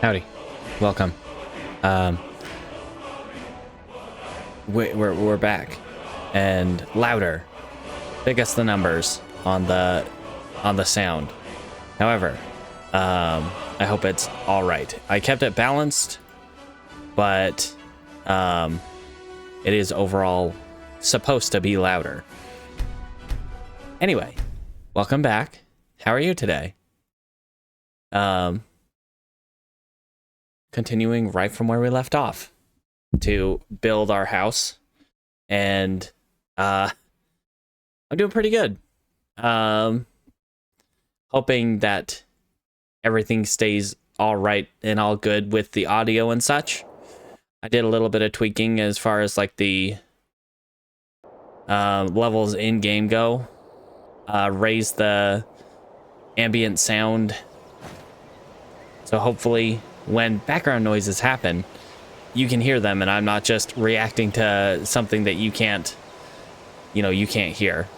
Howdy. Welcome. We're back and louder. Biggest the numbers on the sound. However, I hope it's all right. I kept it balanced, but it is overall supposed to be louder. Anyway, welcome back. How are you today? Continuing right from where we left off to build our house, and I'm doing pretty good. Hoping that everything stays all right and all good with the audio and such. I did a little bit of tweaking as far as like the levels in game go. Raised the ambient sound, so hopefully when background noises happen, you can hear them and I'm not just reacting to something that you can't hear.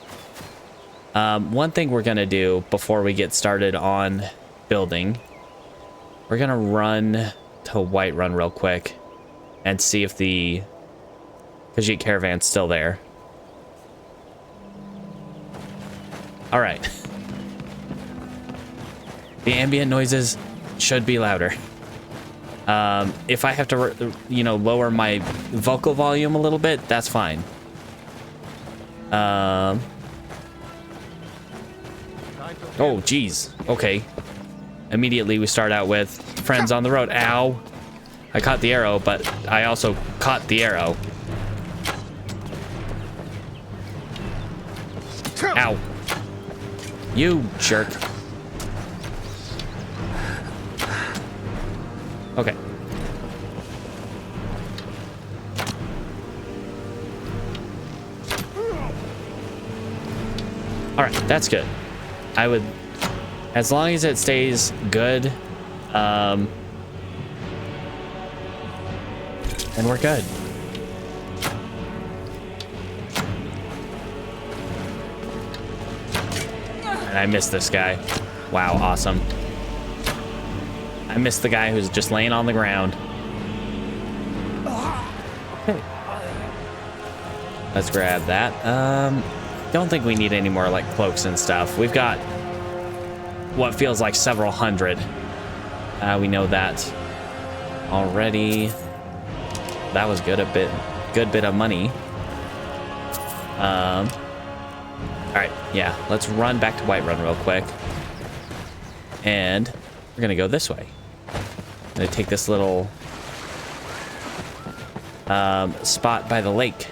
One thing we're gonna do before we get started on building, we're gonna run to Whiterun real quick and see if the Khajiit caravan's still there. All right. The ambient noises should be louder. If I have to, lower my vocal volume a little bit, that's fine. Oh, geez. Okay. Immediately we start out with friends on the road. Ow. I caught the arrow, but I also caught the arrow. Ow. You jerk. Okay. All right, that's good. I would, as long as it stays good, and we're good. And I missed this guy. Wow, awesome. I missed the guy who's just laying on the ground. Okay. Let's grab that. Don't think we need any more like cloaks and stuff. We've got what feels like several hundred. We know that already. That was good bit of money. All right, yeah. Let's run back to Whiterun real quick, and we're gonna go this way. I'm gonna take this little spot by the lake.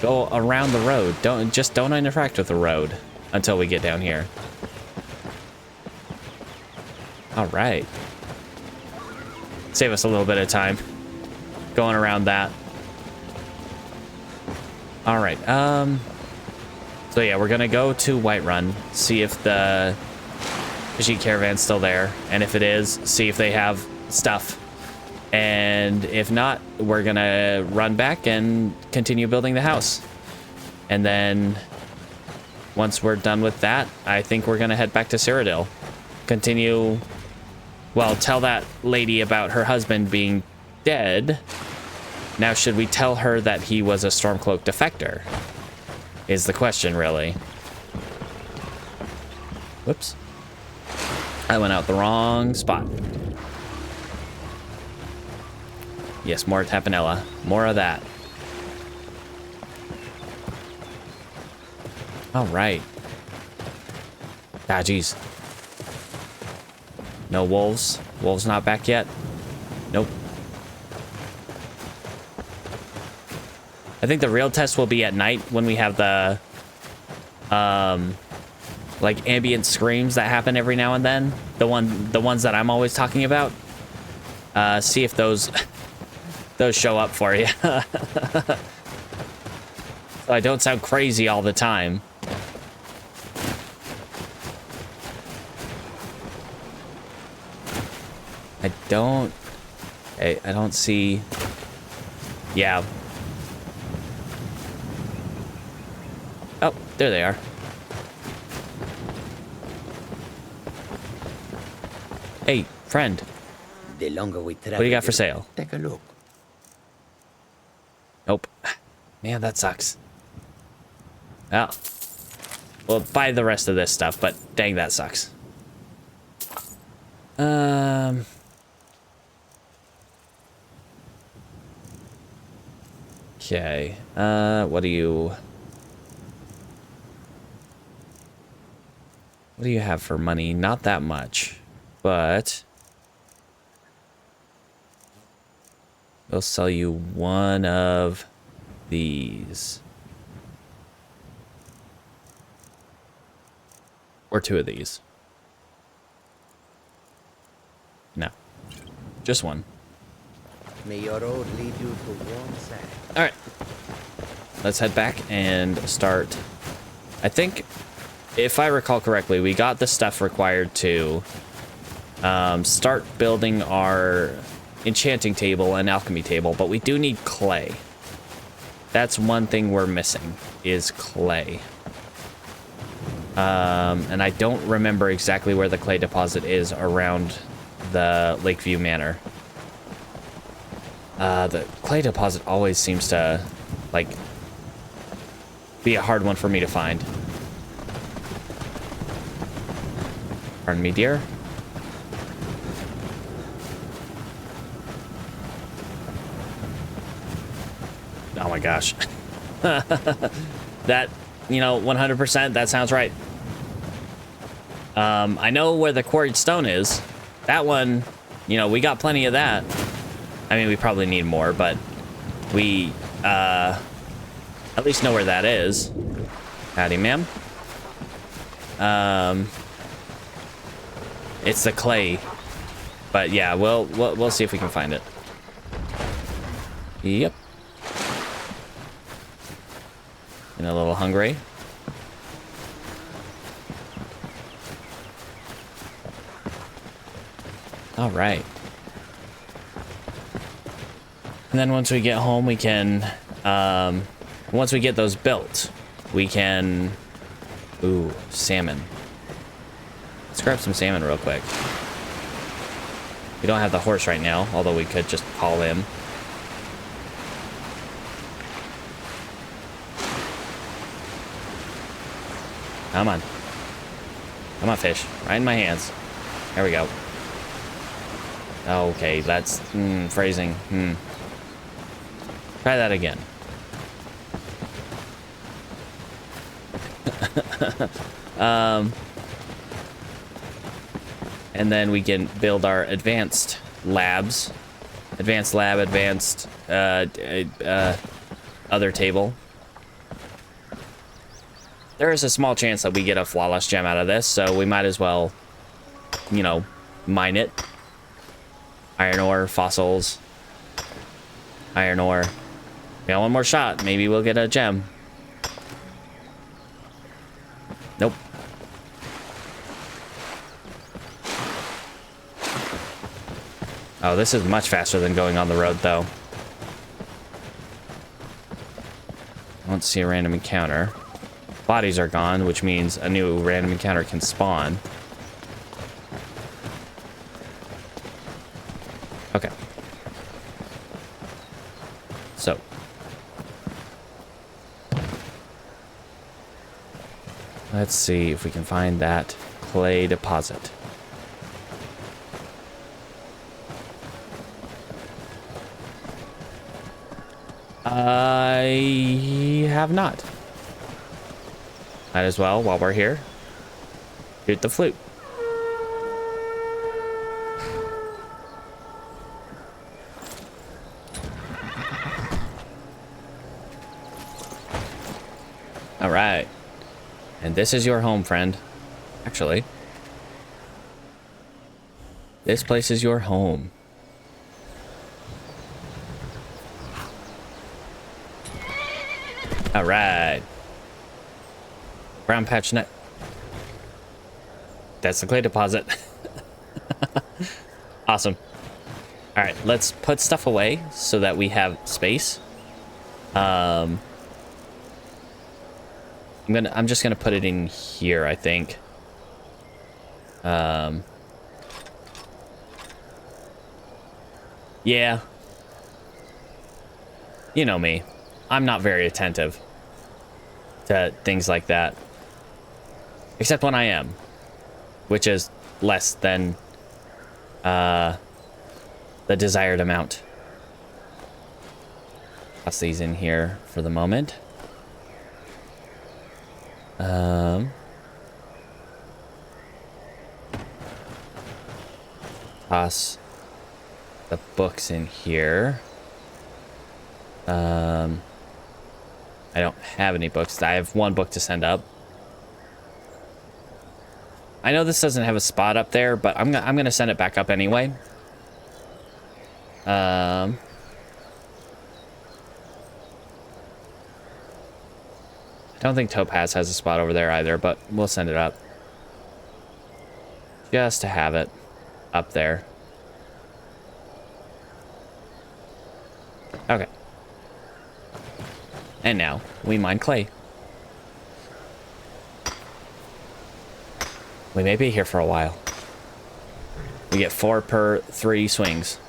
Go around the road. Don't interact with the road until we get down here. All right. Save us a little bit of time going around that. All right. So yeah, we're gonna go to Whiterun, see if the Khajiit caravan's still there, and if it is, see if they have stuff, and if not, we're gonna run back and continue building the house. And then once we're done with that, I think we're gonna head back to Cyrodiil, tell that lady about her husband being dead. Now, should we tell her that he was a Stormcloak defector is the question, really. Whoops. I went out the wrong spot. Yes, more Tapanella. More of that. All right. Ah, geez. No wolves. Wolves not back yet. Nope. I think the real test will be at night when we have the like ambient screams that happen every now and then. The ones that I'm always talking about. See if those show up for you. So I don't sound crazy all the time. I don't see. Yeah. Oh, there they are. Hey, Friend, The longer we travel, what do you got for sale? Take a look. Nope. Man, that sucks. Oh. Well, buy the rest of this stuff, but dang, that sucks. Okay. What do you have for money? Not that much, but we'll sell you one of these. Or two of these. No. Just one. May your road lead you to warm sand. All right. Let's head back and start. I think, if I recall correctly, we got the stuff required to start building our enchanting table and alchemy table, but we do need clay. That's one thing we're missing, is clay. And I don't remember exactly where the clay deposit is around the Lakeview Manor. The clay deposit always seems to, like, be a hard one for me to find. Pardon me, dear. Oh my gosh. That, you know, 100%, that sounds right. I know where the quarried stone is. That one, you know, we got plenty of that. I mean, we probably need more, but we, at least know where that is. Howdy, ma'am. It's the clay. But yeah, we'll see if we can find it. Yep. And a little hungry. All right. And then once we get home, we can, once we get those built, we can, ooh, salmon. Let's grab some salmon real quick. We don't have the horse right now, although we could just call him. Come on. Come on, fish. Right in my hands. There we go. Okay, that's phrasing. Try that again. And then we can build our advanced labs. Advanced lab, advanced other table. There is a small chance that we get a flawless gem out of this, so we might as well, you know, mine it. Iron ore, fossils. Iron ore. We got one more shot. Maybe we'll get a gem. Nope. Oh, this is much faster than going on the road, though. I don't see a random encounter. Bodies are gone, which means a new random encounter can spawn. Okay. So. Let's see if we can find that clay deposit. I have not. Might as well, while we're here, shoot the flute. All right. And this is your home, friend. Actually, this place is your home. All right. Brown patch net. That's the clay deposit. Awesome. All right, let's put stuff away so that we have space. I'm just gonna put it in here, I think. Yeah. You know me. I'm not very attentive to things like that. Except when I am. Which is less than the desired amount. Toss these in here for the moment. Toss the books in here. I don't have any books. I have one book to send up. I know this doesn't have a spot up there, but I'm gonna send it back up anyway. I don't think Topaz has a spot over there either, but we'll send it up. Just to have it up there. Okay. And now we mine clay. We may be here for a while. We get 4 per 3 swings.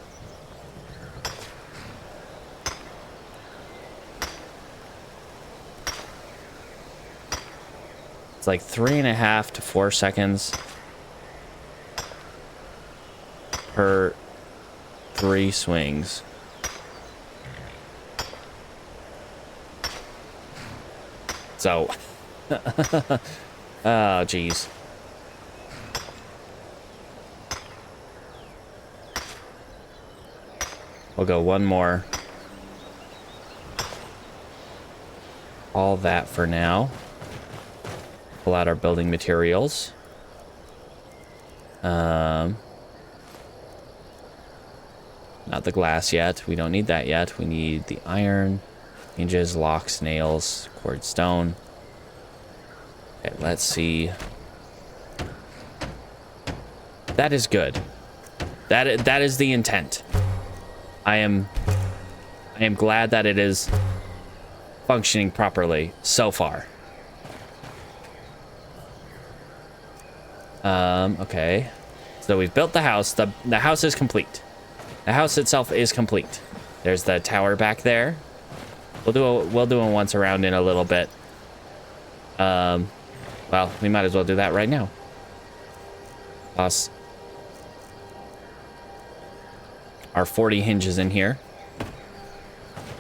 It's like 3.5 to 4 seconds per 3 swings. So, oh, geez. We'll go one more. All that for now. Pull out our building materials. Not the glass yet. We don't need that yet. We need the iron, hinges, locks, nails, quartz stone. Okay, let's see. That is good. That is the intent. I am glad that it is functioning properly so far. Okay. So we've built the house. The house is complete. The house itself is complete. There's the tower back there. We'll do a once around in a little bit. Well, we might as well do that right now. Toss our 40 hinges in here.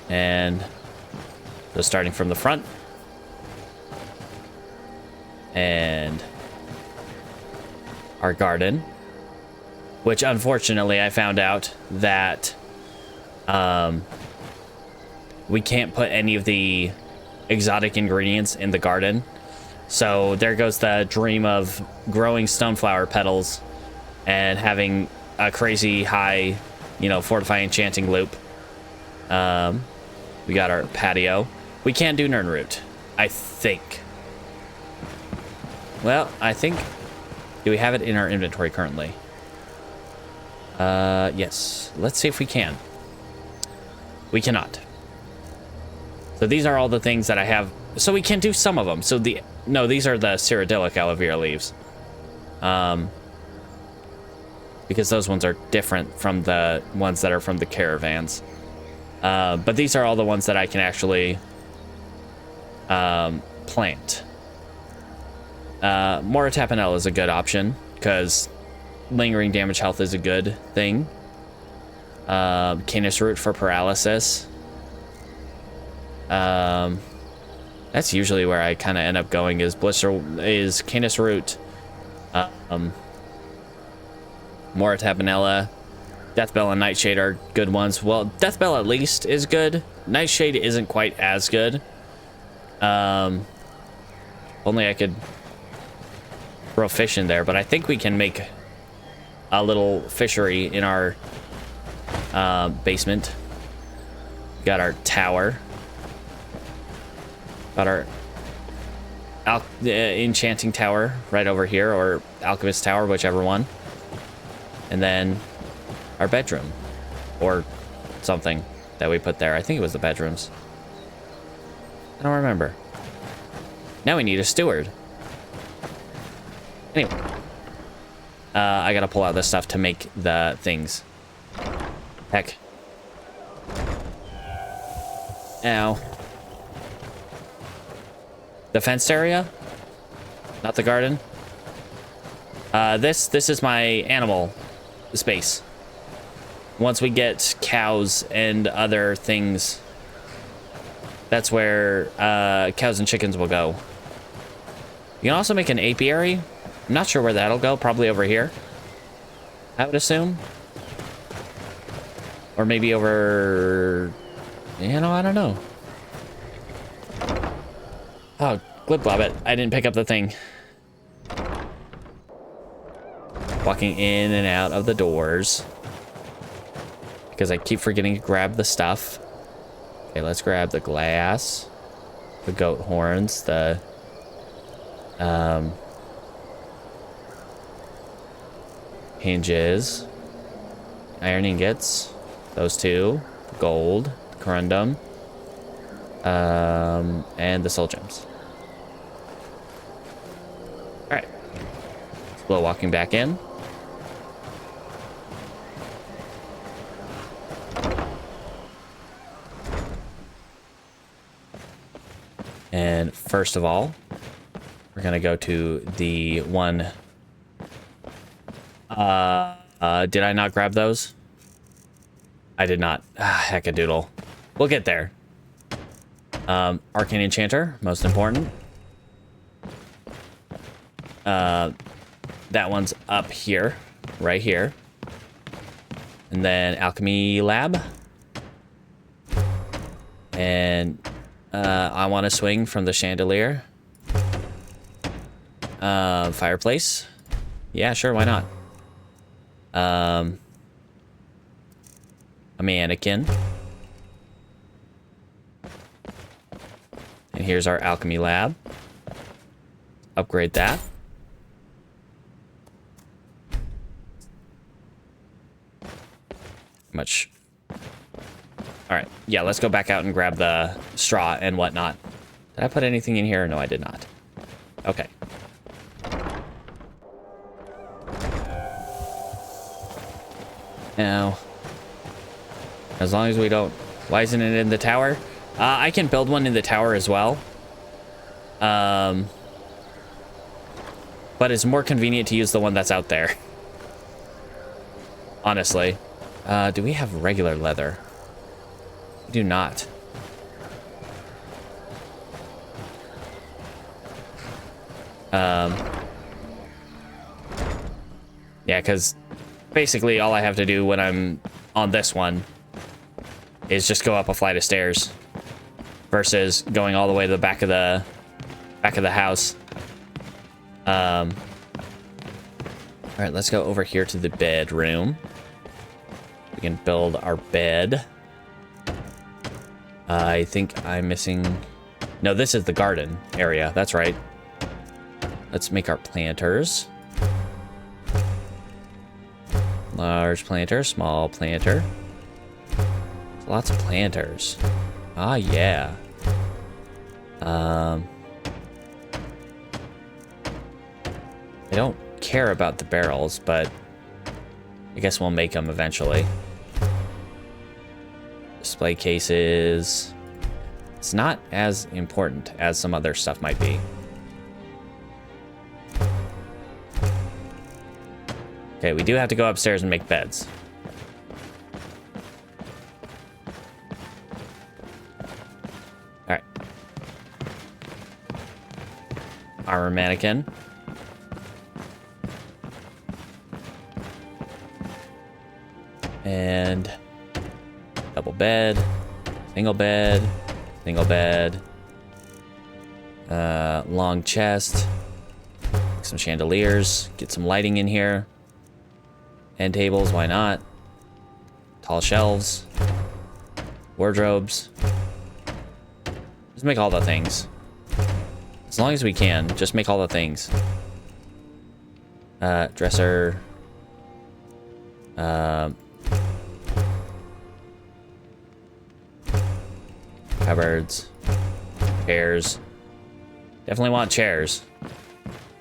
And so starting from the front. And our garden. Which unfortunately I found out that we can't put any of the exotic ingredients in the garden. So there goes the dream of growing stoneflower petals and having a crazy high, fortify enchanting loop. We got our patio. We can't do Nernroot, I think. Well, I think... Do we have it in our inventory currently? Yes. Let's see if we can. We cannot. So these are all the things that I have. So we can do some of them. So no, these are the Cyrodiilic aloe vera leaves. Because those ones are different from the ones that are from the caravans. But these are all the ones that I can actually plant. Mora Tapanella is a good option because lingering damage health is a good thing. Canis root for paralysis. That's usually where I kind of end up going is Canis root. Mora Tapanella, Deathbell and Nightshade are good ones. Well, Deathbell at least is good. Nightshade isn't quite as good. Only I could throw fish in there, but I think we can make a little fishery in our basement. Got our tower. Got our enchanting tower right over here, or alchemist tower, whichever one. And then our bedroom, or something that we put there. I think it was the bedrooms. I don't remember. Now we need a steward. Anyway. I gotta pull out this stuff to make the things. Heck, Ow. The fenced area? Not the garden? This is my animal space. Once we get cows and other things, that's where cows and chickens will go. You can also make an apiary. I'm not sure where that'll go. Probably over here, I would assume. Or maybe over... You know, I don't know. Oh, glib glob it. I didn't pick up the thing. Walking in and out of the doors. Because I keep forgetting to grab the stuff. Okay, let's grab the glass. The goat horns. The... hinges. Iron ingots. Those two. Gold. Corundum. And the soul gems. Alright. Slow walking back in. And first of all, we're gonna go to the one. Did I not grab those? I did not. Heckadoodle. We'll get there. Arcane Enchanter, most important. That one's up here, right here. And then Alchemy Lab. And I want to swing from the chandelier. Fireplace. Yeah, sure, why not? A mannequin. And here's our alchemy lab. Upgrade that. Much. All right, yeah, let's go back out and grab the straw and whatnot. Did I put anything in here? No, I did not. Okay. Now, as long as we don't... Why isn't it in the tower? I can build one in the tower as well. But it's more convenient to use the one that's out there. Honestly. Do we have regular leather? We do not. Yeah, because basically all I have to do when I'm on this one is just go up a flight of stairs versus going all the way to the back of the house. All right, let's go over here to the bedroom. We can build our bed. I think I'm missing... No, this is the garden area. That's right. Let's make our planters. Large planter, small planter. Lots of planters. Ah, yeah. I don't care about the barrels, but I guess we'll make them eventually. Display cases. It's not as important as some other stuff might be. Okay, we do have to go upstairs and make beds. All right. Armor mannequin. And double bed, single bed, single bed. Long chest. Some chandeliers. Get some lighting in here. End tables, why not? Tall shelves. Wardrobes. Just make all the things. As long as we can, just make all the things. Dresser. Cupboards. Chairs. Definitely want chairs.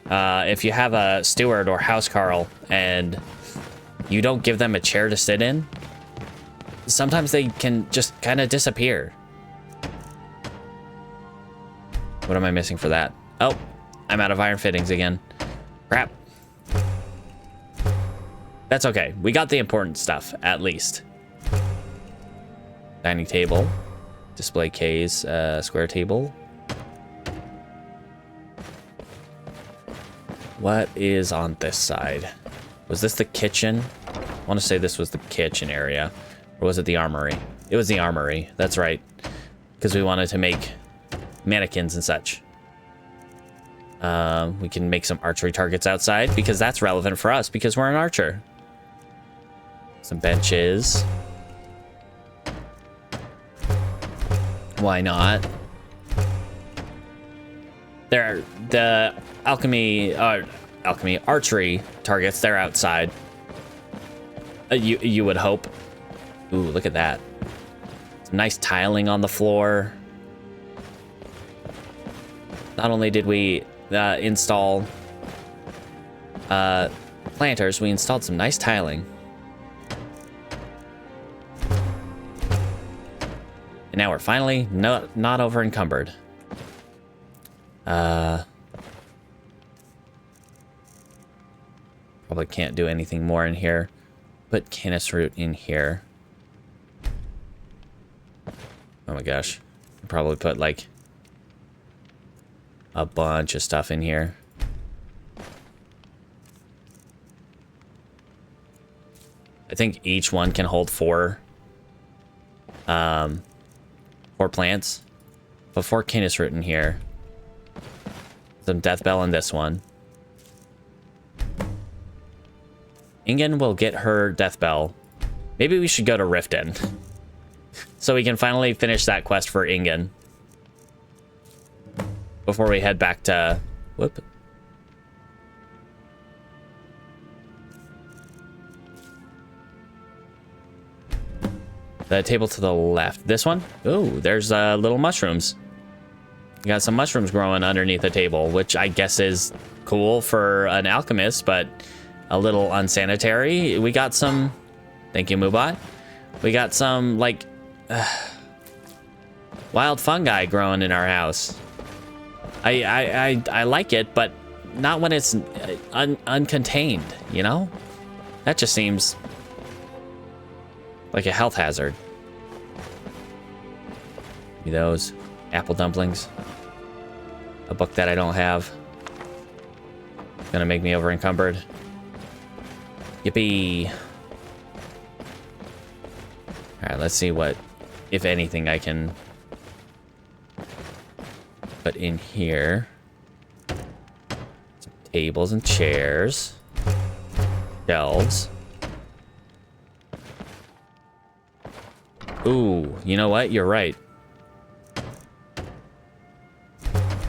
If you have a steward or housecarl and you don't give them a chair to sit in, sometimes they can just kind of disappear. What am I missing for that? Oh, I'm out of iron fittings again. Crap. That's okay. We got the important stuff, at least. Dining table. Display case. Square table. What is on this side? Was this the kitchen? I want to say this was the kitchen area. Or was it the armory? It was the armory. That's right. Because we wanted to make mannequins and such. We can make some archery targets outside because that's relevant for us because we're an archer. Some benches. Why not? There, the archery targets, they're outside. You would hope. Ooh, look at that. Some nice tiling on the floor. Not only did we install planters, we installed some nice tiling. And now we're finally not over encumbered. Probably can't do anything more in here. Put canis root in here. Oh my gosh. Probably put like a bunch of stuff in here. I think each one can hold four plants. But 4 canis root in here. Some death bell in this one. Ingen will get her death bell. Maybe we should go to Riften. So we can finally finish that quest for Ingen. Before we head back to... Whoop. The table to the left. This one? Ooh, there's little mushrooms. You got some mushrooms growing underneath the table, which I guess is cool for an alchemist, but a little unsanitary. We got some... Thank you, Mubot. We got some, like... wild fungi growing in our house. I like it, but not when it's uncontained, you know? That just seems like a health hazard. Those apple dumplings. A book that I don't have. Gonna make me over encumbered. Yippee. Alright, let's see what, if anything, I can put in here. Some tables and chairs. Shelves. Ooh, you know what? You're right.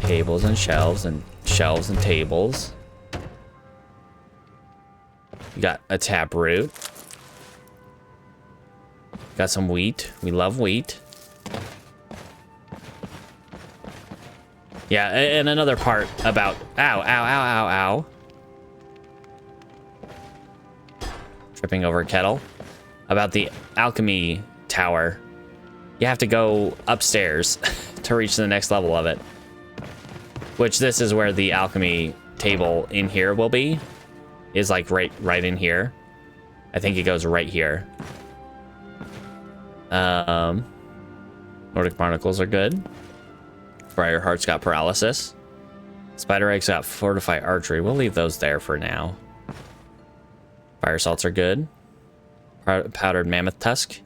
Tables and shelves and shelves and tables. We got a taproot. Got some wheat. We love wheat. Yeah, and another part about... Ow, ow, ow, ow, ow. Tripping over a kettle. About the alchemy tower. You have to go upstairs to reach the next level of it. Which this is where the alchemy table in here will be. Is like right in here. I think it goes right here. Nordic barnacles are good. Briarheart's got paralysis. Spider eggs got fortify archery. We'll leave those there for now. Fire salts are good. Powdered mammoth tusk.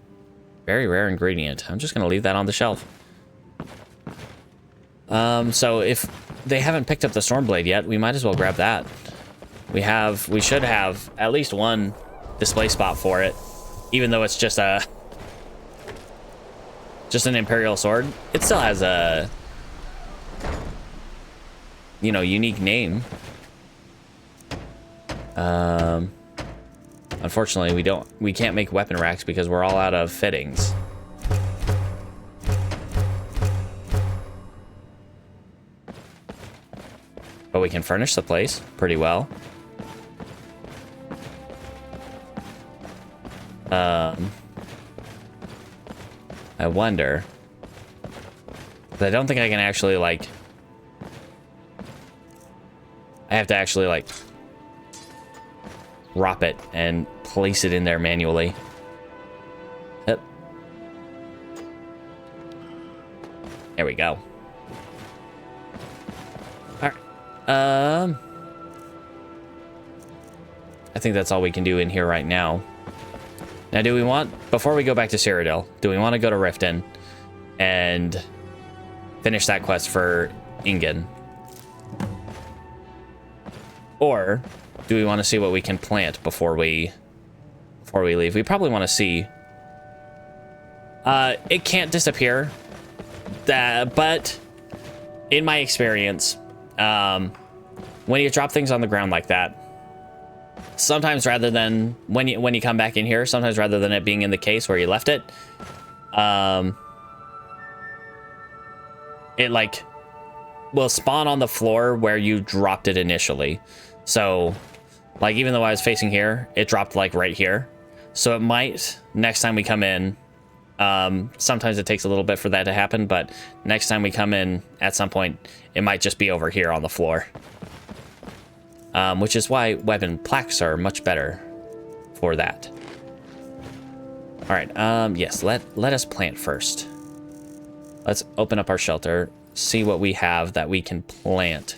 Very rare ingredient. I'm just gonna leave that on the shelf. So if they haven't picked up the Stormblade yet, we might as well grab that. We should have at least one display spot for it, even though it's just an Imperial sword. It still has a, you know, unique name. Unfortunately, we can't make weapon racks because we're all out of fittings. But we can furnish the place pretty well. I wonder. But I don't think I can actually, like, I have to actually like drop it and place it in there manually. Yep. There we go. All right. I think that's all we can do in here right now. Now, do we want, before we go back to Cyrodiil, do we want to go to Riften and finish that quest for Ingen? Or do we want to see what we can plant before we leave? We probably want to see. It can't disappear. But in my experience, when you drop things on the ground like that, sometimes rather than when you come back in here, sometimes rather than it being in the case where you left it, it like will spawn on the floor where you dropped it initially. So like even though I was facing here, it dropped like right here. So it might next time we come in, sometimes it takes a little bit for that to happen, but next time we come in at some point, it might just be over here on the floor. Which is why weapon plaques are much better for that. All right, yes, let us plant first. Let's open up our shelter, see what we have that we can plant.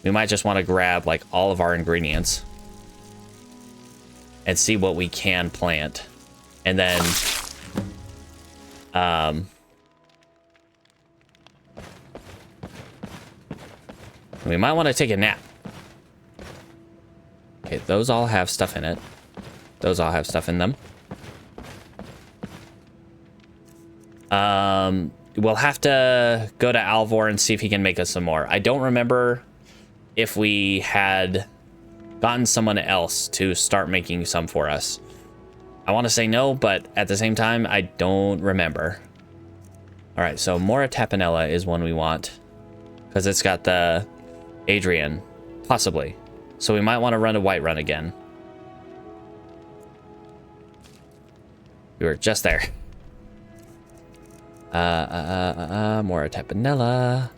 We might just want to grab like all of our ingredients and see what we can plant. And then, we might want to take a nap. Okay, those all have stuff in it. Those all have stuff in them. We'll have to go to Alvor and see if he can make us some more. I don't remember if we had gotten someone else to start making some for us. I want to say no, but at the same time, I don't remember. All right, so Mora Tapanella is one we want because it's got the Adrian, possibly. So we might want to run a Whiterun again. We were just there. Mora Tapanella.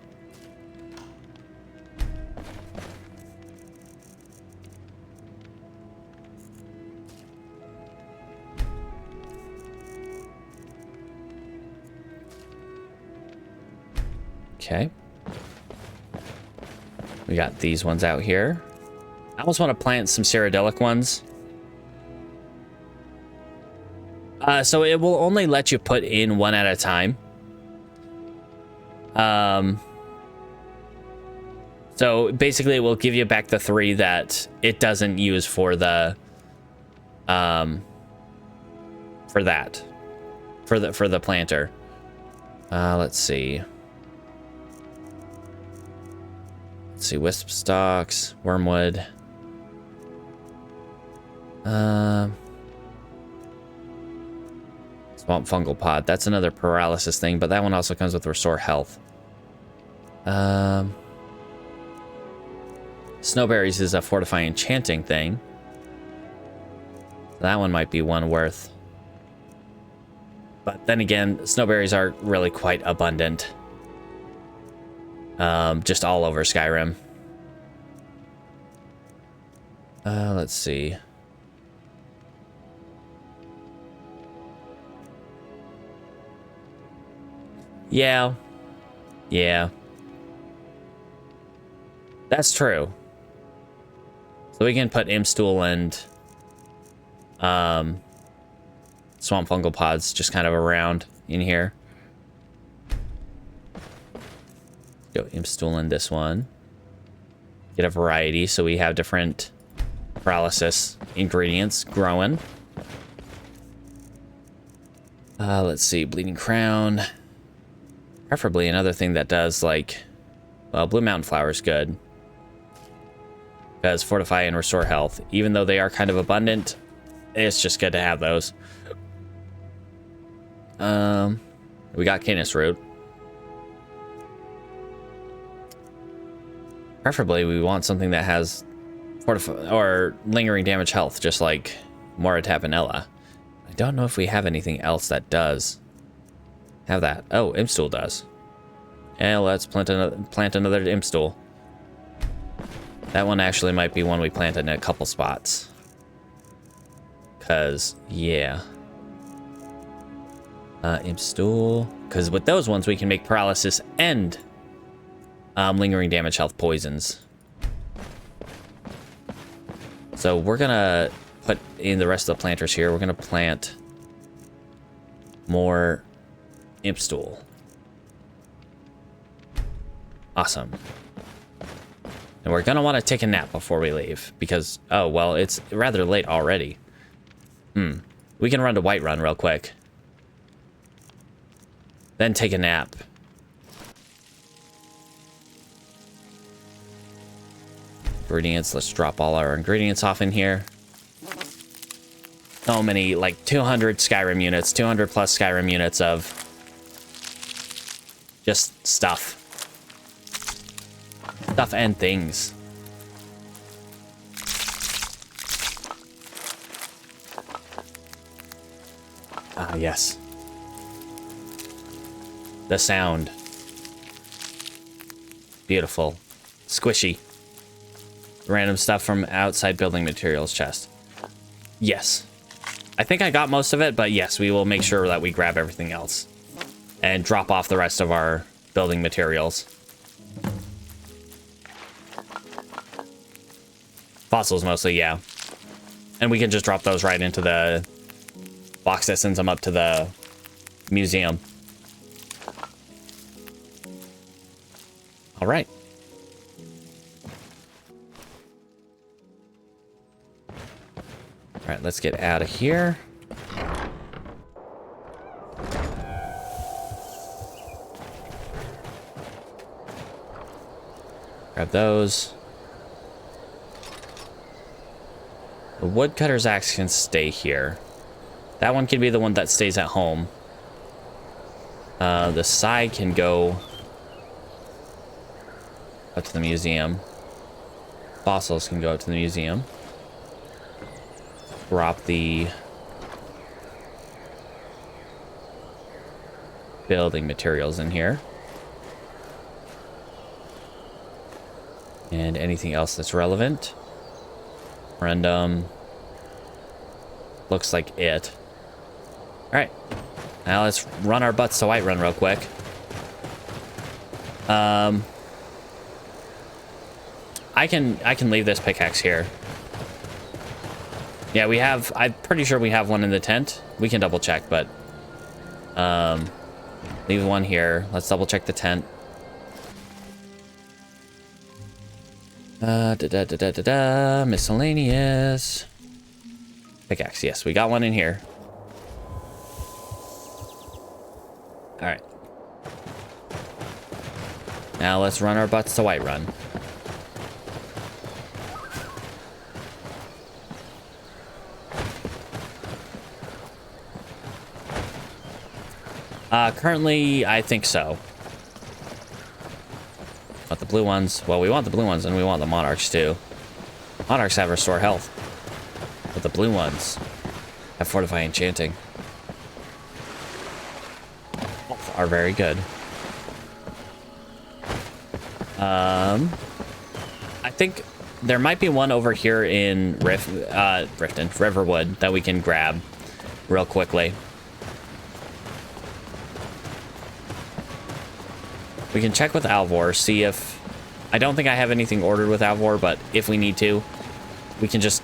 Okay. We got these ones out here. I almost want to plant some Cyrodiilic ones. So it will only let you put in one at a time. So basically it will give you back the 3 that it doesn't use for the for the planter. Let's see. Let's see, wisp stalks, wormwood. Swamp fungal pod. That's another paralysis thing, but that one also comes with restore health. Snowberries is a fortifying enchanting thing. That one might be one worth. But then again, snowberries are really quite abundant. Just all over Skyrim. Let's see. Yeah. That's true. So we can put Imstool and swamp fungal pods just kind of around in here. Go Imstool in this one. Get a variety so we have different paralysis ingredients growing. Let's see, Bleeding Crown. Preferably another thing that does like, well, Blue Mountain Flower is good. Because fortify and restore health. Even though they are kind of abundant, it's just good to have those. We got Canis Root. Preferably we want something that has fortify or lingering damage health, just like Mora Tapanella. I don't know if we have anything else that does have that. Oh, Imstool does. And let's plant another Imstool. That one actually might be one we planted in a couple spots. Cause, yeah. Imp stool. Cause with those ones we can make paralysis and lingering damage health poisons. So we're gonna put in the rest of the planters here. We're gonna plant more imp stool. Awesome. And we're gonna want to take a nap before we leave because, oh, well, it's rather late already. We can run to Whiterun real quick. Then take a nap. Ingredients, let's drop all our ingredients off in here. So many, like 200 Skyrim units, 200 plus Skyrim units of just stuff. Stuff and things. Ah, yes. The sound. Beautiful. Squishy. Random stuff from outside building materials chest. Yes. I think I got most of it, but yes, we will make sure that we grab everything else. And drop off the rest of our building materials. Fossils mostly, yeah. And we can just drop those right into the box that sends them up to the museum. All right. All right, let's get out of here. Grab those. The woodcutter's axe can stay here. That one can be the one that stays at home. The scythe can go up to the museum. Fossils can go up to the museum. Drop the building materials in here. And anything else that's relevant. Random. Looks like it. Alright. Now let's run our butts to Whiterun real quick. I can leave this pickaxe here. Yeah, we have, I'm pretty sure we have one in the tent. We can double check, but leave one here. Let's double check the tent. Miscellaneous. Pickaxe, yes, we got one in here. All right. Now let's run our butts to Whiterun. Currently, I think so. But the blue ones, well, we want the blue ones and we want the monarchs too. Monarchs have restore health. But the blue ones have fortify enchanting. Both are very good. I think there might be one over here in Riverwood that we can grab real quickly. We can check with Alvor, see if... I don't think I have anything ordered with Alvor, but if we need to, we can just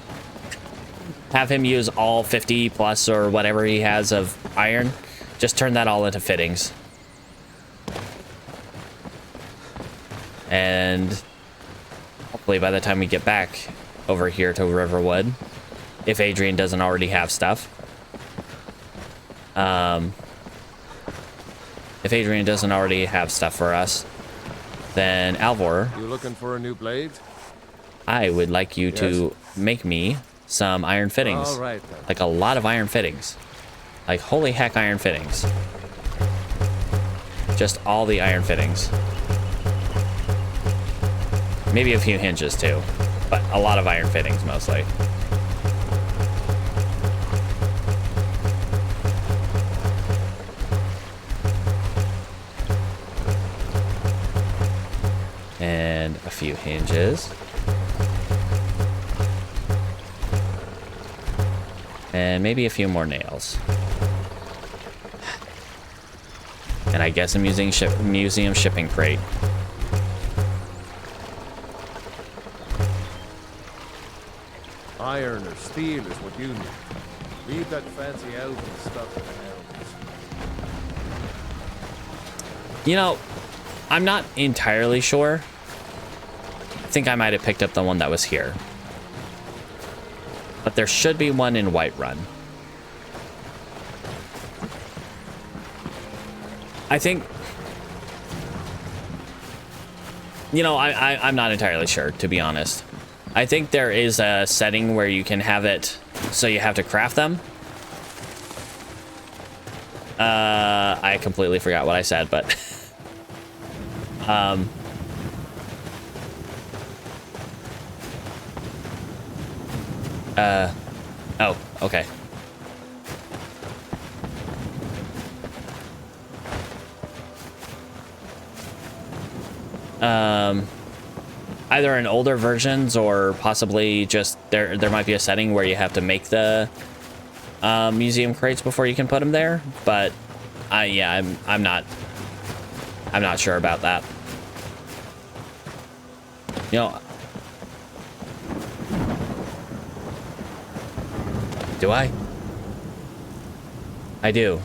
have him use all 50 plus or whatever he has of iron. Just turn that all into fittings. And hopefully by the time we get back over here to Riverwood, if Adrian doesn't already have stuff, if Adrian doesn't already have stuff for us, then Alvor, you looking for a new blade? I would like you to make me some iron fittings. All right, then. Like a lot of iron fittings. Like holy heck iron fittings. Just all the iron fittings. Maybe a few hinges too, but a lot of iron fittings mostly. And a few hinges. And maybe a few more nails. And I guess a museum shipping crate. Iron or steel is what you need. Leave that fancy elven stuff in the house. You know, I'm not entirely sure. I think I might have picked up the one that was here. But there should be one in Whiterun. I think... You know, I'm not entirely sure, to be honest. I think there is a setting where you can have it so you have to craft them. I completely forgot what I said, but... Oh, okay. Either in older versions or possibly just there might be a setting where you have to make the museum crates before you can put them there, but I'm not sure about that. You know, do I do.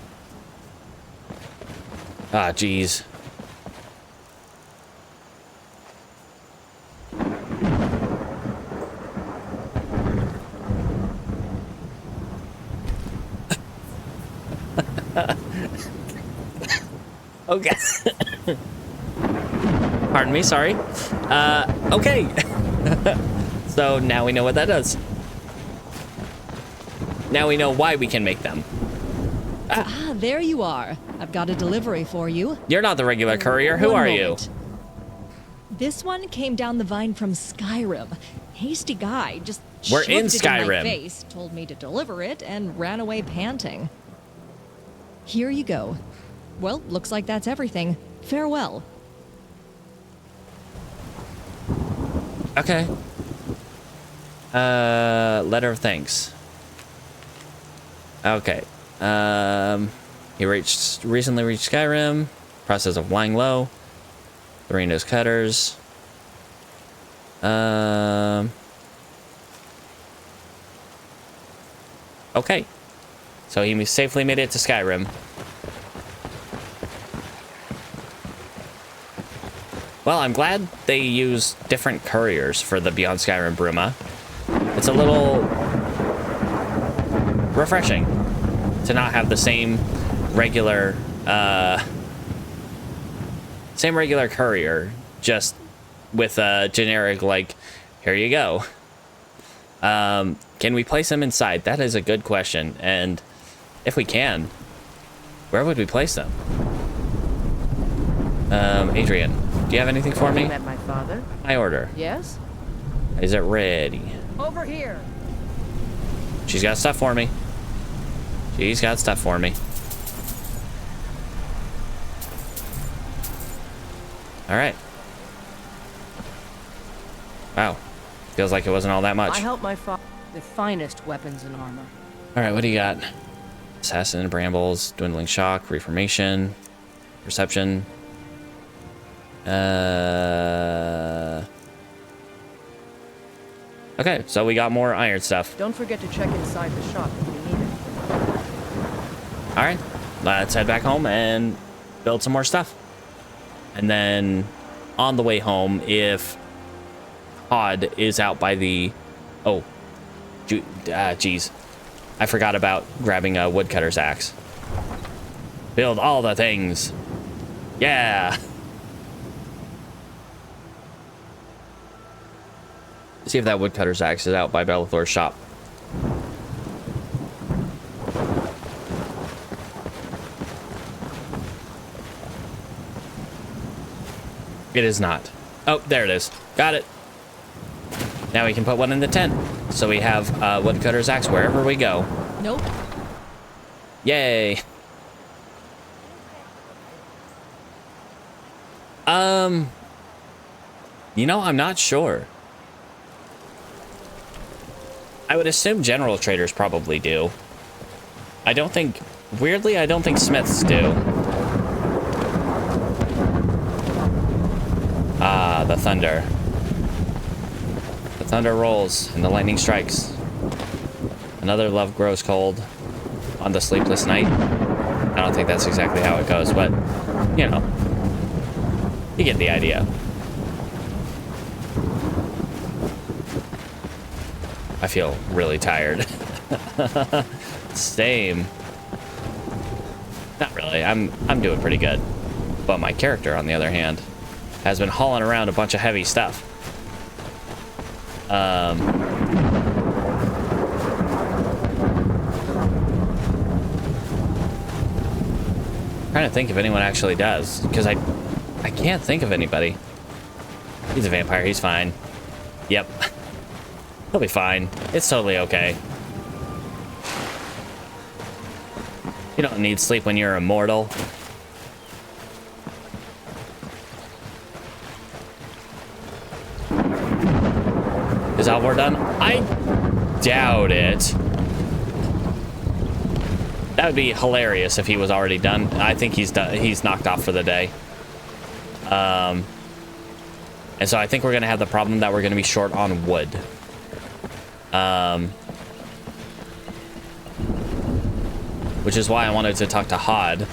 Ah, geez. Okay. Pardon me, sorry. Okay. So now we know what that does. Now we know why we can make them. Ah, there you are. I've got a delivery for you. You're not the regular courier. Who are you? This one came down the vine from Skyrim. Hasty guy, just We're shoved in it in Skyrim. my face, told me to deliver it, and ran away panting. Here you go. Well, looks like that's everything. Farewell. Okay. Letter of thanks. Okay. He recently reached Skyrim. Process of lying low. Lorena's cutters. Okay. So he safely made it to Skyrim. Well, I'm glad they use different couriers for the Beyond Skyrim Bruma. It's a little refreshing to not have the same regular courier, just with a generic, like, here you go. Can we place them inside? That is a good question. And if we can, where would we place them? Adrian, do you have anything for me? Met my father. My order. Yes? Is it ready? Over here. She's got stuff for me. She's got stuff for me. All right. Wow. Feels like it wasn't all that much. I help my father with finest weapons and armor. All right, what do you got? Assassin and brambles, dwindling shock, reformation, perception. Okay, so we got more iron stuff. Don't forget to check inside the shop if you need it. All right, let's head back home and build some more stuff. And then on the way home, if Todd is out by the... Oh, geez. I forgot about grabbing a woodcutter's axe. Build all the things. Yeah. See if that woodcutter's axe is out by Bellathor's shop. It is not. Oh, there it is. Got it. Now we can put one in the tent. So we have woodcutter's axe wherever we go. Nope. Yay. You know, I'm not sure. I would assume general traders probably do. I don't think, weirdly, I don't think smiths do. Ah, the thunder. The thunder rolls and the lightning strikes. Another love grows cold on the sleepless night. I don't think that's exactly how it goes, but, you know, you get the idea. I feel really tired. Same. Not really. I'm doing pretty good. But my character, on the other hand, has been hauling around a bunch of heavy stuff. Trying to think if anyone actually does, because I can't think of anybody. He's a vampire. He's fine. Yep. He'll be fine. It's totally okay. You don't need sleep when you're immortal. Is Alvor done? I doubt it. That would be hilarious if he was already done. I think he's done. He's knocked off for the day. And so I think we're gonna have the problem that we're gonna be short on wood. Which is why I wanted to talk to Hod,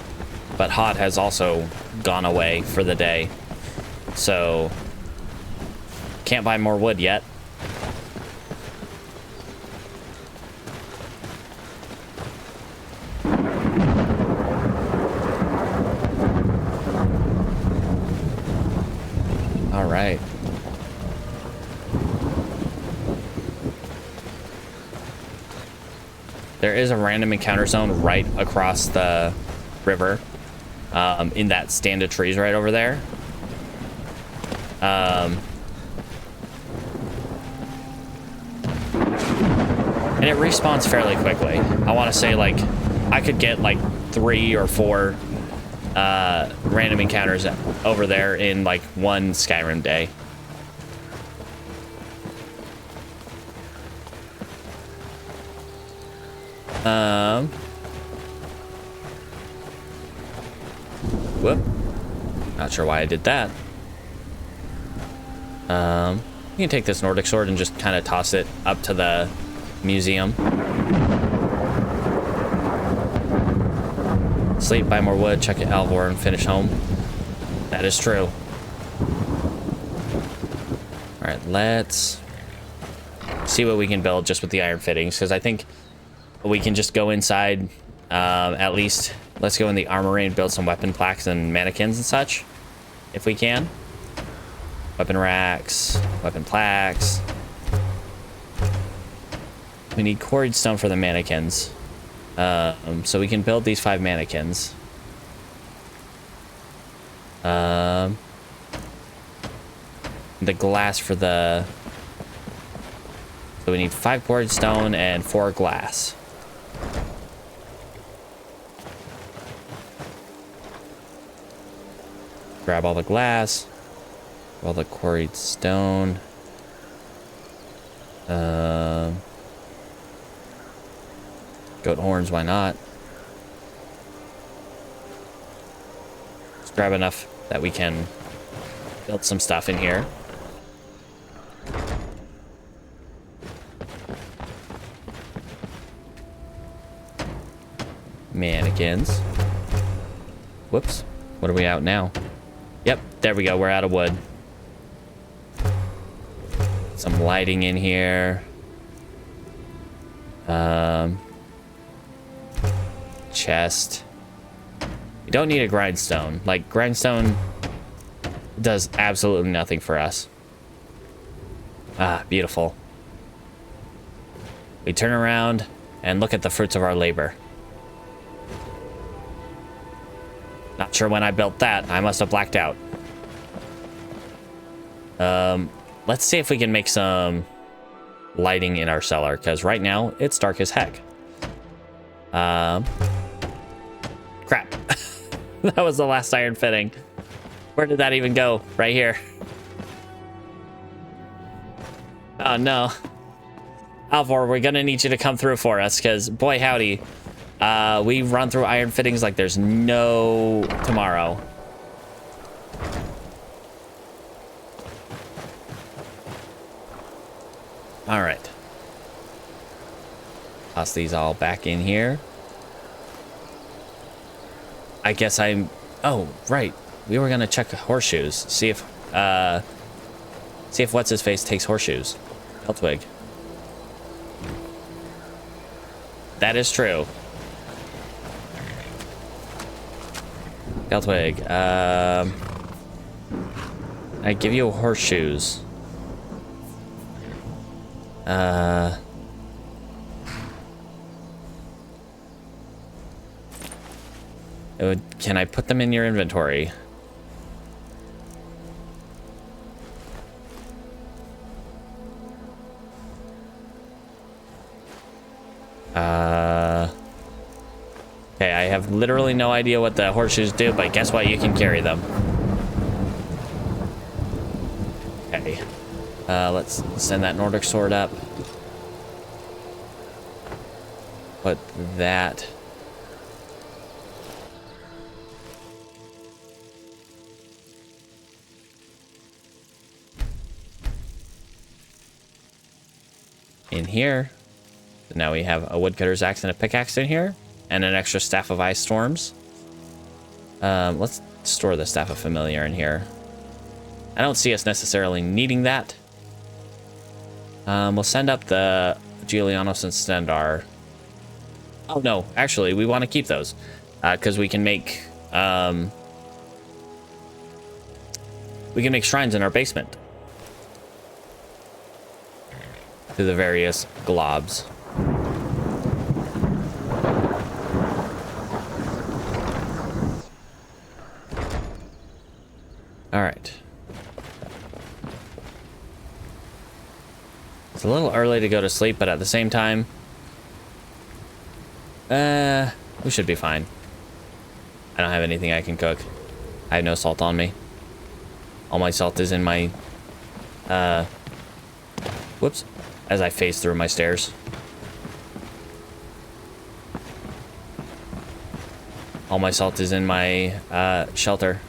but Hod has also gone away for the day. So can't buy more wood yet. All right. There is a random encounter zone right across the river, in that stand of trees right over there. And it respawns fairly quickly. I want to say, like, I could get like 3 or 4 random encounters over there in like one Skyrim day. Whoop. Not sure why I did that. You can take this Nordic sword and just kind of toss it up to the museum. Sleep, buy more wood, check it Alvor, and finish home. That is true. All right, let's see what we can build just with the iron fittings, because I think we can just go inside. At least let's go in the armory and build some weapon plaques and mannequins and such, if we can. Weapon racks, weapon plaques. We need quarried stone for the mannequins. So we can build these 5 mannequins. The glass for the... So we need 5 quarried stone and 4 glass. Grab all the glass, all the quarried stone. Goat horns, why not? Let's grab enough that we can build some stuff in here. Mannequins. Whoops. What are we out now? Yep, there we go. We're out of wood. Some lighting in here. Chest. You don't need a grindstone. Like, grindstone does absolutely nothing for us. Ah, beautiful. We turn around and look at the fruits of our labor. Not sure when I built that. I must have blacked out. Let's see if we can make some lighting in our cellar, because right now it's dark as heck. Crap. That was the last iron fitting. Where did that even go? Right here. Oh no. Alvor, we're gonna need you to come through for us, because boy howdy, we run through iron fittings like there's no tomorrow. All right. Toss these all back in here. I guess I'm... Oh, right. We were gonna check horseshoes. See if what's-his-face takes horseshoes. Eltwig. That is true. Eltwig, I give you horseshoes. Can I put them in your inventory? Okay, I have literally no idea what the horseshoes do, but guess what? You can carry them. Okay. Let's send that Nordic sword up. Put that... in here. So now we have a woodcutter's axe and a pickaxe in here, and an extra staff of ice storms. Let's store the staff of familiar in here. I don't see us necessarily needing that. We'll send up the Julianos and Stendar. Oh no, actually, we want to keep those because we can make shrines in our basement to the various globs. All right. It's a little early to go to sleep, but at the same time, we should be fine. I don't have anything I can cook. I have no salt on me. All my salt is in my, whoops, as I phase through my stairs. All my salt is in my, shelter.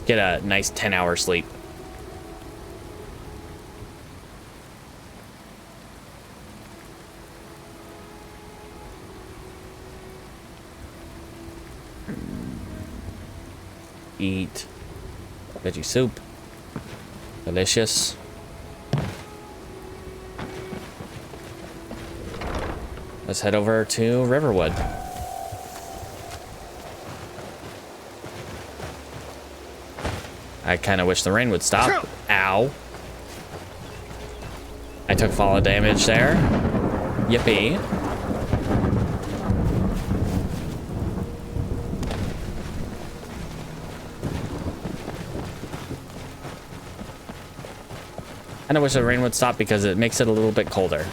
Get a nice 10-hour sleep. Eat veggie soup. Delicious. Let's head over to Riverwood. I kind of wish the rain would stop. Ow. I took fall damage there. Yippee. And I wish the rain would stop because it makes it a little bit colder.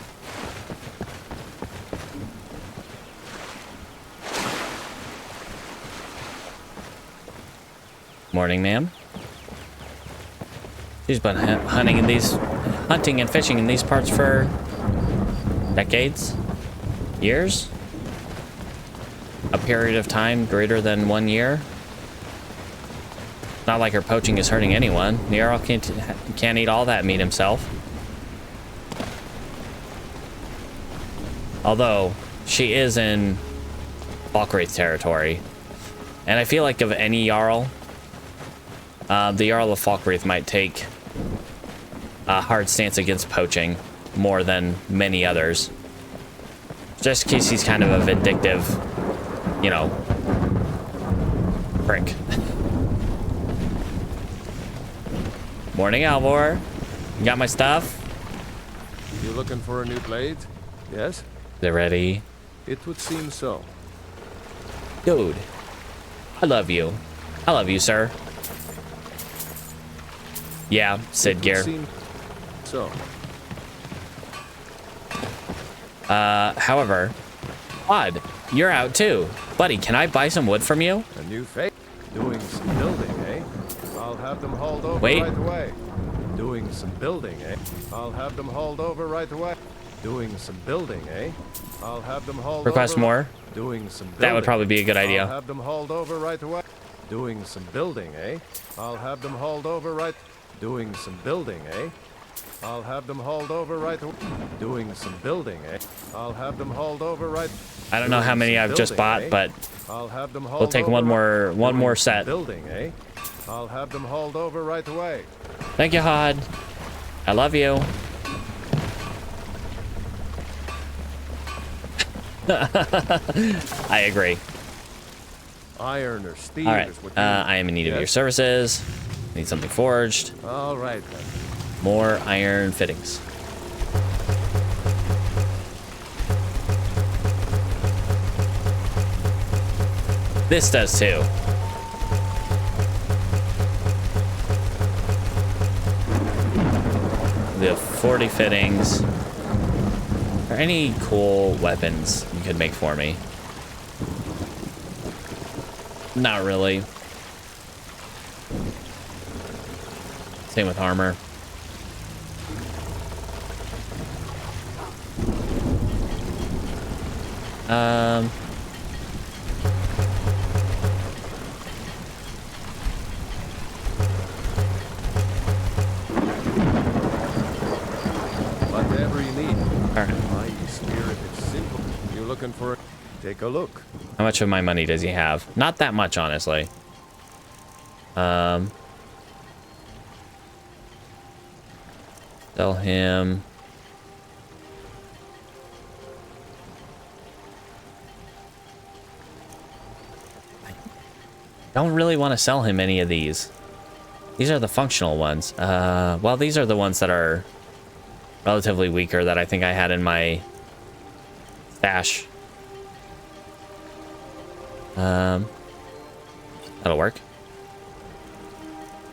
Morning, ma'am. She's been hunting and fishing in these parts for decades, years, a period of time greater than 1 year. Not like her poaching is hurting anyone. Nero can't eat all that meat himself. Although, she is in Falkwraith territory. And I feel like of any Jarl, the Jarl of Falkwraith might take a hard stance against poaching more than many others. Just in case he's kind of a vindictive, you know, prick. Morning, Alvor. You got my stuff? You looking for a new blade? Yes? They're ready. It would seem so. Dude, I love you. I love you, sir. Yeah, Sid Gear. So. However, Odd, you're out too. Buddy, can I buy some wood from you? A new face. Doing some building, eh? I'll have them hauled over Wait. right away. Doing some building, eh? I'll have them hauled over right away. Doing some building, eh? I'll have them hauled Request over. more. Doing some building. That would probably be a good I'll idea. have them hauled over right away. Doing some building, eh? I'll have them hauled over right. Doing some building, eh? I'll have them hauled over right away. Doing some building, eh? I'll have them hauled over right. I don't know how many I've just bought, but I'll have them hauled we'll take one more Doing set. some building, eh? I'll have them hauled over right away. Thank you, Hod. I love you. I agree. Iron or steel All right. is what you I am in need of your Yes? services. Need something forged. All right then. More iron fittings. This does too. We have 40 fittings. Are there any cool weapons you could make for me? Not really. Same with armor. Whatever you need. All right. My spirit is simple. You looking for it? Take a look. How much of my money does he have? Not that much, honestly. Sell him. I don't really want to sell him any of these. These are the functional ones. Well, these are the ones that are relatively weaker that I think I had in my stash. That'll work.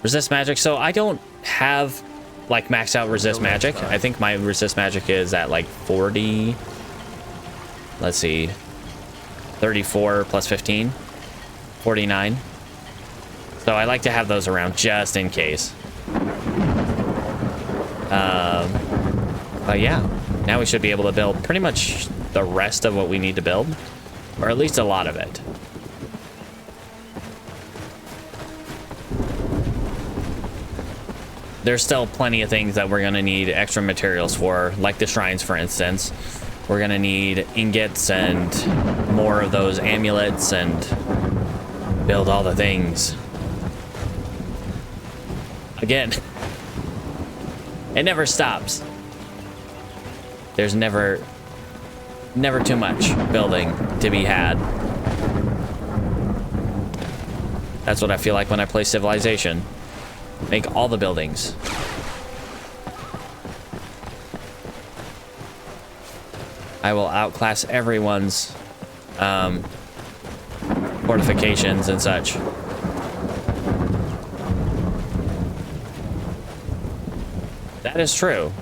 Resist magic. So I don't have like maxed out resist magic. I think my resist magic is at like 40. Let's see. 34 plus 15. 49. So I like to have those around just in case. But yeah, now we should be able to build pretty much the rest of what we need to build, or at least a lot of it. There's still plenty of things that we're going to need extra materials for, like the shrines, for instance. We're going to need ingots and more of those amulets and build all the things. Again, it never stops. There's never too much building to be had. That's what I feel like when I play Civilization. Make all the buildings. I will outclass everyone's fortifications and such. That is true.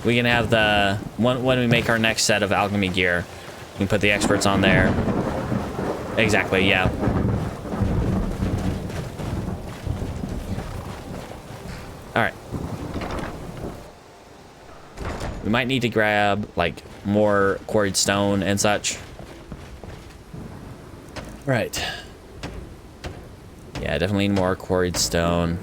We can have the when we make our next set of alchemy gear, we can put the experts on there. Exactly, yeah. All right. We might need to grab like more quarried stone and such. Right. Yeah, definitely need more quarried stone.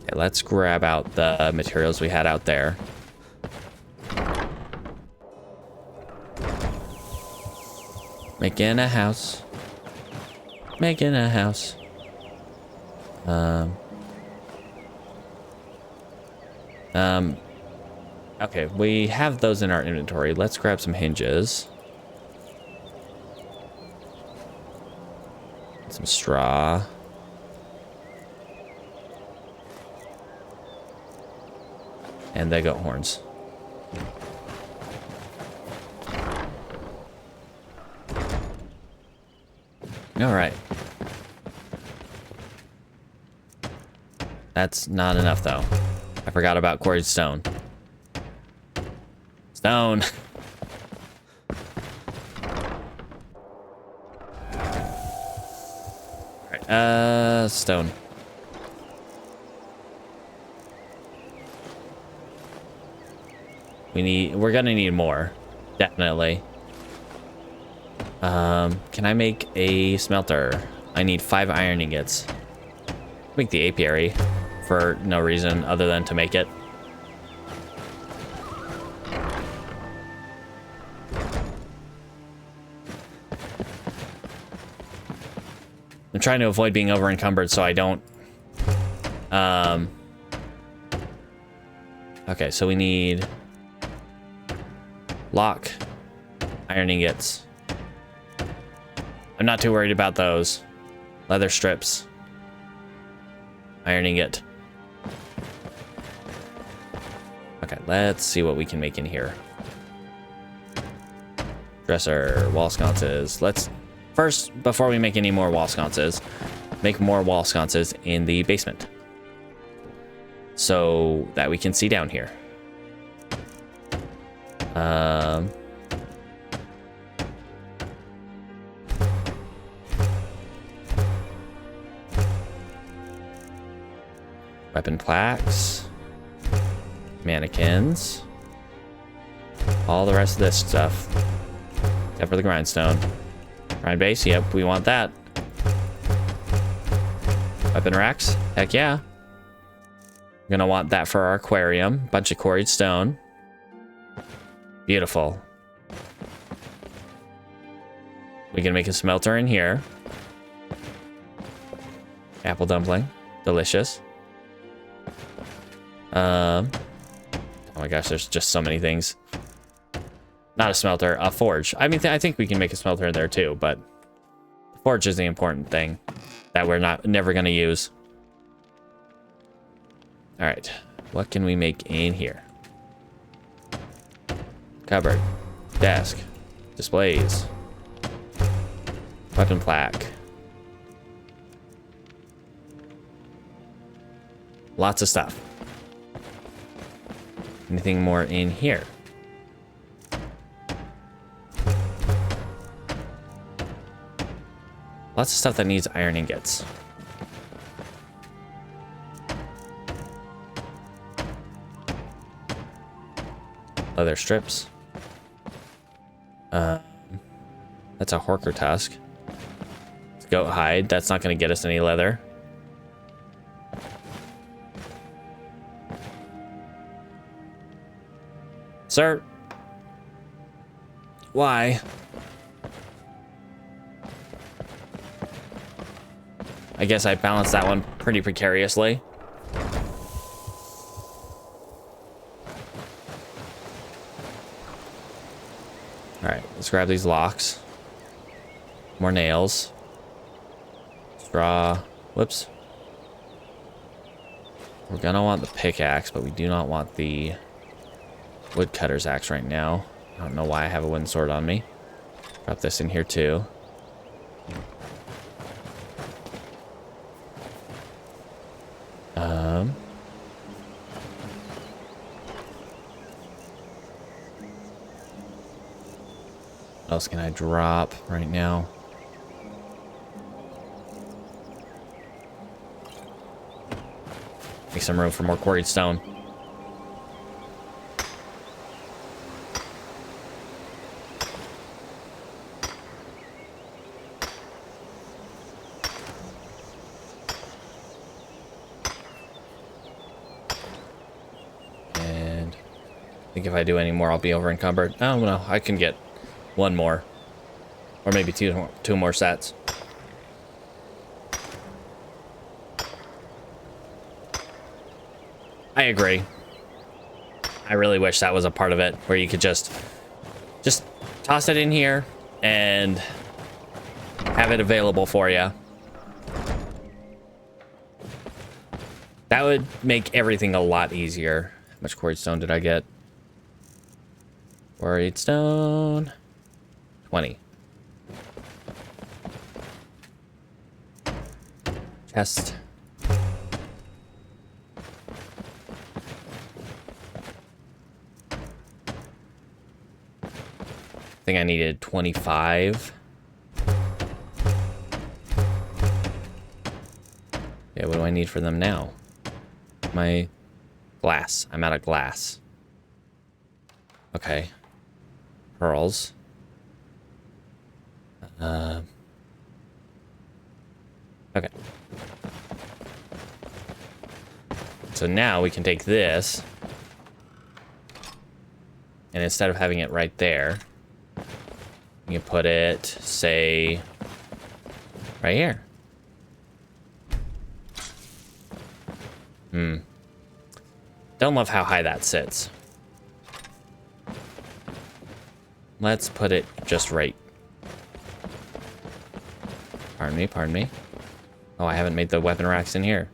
Okay, let's grab out the materials we had out there. Making a house. Making a house. Okay, we have those in our inventory. Let's grab some hinges. Some straw. And the goat horns. All right. That's not enough, though. I forgot about quarried stone. Stone. Stone. We're gonna need more. Definitely. Can I make a smelter? I need 5 iron ingots. Make the apiary for no reason other than to make it. I'm trying to avoid being over encumbered so I don't. Okay, so we need lock, iron ingots. I'm not too worried about those. Leather strips, iron ingot. Okay, let's see what we can make in here. Dresser, wall sconces. Let's first, before we make any more wall sconces, make more wall sconces in the basement so that we can see down here. Weapon plaques, mannequins, all the rest of this stuff, except for the grindstone. Grind base, yep, we want that. Weapon racks, heck yeah. We're gonna want that for our aquarium. Bunch of quarried stone. Beautiful. We can make a smelter in here. Apple dumpling, delicious. Oh my gosh, there's just so many things. Not a smelter, a forge. I mean, I think we can make a smelter in there too, but the forge is the important thing that we're never gonna use. All right, what can we make in here? Cupboard, desk, displays, weapon plaque. Lots of stuff. Anything more in here? Lots of stuff that needs iron ingots. Leather strips. That's a horker tusk. It's goat hide. That's not going to get us any leather. Sir? Why? I guess I balanced that one pretty precariously. Alright, let's grab these locks. More nails. Straw. Whoops. We're gonna want the pickaxe, but we do not want the woodcutter's axe right now. I don't know why I have a wooden sword on me. Drop this in here too. What else can I drop right now? Make some room for more quarried stone. And I think if I do any more, I'll be over encumbered. Oh no, I can get one more, or maybe two more sets. I agree. I really wish that was a part of it where you could just toss it in here and have it available for you. That would make everything a lot easier. How much quarried stone did I get? Quarried stone. 20. Chest. I think I needed 25. Okay, what do I need for them now? My glass. I'm out of glass. Okay. Pearls. Okay. So now we can take this, and instead of having it right there, we can put it, say, right here. Don't love how high that sits. Let's put it just right. Pardon me, pardon me. Oh, I haven't made the weapon racks in here.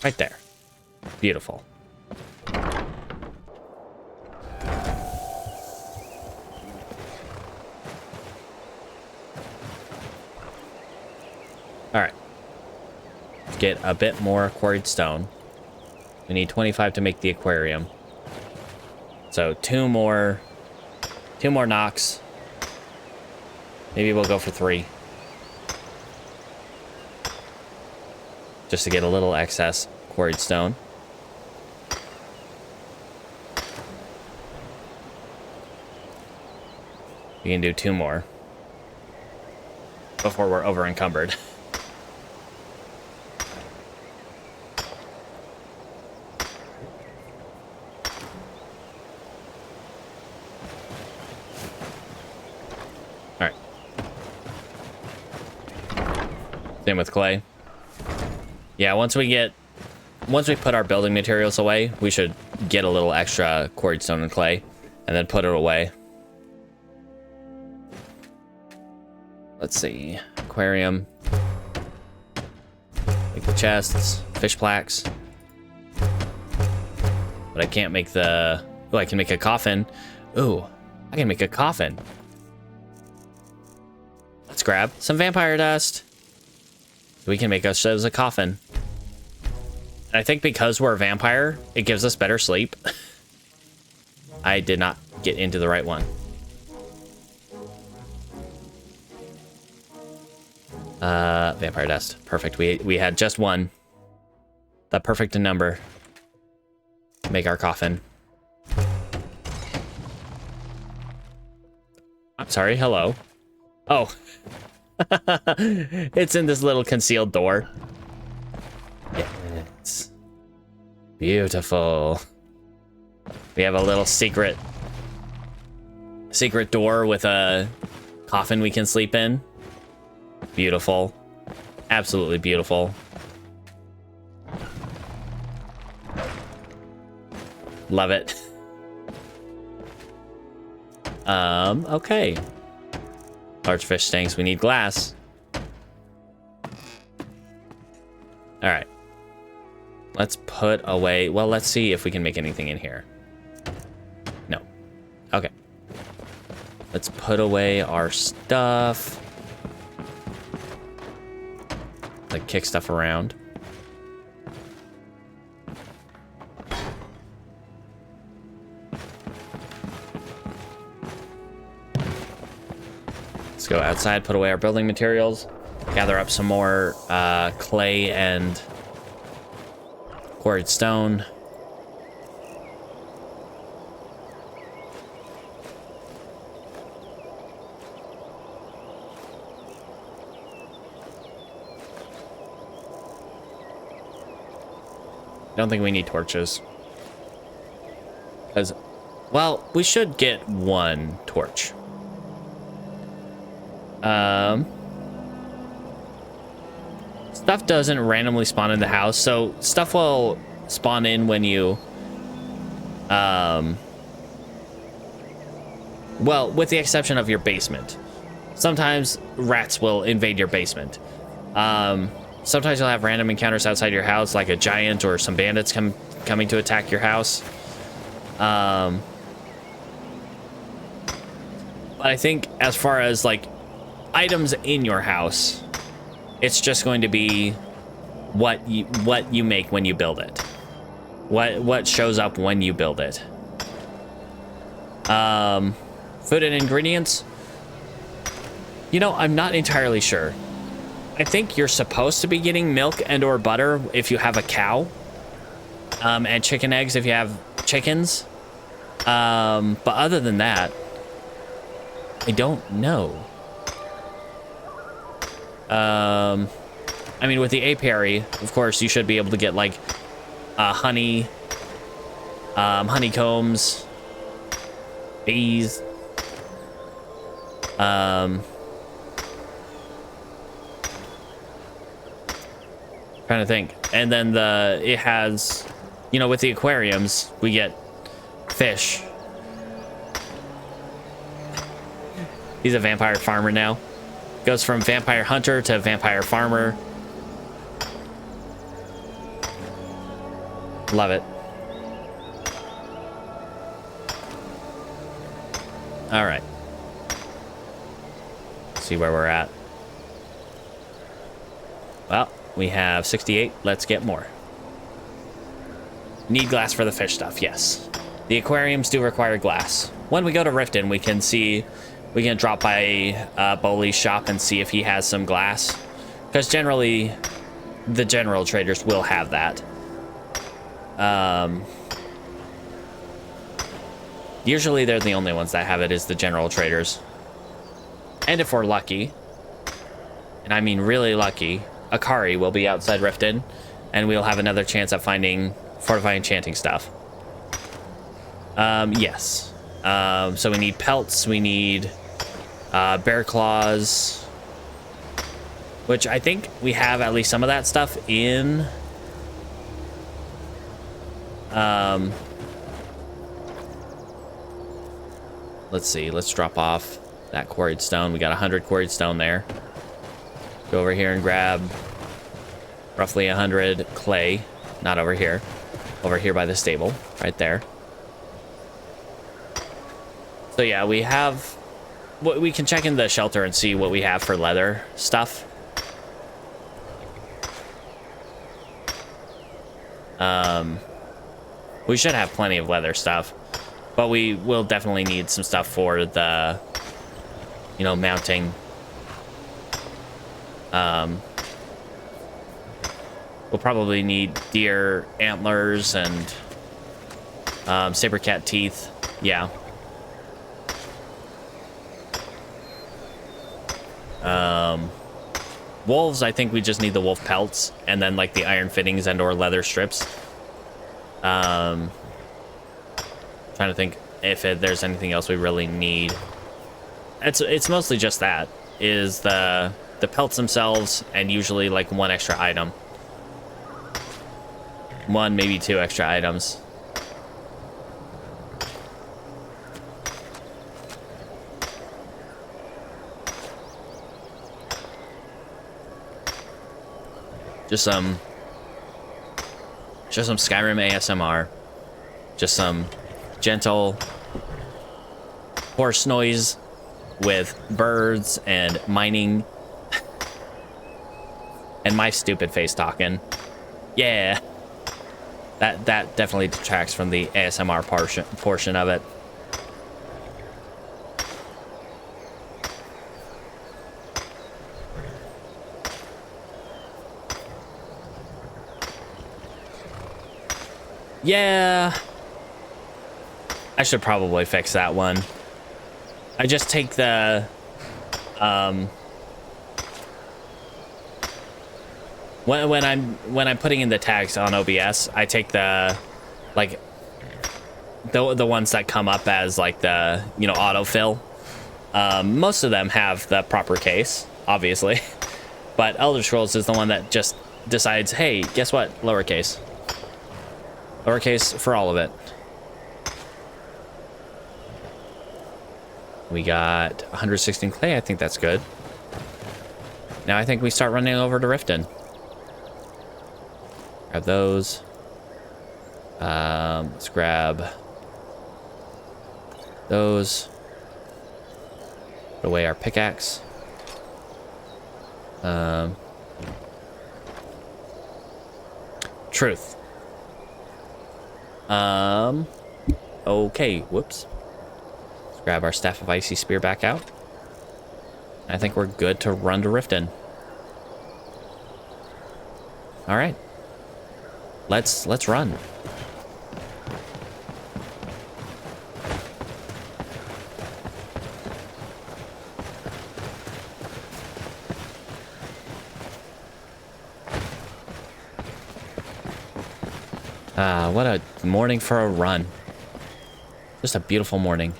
Right there. Beautiful. Alright. Let's get a bit more quarried stone. We need 25 to make the aquarium. So two more knocks. Maybe we'll go for 3. Just to get a little excess quarried stone. You can do 2 more before we're over encumbered. All right. Same with clay. Yeah, once we put our building materials away, we should get a little extra quarried stone and clay, and then put it away. Let's see, aquarium. Make the chests, fish plaques. But I can't make the. Oh, I can make a coffin. Ooh, I can make a coffin. Let's grab some vampire dust. We can make ourselves a coffin. I think because we're a vampire, it gives us better sleep. I did not get into the right one. Vampire dust. Perfect. We had just one. The perfect number. Make our coffin. I'm sorry, hello. Oh. It's in this little concealed door. Yes. Beautiful. We have a little secret door with a coffin we can sleep in. Beautiful. Absolutely beautiful. Love it. Okay. Large fish tanks, we need glass. All right. Let's put away, well, let's see if we can make anything in here. No. Okay. Let's put away our stuff. Like kick stuff around. Let's go outside, put away our building materials, gather up some more clay and quarried stone. I don't think we need torches. Because, well, we should get 1 torch. Stuff doesn't randomly spawn in the house, so stuff will spawn in when you, well, with the exception of your basement. Sometimes rats will invade your basement. Sometimes you'll have random encounters outside your house, like a giant or some bandits coming to attack your house. But I think as far as like items in your house, it's just going to be what you make when you build it. What shows up when you build it. Food and ingredients. You know, I'm not entirely sure. I think you're supposed to be getting milk and or butter if you have a cow. And chicken eggs if you have chickens. But other than that, I don't know. I mean, with the apiary, of course, you should be able to get like honey, honeycombs, bees. Trying to think. And then it has, you know, with the aquariums, we get fish. He's a vampire farmer now. Goes from vampire hunter to vampire farmer. Love it. All right. See where we're at. Well, we have 68. Let's get more. Need glass for the fish stuff, yes. The aquariums do require glass. When we go to Riften, we can drop by Bowley's shop and see if he has some glass. Because generally, the general traders will have that. Usually they're the only ones that have it, is the general traders. And if we're lucky, and I mean really lucky, Akari will be outside Riften, and we'll have another chance at finding fortifying enchanting stuff. Yes. So we need pelts, we need bear claws, which I think we have at least some of that stuff in let's see, let's drop off that quarried stone. We got 100 quarried stone there. Go over here and grab roughly 100 clay. Not over here. Over here by the stable, right there. So yeah, we have, we can check in the shelter and see what we have for leather stuff. We should have plenty of leather stuff, but we will definitely need some stuff for the, you know, mounting. We'll probably need deer antlers and saber cat teeth. Yeah. Wolves, I think we just need the wolf pelts and then like the iron fittings and or leather strips. Trying to think if there's anything else we really need. It's mostly just that, is the pelts themselves and usually like one extra item. One, maybe two extra items. Just some Skyrim ASMR. Just some gentle horse noise with birds and mining. And my stupid face talking. Yeah. That definitely detracts from the ASMR portion of it. Yeah. I should probably fix that one. I just take the when I'm putting in the tags on OBS, I take the like the ones that come up as like the, you know, autofill. Most of them have the proper case, obviously, but Elder Scrolls is the one that just decides, hey, guess what? Lowercase for all of it. We got 116 clay. I think that's good. Now I think we start running over to Riften. Grab those. Let's grab those. Put away our pickaxe. Truth. Okay, whoops. Let's grab our Staff of Icy Spear back out. I think we're good to run to Riften. All right. Let's run. What a morning for a run. Just a beautiful morning.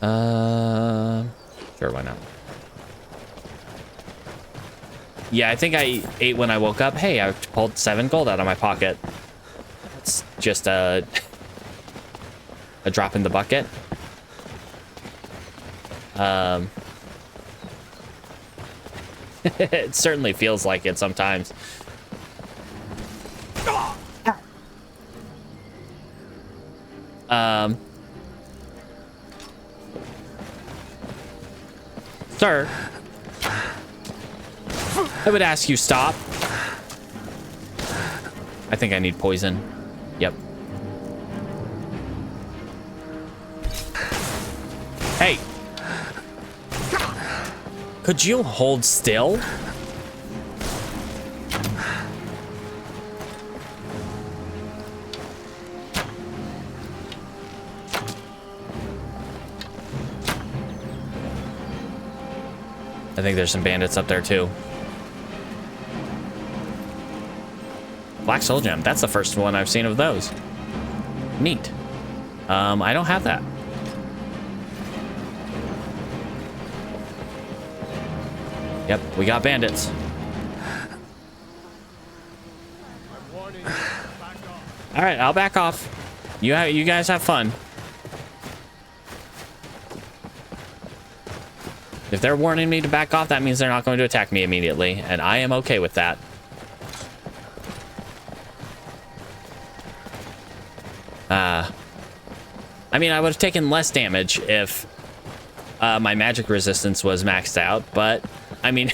Sure, why not? Yeah, I think I ate when I woke up. Hey, I pulled 7 gold out of my pocket. That's just a drop in the bucket. It certainly feels like it sometimes. Sir, I would ask you stop. I think I need poison. Yep. Hey. Could you hold still? I think there's some bandits up there too. Black Soul Gem. That's the first one I've seen of those. Neat. I don't have that. Yep, we got bandits. All right, I'll back off. You guys have fun. If they're warning me to back off, that means they're not going to attack me immediately, and I am okay with that. I mean, I would have taken less damage if my magic resistance was maxed out, but I mean,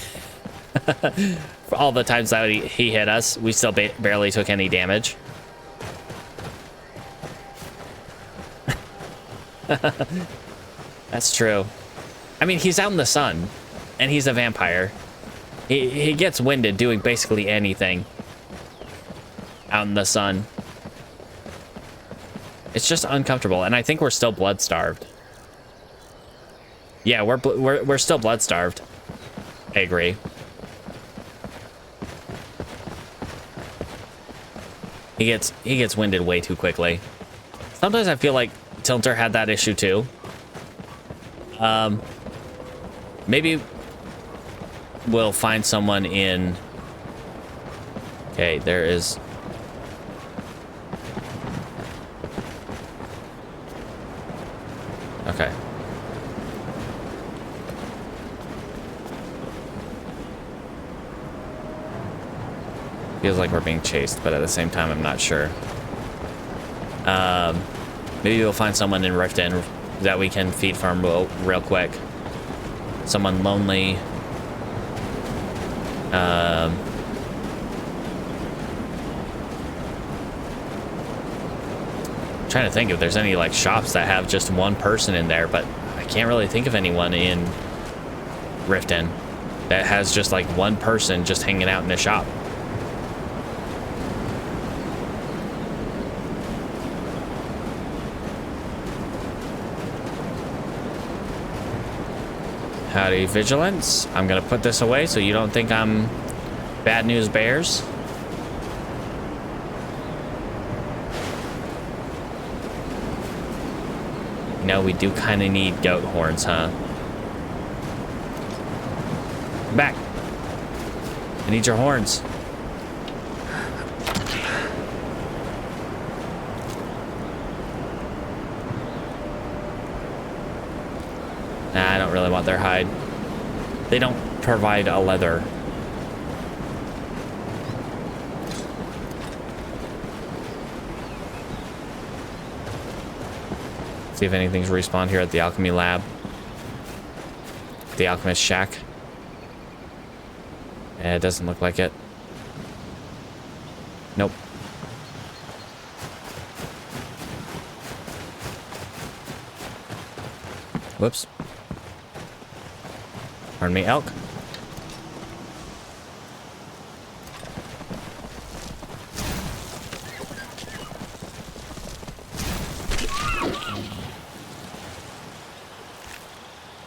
for all the times that he hit us, we still barely took any damage. That's true. I mean, he's out in the sun, and he's a vampire. He gets winded doing basically anything out in the sun. It's just uncomfortable, and I think we're still blood starved. Yeah, we're still blood starved. I agree. He gets winded way too quickly. Sometimes I feel like Tilter had that issue too. Maybe we'll find someone in... Okay, there is... Okay. Feels like we're being chased, but at the same time, I'm not sure. Maybe we'll find someone in Riften that we can feed farm real quick. Someone lonely. Trying to think if there's any like shops that have just one person in there, but I can't really think of anyone in Riften that has just like one person just hanging out in a shop. Howdy, Vigilance. I'm gonna put this away so you don't think I'm bad news bears. No, we do kind of need goat horns, huh? Back. I need your horns. Nah, I don't really want their hide. They don't provide a leather. See if anything's respawned here at the alchemy lab. The alchemist shack. Yeah, it doesn't look like it. Nope. Whoops. Pardon me, elk.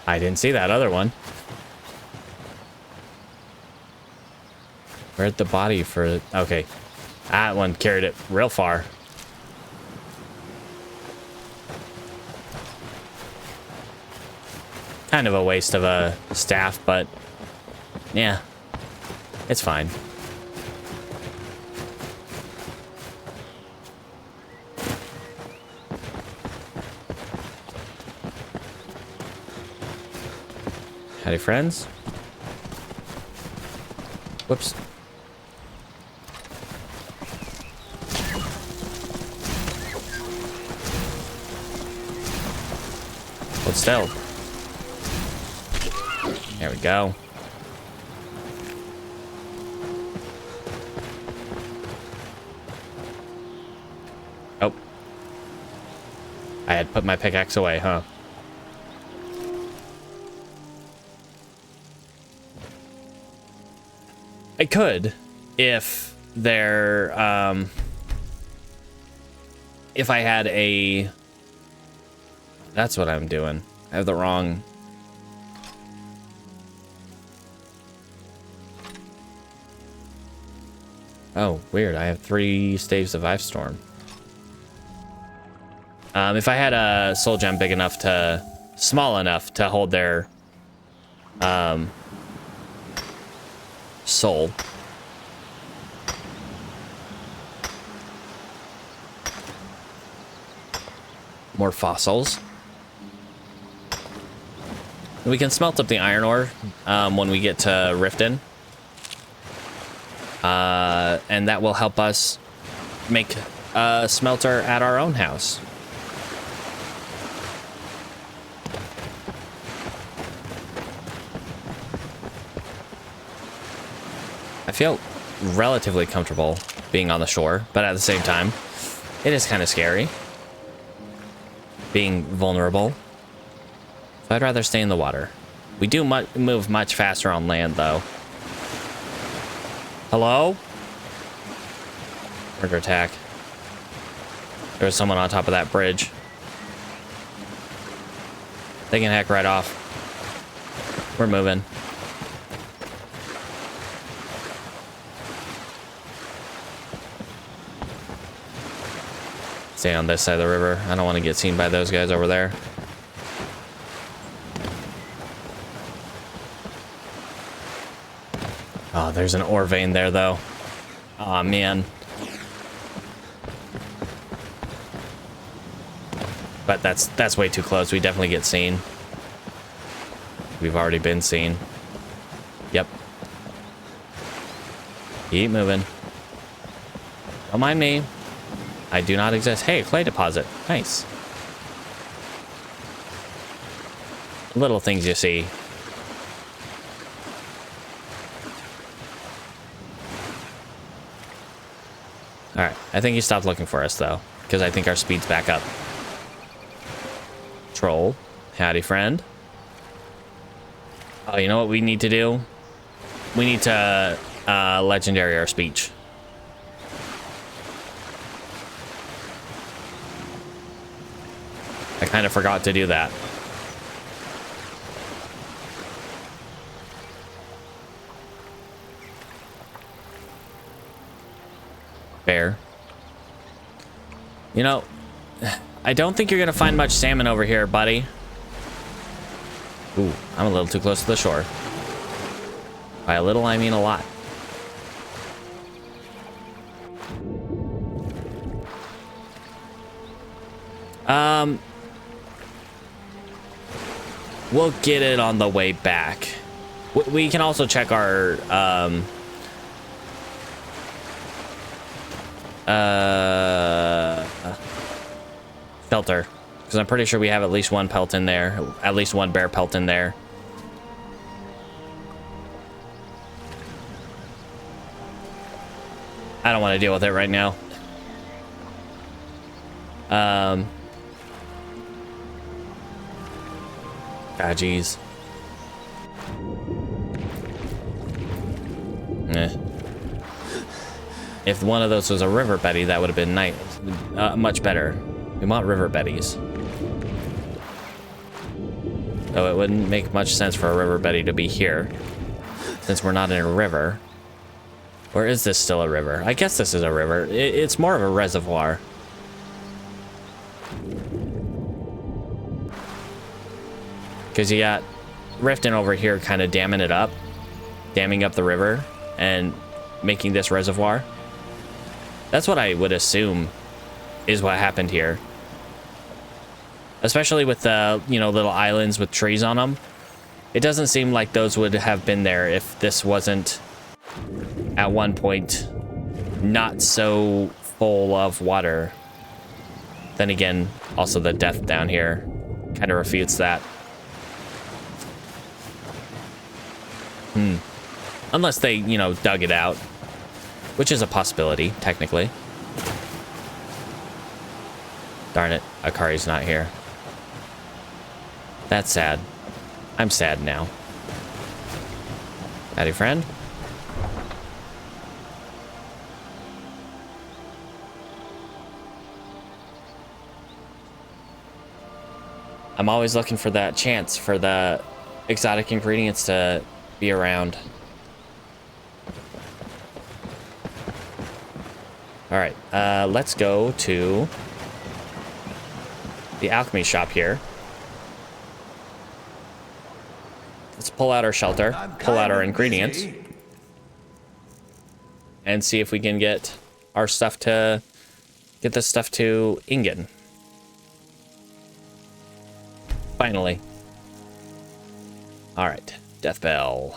I didn't see that other one. Where'd the body for... Okay. That one carried it real far. Kind of a waste of a staff, but... Yeah. It's fine. Howdy, friends. Whoops. Hold still. There we go. Oh. I had put my pickaxe away, huh? I could, if there, if I had a... That's what I'm doing. I have the wrong... Oh, weird. I have 3 staves of Ice Storm. If I had a soul gem big enough to... Small enough to hold their... soul. More fossils. We can smelt up the iron ore when we get to Riften. And that will help us make a smelter at our own house. I feel relatively comfortable being on the shore, but at the same time, it is kind of scary being vulnerable. So I'd rather stay in the water. We do move much faster on land, though. Hello? Murder attack. There was someone on top of that bridge. They can hack right off. We're moving. Stay on this side of the river. I don't want to get seen by those guys over there. Oh, there's an ore vein there, though. Aw, man. But that's way too close. We definitely get seen. We've already been seen. Yep. Keep moving. Don't mind me. I do not exist. Hey, clay deposit. Nice. Little things you see. Alright, I think he stopped looking for us, though, because I think our speed's back up. Troll. Howdy, friend. Oh, you know what we need to do? We need to legendary our speech. I kind of forgot to do that. Fair. You know, I don't think you're gonna find much salmon over here, buddy. Ooh, I'm a little too close to the shore. By a little, I mean a lot. We'll get it on the way back. We can also check our, shelter. Because I'm pretty sure we have at least one pelt in there. At least one bear pelt in there. I don't want to deal with it right now. Ah, geez. Eh. If one of those was a river Betty, that would have been nice, much better. We want river Bettys. Though it wouldn't make much sense for a river Betty to be here, since we're not in a river. Or is this still a river? I guess this is a river. It's more of a reservoir. Because you got Riften over here kind of damming it up, damming up the river and making this reservoir. That's what I would assume is what happened here. Especially with the, you know, little islands with trees on them. It doesn't seem like those would have been there if this wasn't at one point not so full of water. Then again, also the death down here kind of refutes that. Unless they, you know, dug it out, which is a possibility, technically. Darn it, Akari's not here. That's sad. I'm sad now. Howdy, friend. I'm always looking for that chance for the exotic ingredients to be around. All right, let's go to the alchemy shop here. Let's pull out our shelter, pull out our ingredients, and see if we can get our stuff to get this stuff to Ingen. Finally. All right, death bell.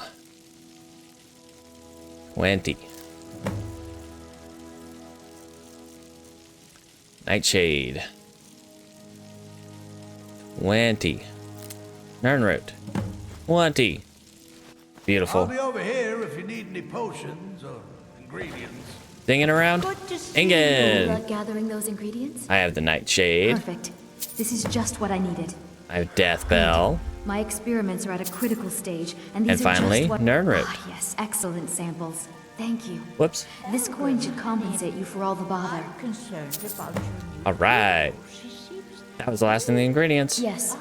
20. Nightshade. 20. Nernroot. 20. Beautiful. I'll be over here if you need any potions or ingredients. Dinging around. Good to see Ingen. you. Gathering those ingredients. I have the Nightshade. Perfect. This is just what I needed. I have Death Bell. My experiments are at a critical stage, and these And are finally, just what... Nernroot. Ah, yes, excellent samples. Thank you. Whoops. This coin should compensate you for all the bother. All right. That was the last of the ingredients. Yes.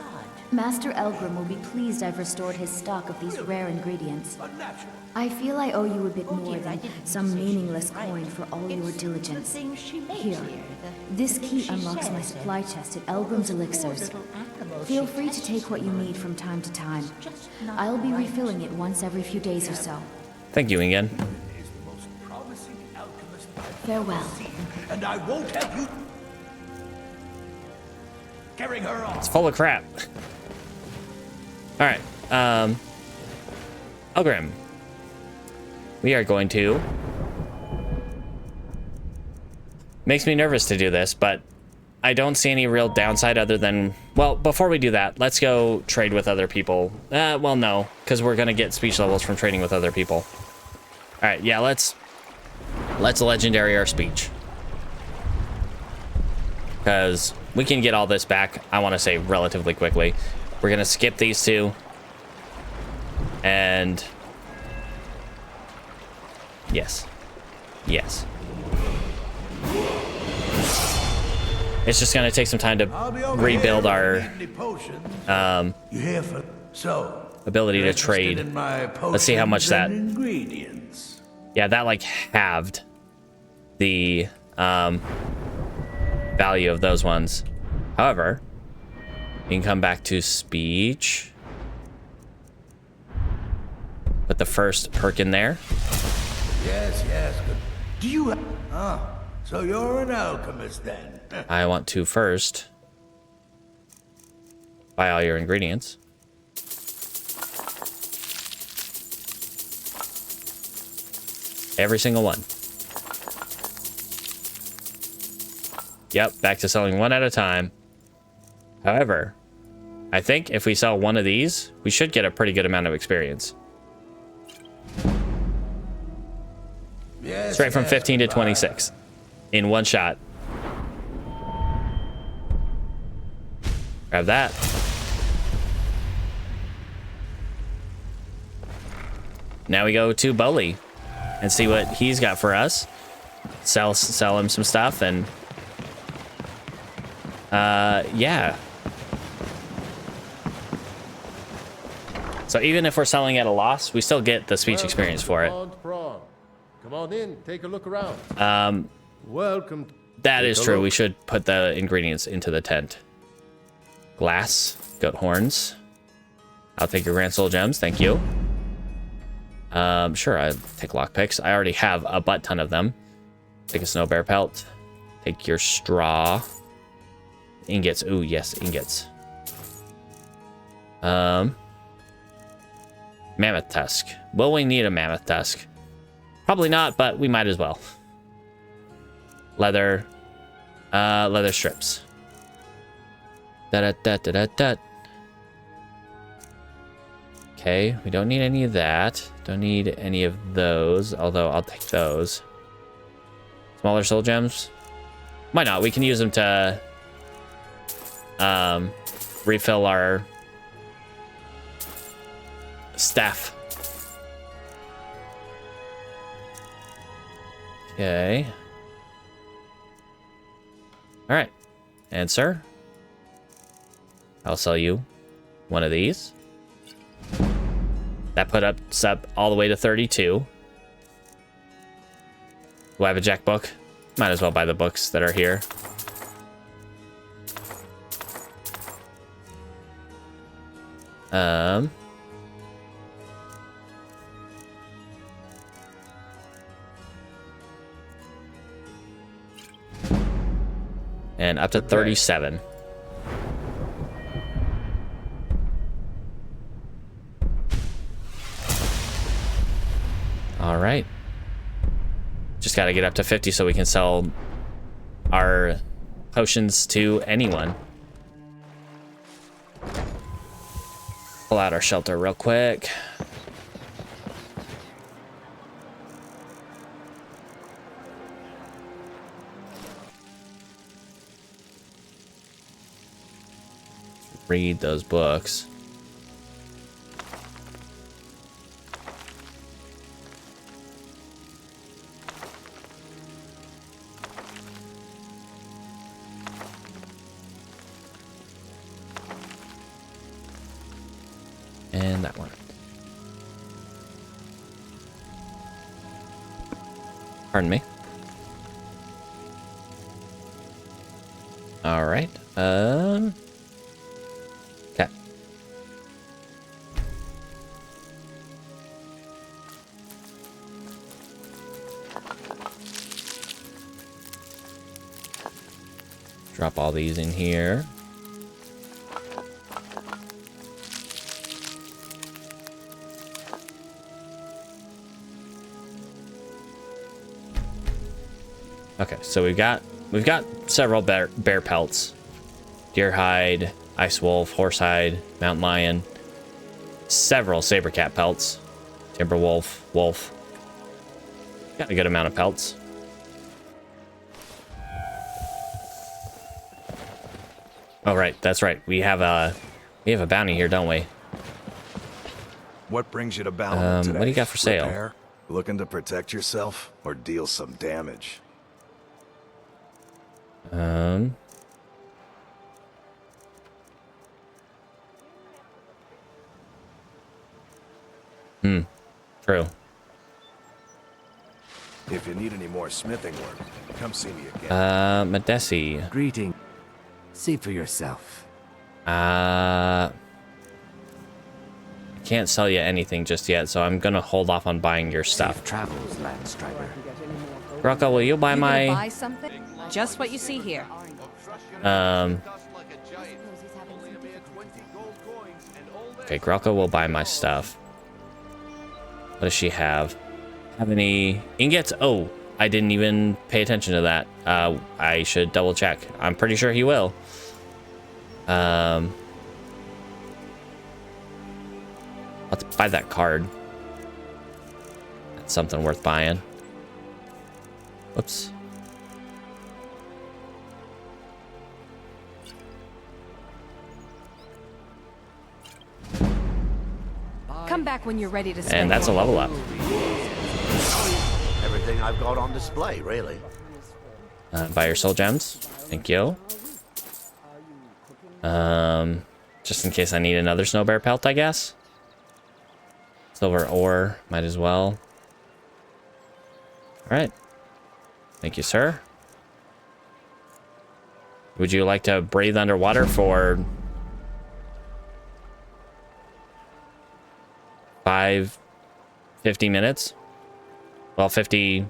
Master Elgrim will be pleased I've restored his stock of these rare ingredients. I feel I owe you a bit more than some meaningless coin for all your diligence. Here, this key unlocks my supply chest at Elgrim's Elixirs. Feel free to take what you need from time to time. I'll be refilling it once every few days or so. Thank you again. Farewell. And I won't have you carrying her off. It's full of crap. All right. Elgrim. We are going to... Makes me nervous to do this, but I don't see any real downside other than... Well, before we do that, let's go trade with other people. Well, no, because we're going to get speech levels from trading with other people. All right, yeah, let's legendary our speech. Because we can get all this back, I want to say, relatively quickly. We're going to skip these two. And... Yes. Yes. It's just going to take some time to rebuild our ability to trade. Let's see how much that... Yeah, that like halved the value of those ones. However, you can come back to speech. Put the first perk in there. Yes, yes. Good. Do you... Oh, so you're an alchemist then? I want to first buy all your ingredients. Every single one. Yep, back to selling one at a time. However, I think if we sell one of these, we should get a pretty good amount of experience. Yes, Straight from yes, 15 to 26 in one shot. Grab that. Now we go to Bully. and see what he's got for us. Sell him some stuff, and yeah. So even if we're selling at a loss, we still get the speech experience for it. Come on in, take a look around. Welcome. That is true. We should put the ingredients into the tent. Glass, goat horns. I'll take your grand soul gems, thank you. Sure, I'll take lockpicks. I already have a butt ton of them. Take a snow bear pelt. Take your straw. Ingots. Ooh, yes, ingots. Mammoth tusk. Will we need a mammoth tusk? Probably not, but we might as well. Leather. Leather strips. Da-da-da-da-da-da. Okay, we don't need any of that. Don't need any of those, although I'll take those. Smaller soul gems? Why not? We can use them to refill our staff. Okay. All right. And sir, I'll sell you one of these. That put us up all the way to 32. Do I have a jack book? Might as well buy the books that are here. And up to 37. All right. Just got to get up to 50 so we can sell our potions to anyone. Pull out our shelter real quick. Read those books. And that one. Pardon me. All right. Okay. Drop all these in here. Okay, so we've got several bear pelts. Deer hide, ice wolf, horse hide, mountain lion. Several saber cat pelts. Timber wolf, wolf. Got a good amount of pelts. Oh right, that's right. We have a bounty here, don't we? What brings you to Balmond today? What do you got for sale? Repair? Looking to protect yourself or deal some damage? True. If you need any more smithing work, come see me again. Madesi. Greeting. See for yourself. I can't sell you anything just yet, so I'm gonna hold off on buying your stuff. Safe travels, Landstrider. Rocco, will you buy my... Buy something? Just what you see here. Okay, Grocco will buy my stuff. What does she have? Have any ingots? Oh, I didn't even pay attention to that. I should double check. I'm pretty sure he will. I'll have to buy that card. That's something worth buying. Whoops. Come back when you're ready to stay. And that's a level up. everything I've got on display, really. Buy your soul gems. Thank you. Just in case I need another snow bear pelt, I guess. Silver ore, might as well. All right. Thank you, sir. Would you like to breathe underwater for 50 minutes? Well, 50,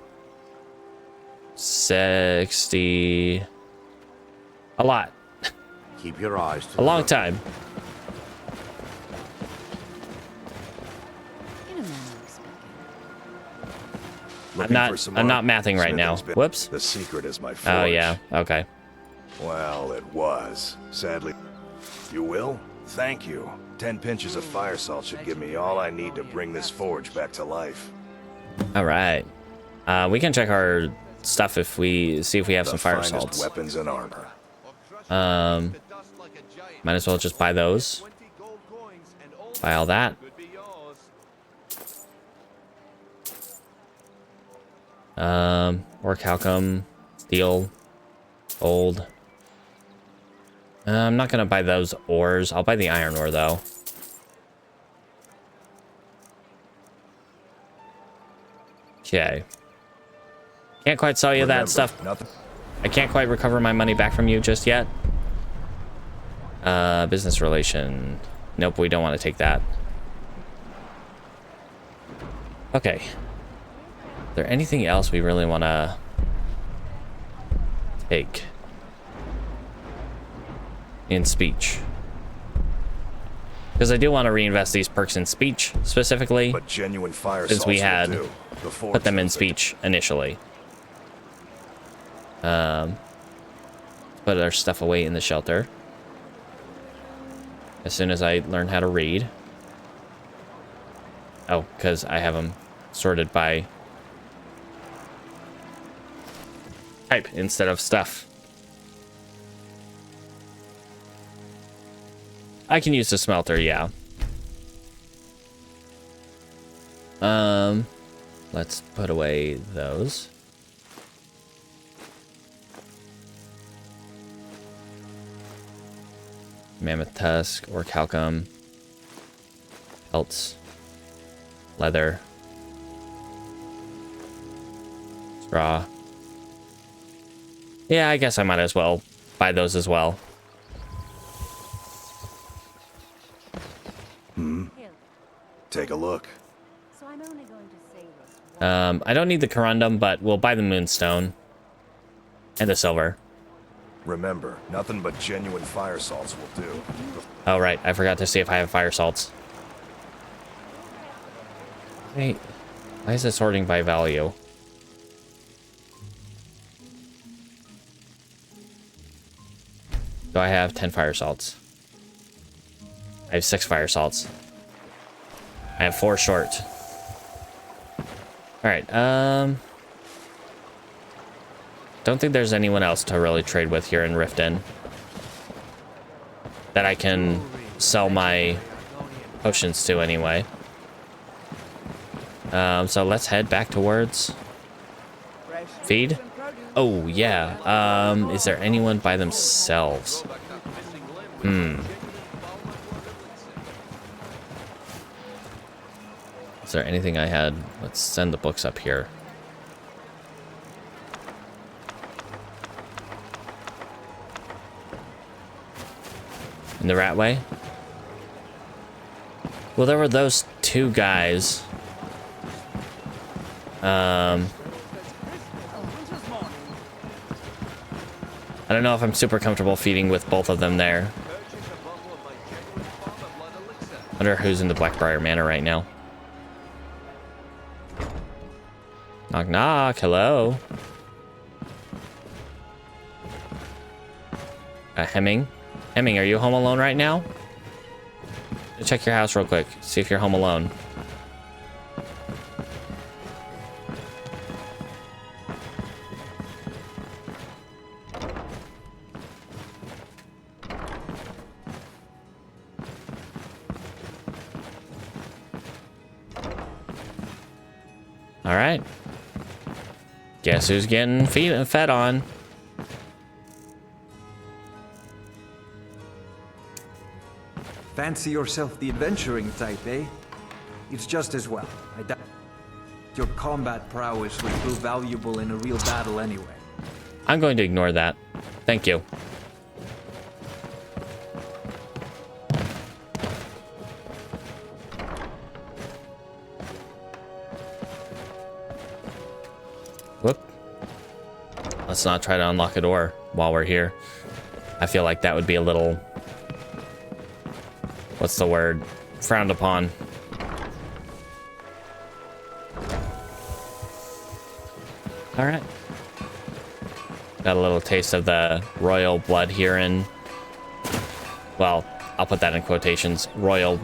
60, a lot. Keep your eyes to A long time. I'm not mathing right now. Whoops. The secret is my forge. Oh yeah, okay. Well, it was. Sadly. You will? Thank you. 10 pinches of fire salt should give me all I need to bring this forge back to life. All right. We can check our stuff if we see if we have some fire salts. Weapons and armor. Might as well just buy those. Buy all that. Orichalcum, steel, gold. I'm not gonna buy those ores. I'll buy the iron ore though. Okay. Can't quite sell you that stuff. I can't quite recover my money back from you just yet. Business relation. Nope, we don't want to take that. Okay. Is there anything else we really want to take? In speech. Because I do want to reinvest these perks in speech, specifically. But genuine fire since we had before put them in speech initially. Put our stuff away in the shelter. As soon as I learn how to read. Oh, because I have them sorted by type instead of stuff. I can use the smelter, yeah. Let's put away those. Mammoth tusk, orichalcum, pelts, leather, straw. Yeah, I guess I might as well buy those as well. Take a look. I don't need the corundum, but we'll buy the moonstone and the silver. Remember, nothing but genuine fire salts will do. Oh, right. I forgot to see if I have fire salts. Wait. Why is it sorting by value? Do I have 10 fire salts? I have 6 fire salts. I have 4 short. Alright, don't think there's anyone else to really trade with here in Riften that I can sell my potions to anyway. So let's head back towards feed. Oh yeah. Is there anyone by themselves? Is there anything I had? Let's send the books up here. In the Ratway? Well, there were those 2 guys. I don't know if I'm super comfortable feeding with both of them there. Wonder who's in the Blackbriar Manor right now. Knock knock, hello. Hemming. Hemming, are you home alone right now? Check your house real quick. See if you're home alone. All right. Guess who's getting fed on? Fancy yourself the adventuring type, eh? It's just as well. I doubt your combat prowess would prove valuable in a real battle anyway. I'm going to ignore that. Thank you. Whoop. Let's not try to unlock a door while we're here. I feel like that would be a little... What's the word? Frowned upon. All right. Got a little taste of the royal blood here in... Well, I'll put that in quotations. Royal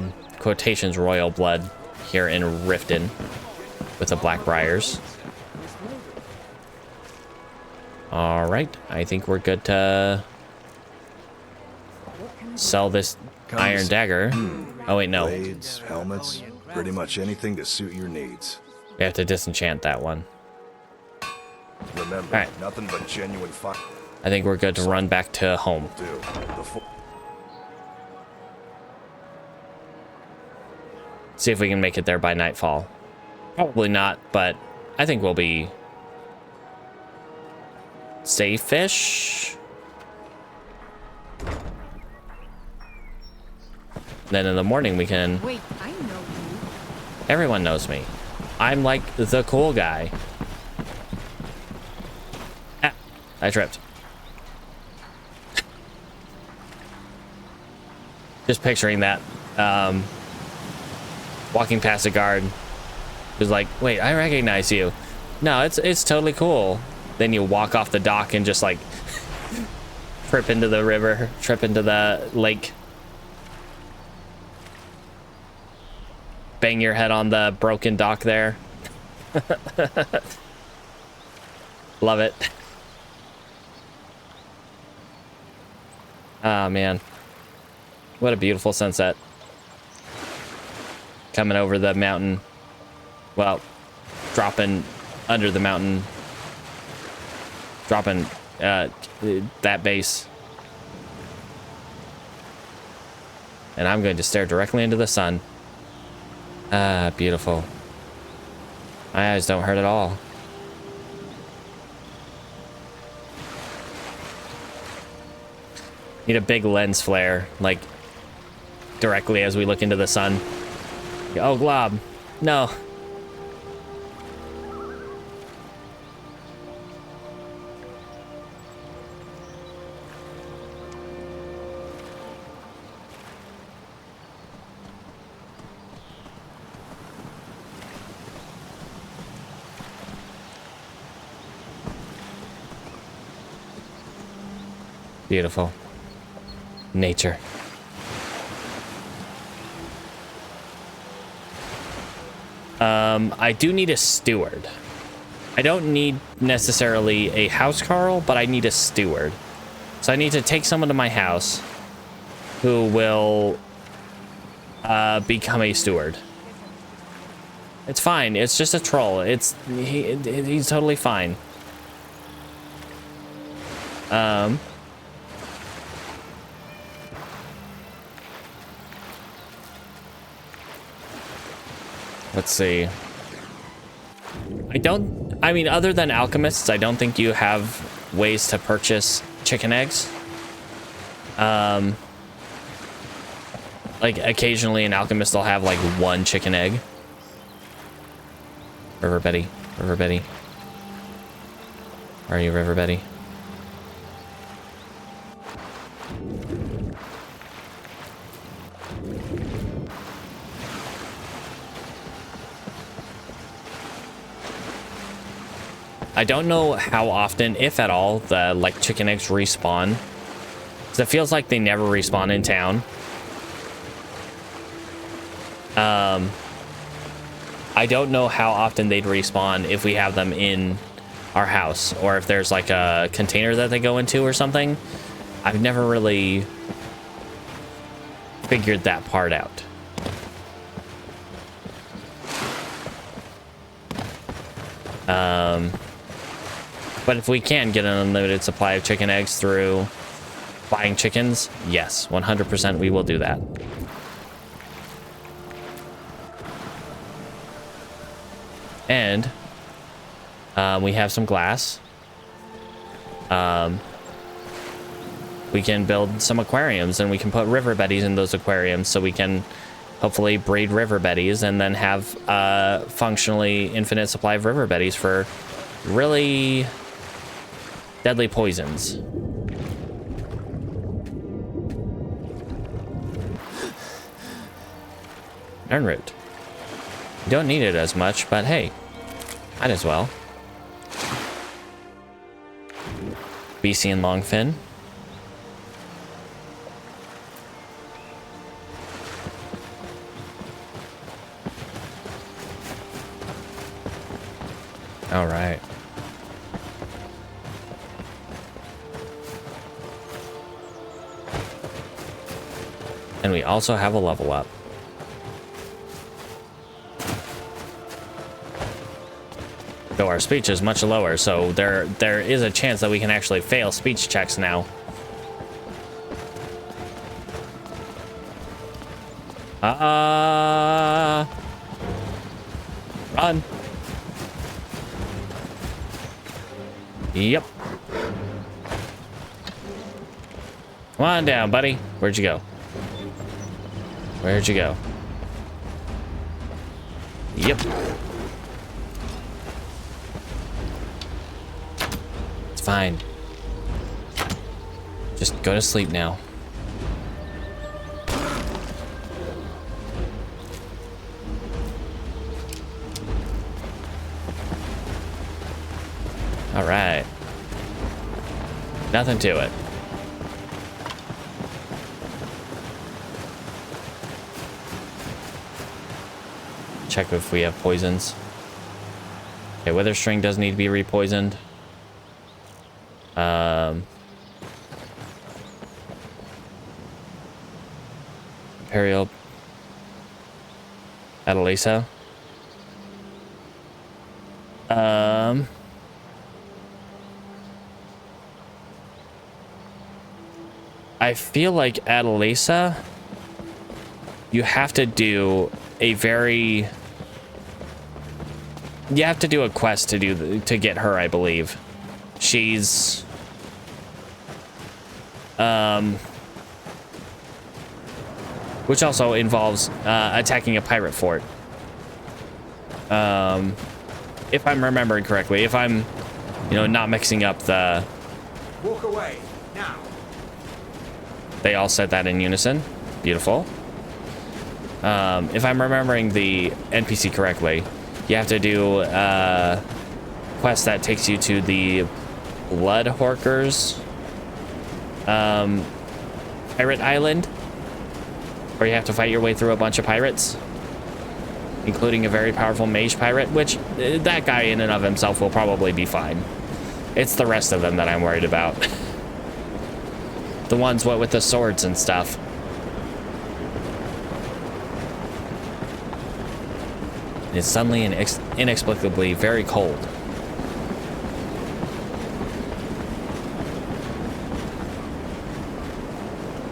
blood here in Riften with the Blackbriars. All right. I think we're good to sell this iron dagger. Oh, wait, no. Blades, helmets, pretty much anything to suit your needs. We have to disenchant that one. Remember, nothing but genuine fuck. I think we're good to run back to home. See if we can make it there by nightfall. Probably not, but I think we'll be safe-ish. Then in the morning we can... Wait, I know you. Everyone knows me. I'm like the cool guy. Ah, I tripped. Just picturing that. Walking past a guard who's like, wait, I recognize you. No, it's totally cool. Then you walk off the dock and just like trip into the river, trip into the lake. Bang your head on the broken dock there. Love it. Ah, man. What a beautiful sunset. Coming over the mountain. Well, dropping under the mountain. Dropping that base. And I'm going to stare directly into the sun. Ah, beautiful. My eyes don't hurt at all. Need a big lens flare, like directly as we look into the sun. Oh, glob. No. Beautiful. Nature. I do need a steward. I don't need necessarily a housecarl, but I need a steward. So I need to take someone to my house who will become a steward. It's fine. It's just a troll. He's totally fine. Let's see. I mean, other than alchemists, I don't think you have ways to purchase chicken eggs. Like, occasionally an alchemist will have, like, one chicken egg. River Betty. River Betty. Where are you, River Betty? I don't know how often, if at all, the like chicken eggs respawn. Because it feels like they never respawn in town. I don't know how often they'd respawn if we have them in our house, or if there's like a container that they go into or something. I've never really figured that part out. But if we can get an unlimited supply of chicken eggs through buying chickens, yes, 100% we will do that. And we have some glass. We can build some aquariums, and we can put river betties in those aquariums, so we can hopefully breed river betties and then have a functionally infinite supply of river betties for really deadly poisons. Iron root. You don't need it as much, but hey, might as well. BC and longfin. All right. And we also have a level up. Though our speech is much lower, so there is a chance that we can actually fail speech checks now. Run. Yep. Come on down, buddy. Where'd you go? Where'd you go? Yep. It's fine. Just go to sleep now. All right. Nothing to it. Check if we have poisons. Okay, wither string does need to be repoisoned. Imperial Adalisa. I feel like Adalisa, you have to do a very... You have to do a quest to to get her, I believe. She's... which also involves attacking a pirate fort. If I'm remembering correctly. If I'm, not mixing up the... Walk away, now. They all said that in unison. Beautiful. If I'm remembering the NPC correctly, you have to do a quest that takes you to the Blood Horkers pirate island, where you have to fight your way through a bunch of pirates, including a very powerful mage pirate, which that guy in and of himself will probably be fine. It's the rest of them that I'm worried about. The ones with the swords and stuff. It's suddenly and inexplicably very cold.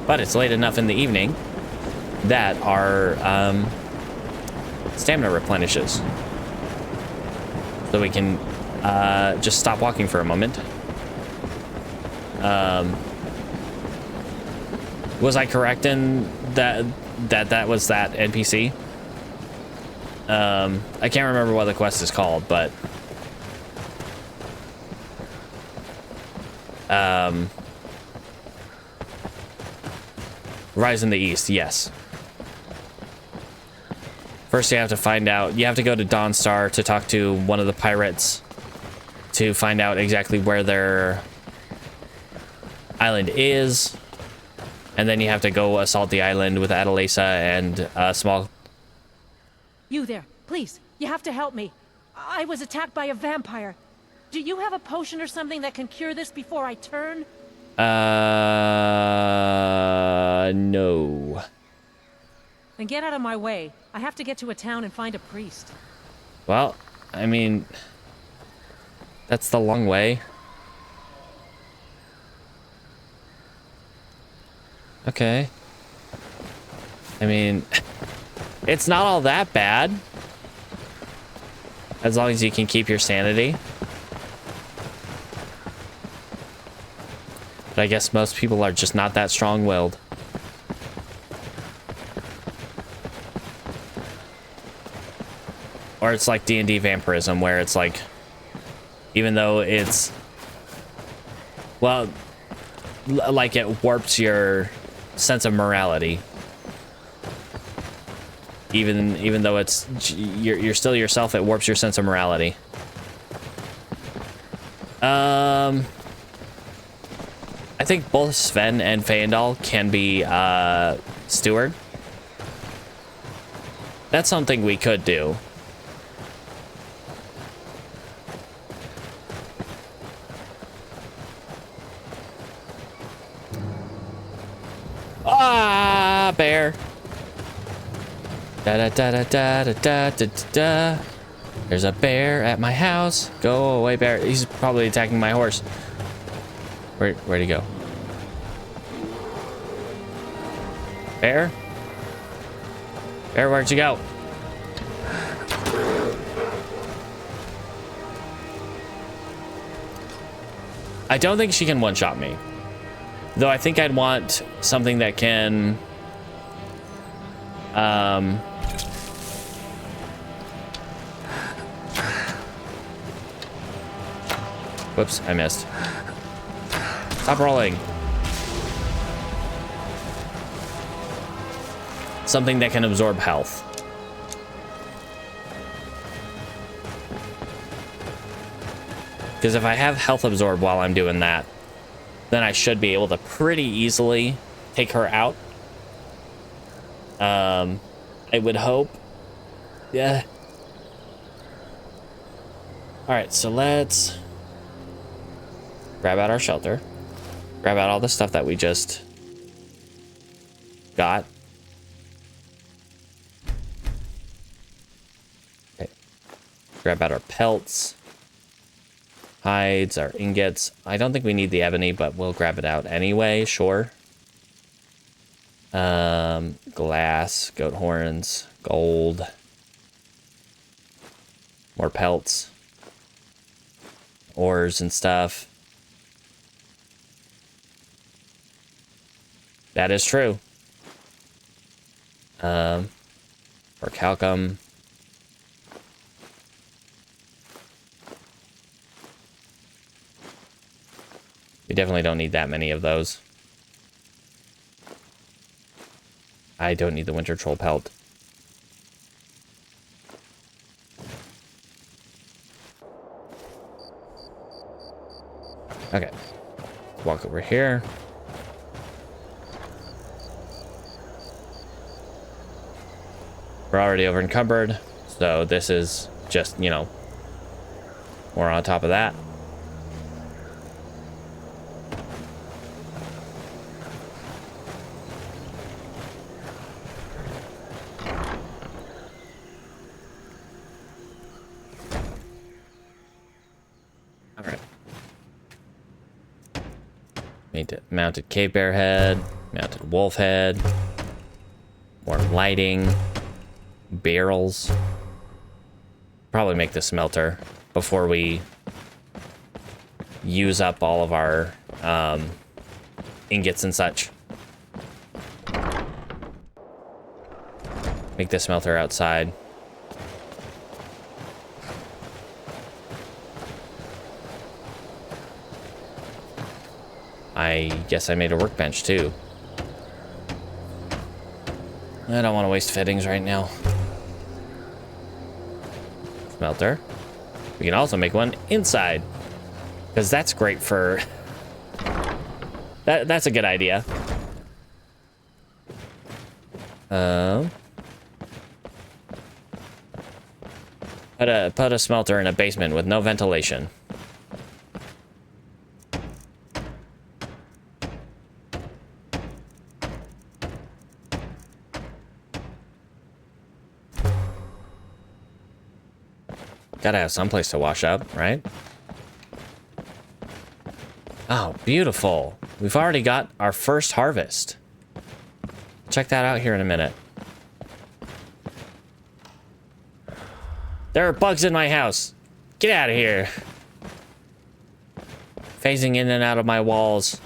But it's late enough in the evening that our stamina replenishes. So we can just stop walking for a moment. Was I correct in that was that NPC? I can't remember what the quest is called, but Rise in the East, yes. First you have to find out, you have to go to Dawnstar to talk to one of the pirates to find out exactly where their island is. And then you have to go assault the island with Adalisa and a small... You there, please. You have to help me. I was attacked by a vampire. Do you have a potion or something that can cure this before I turn? No. Then get out of my way. I have to get to a town and find a priest. Well, I mean, that's the long way. Okay. I mean, it's not all that bad. As long as you can keep your sanity. But I guess most people are just not that strong-willed. Or it's like D&D vampirism, where it's like, even though it's, well, like it warps your sense of morality. Even though it's you're still yourself, it warps your sense of morality. I think both Sven and Feindal can be steward. That's something we could do. Ah, bear. Da da da da da da da da da. There's a bear at my house. Go away, bear. He's probably attacking my horse. Where'd he go? Bear? Bear, where'd you go? I don't think she can one-shot me. Though I think I'd want something that can... Whoops, I missed. Stop rolling. Something that can absorb health. Because if I have health absorb while I'm doing that, then I should be able to pretty easily take her out. I would hope. Yeah. Alright, so let's grab out our shelter. Grab out all the stuff that we just got. Okay. Grab out our pelts. Hides, our ingots. I don't think we need the ebony, but we'll grab it out anyway, sure. Glass, goat horns, gold. More pelts. Ores and stuff. That is true. Or calcum. We definitely don't need that many of those. I don't need the winter troll pelt. Okay. Walk over here. We're already over encumbered, so this is just, you know, more on top of that. Mounted cave bear head, mounted wolf head, more lighting, barrels. Probably make the smelter before we use up all of our ingots and such. Make the smelter outside. I guess I made a workbench too. I don't want to waste fittings right now. Smelter. We can also make one inside, because that's great for... That's a good idea. Put a smelter in a basement with no ventilation. Gotta have someplace to wash up, right? Oh, beautiful. We've already got our first harvest. Check that out here in a minute. There are bugs in my house. Get out of here. Phasing in and out of my walls.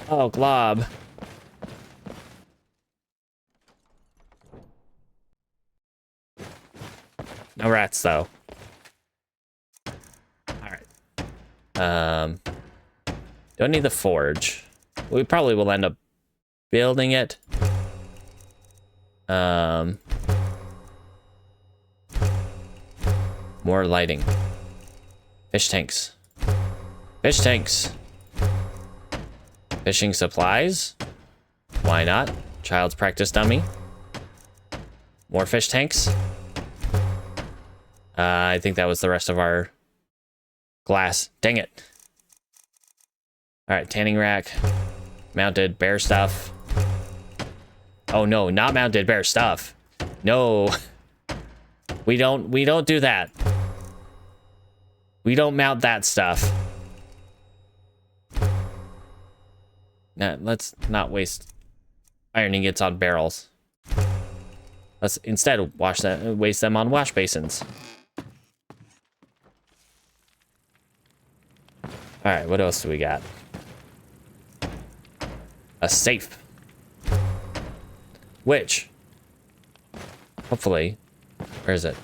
Oh, glob. No rats, though. Alright. Don't need the forge. We probably will end up building it. More lighting. Fish tanks. Fish tanks. Fishing supplies. Why not? Child's practice dummy. More fish tanks. I think that was the rest of our glass. Dang it. Alright, tanning rack. Mounted bear stuff. Oh no, not mounted bear stuff. No. We don't do that. We don't mount that stuff. Nah, let's not waste iron ingots on barrels. Let's instead waste them on wash basins. Alright, what else do we got? A safe. Which, hopefully, where is it?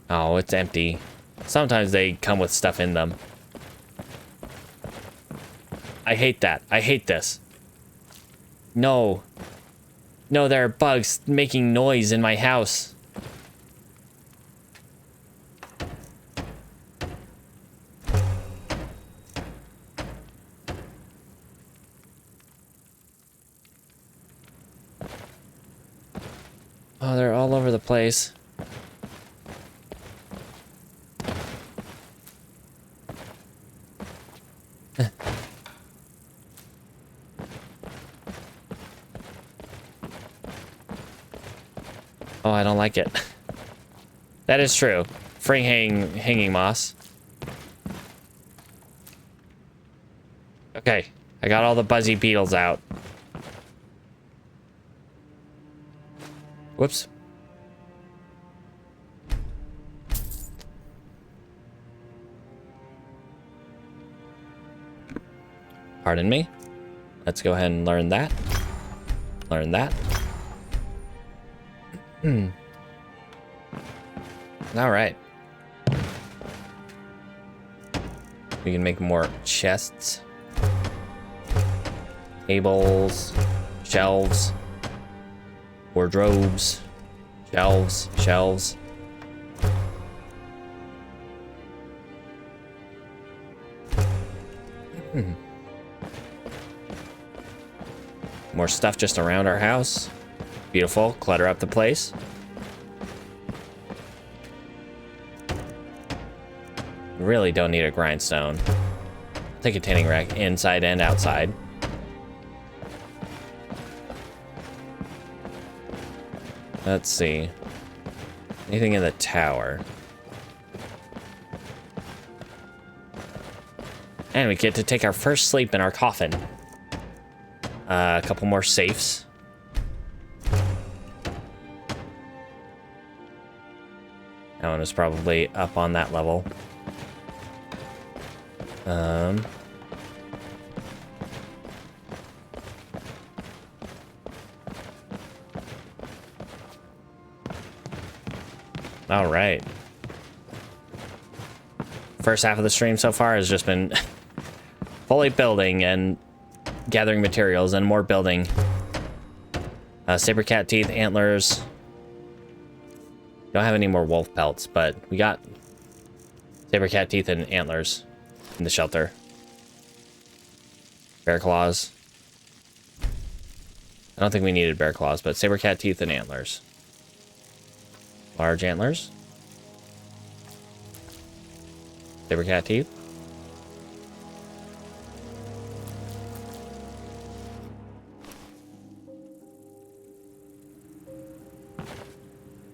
Oh, it's empty. Sometimes they come with stuff in them. I hate that. I hate this. No. No, there are bugs making noise in my house. Oh, they're all over the place. Oh, I don't like it. That is true. Free hanging moss. Okay, I got all the buzzy beetles out. Whoops. Pardon me. Let's go ahead and learn that. Learn that. All right. We can make more chests, tables, shelves, wardrobes, shelves. More stuff just around our house. Beautiful. Clutter up the place. Really don't need a grindstone. Take a tanning rack inside and outside. Let's see. Anything in the tower? And we get to take our first sleep in our coffin. A couple more safes. That one is probably up on that level. All right. First half of the stream so far has just been fully building and gathering materials and more building. Saber cat teeth, antlers. Don't have any more wolf pelts, but we got saber cat teeth and antlers in the shelter. Bear claws. I don't think we needed bear claws, but saber cat teeth and antlers. Large antlers. Saber cat teeth.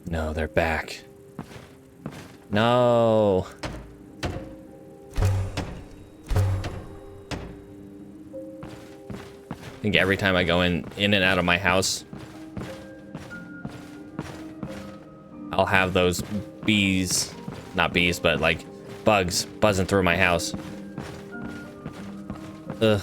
No, they're back. No. I think every time I go in and out of my house, I'll have those bees, not bees, but like bugs buzzing through my house. Ugh.